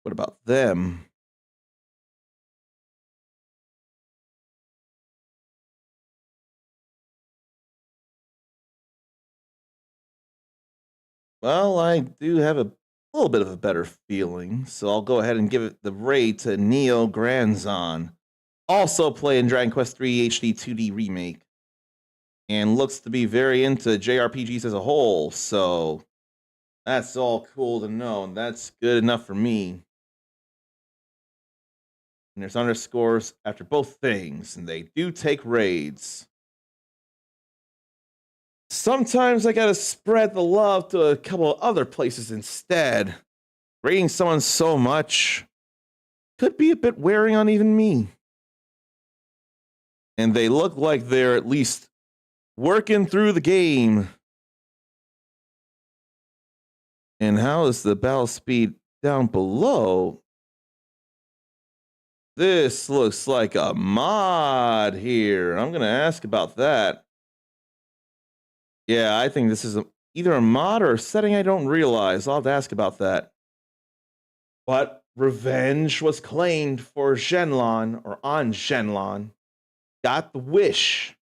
What about them? Well, I do have a little bit of a better feeling, so I'll go ahead and give it the raid to Neo Granzon. Also playing Dragon Quest III HD 2D Remake. And looks to be very into JRPGs as a whole, so that's all cool to know, and that's good enough for me. And there's underscores after both things, and they do take raids. Sometimes I gotta spread the love to a couple of other places instead. Rating someone so much could be a bit wearing on even me. And they look like they're at least working through the game. And how is the battle speed down below? This looks like a mod here. I'm going to ask about that. Yeah, I think this is either a mod or a setting I don't realize. I'll have to ask about that. But revenge was claimed for Shenlong, or on Shenlong. Got the wish.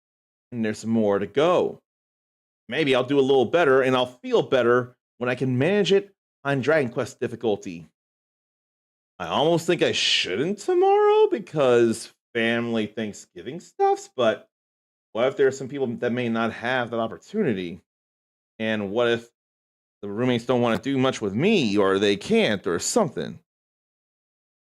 And there's more to go. Maybe I'll do a little better, and I'll feel better when I can manage it on Dragon Quest difficulty. I almost think I shouldn't tomorrow because family Thanksgiving stuffs, but what if there are some people that may not have that opportunity? And what if the roommates don't want to do much with me, or they can't, or something?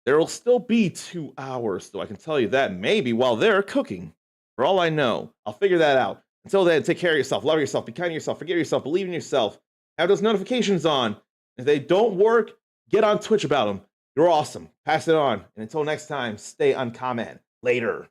There will still be 2 hours, though I can tell you that, maybe while they're cooking. For all I know, I'll figure that out. Until then, take care of yourself, love yourself, be kind to yourself, forgive yourself, believe in yourself, have those notifications on. If they don't work, get on Twitch about them. You're awesome. Pass it on. And until next time, stay uncommon. Later.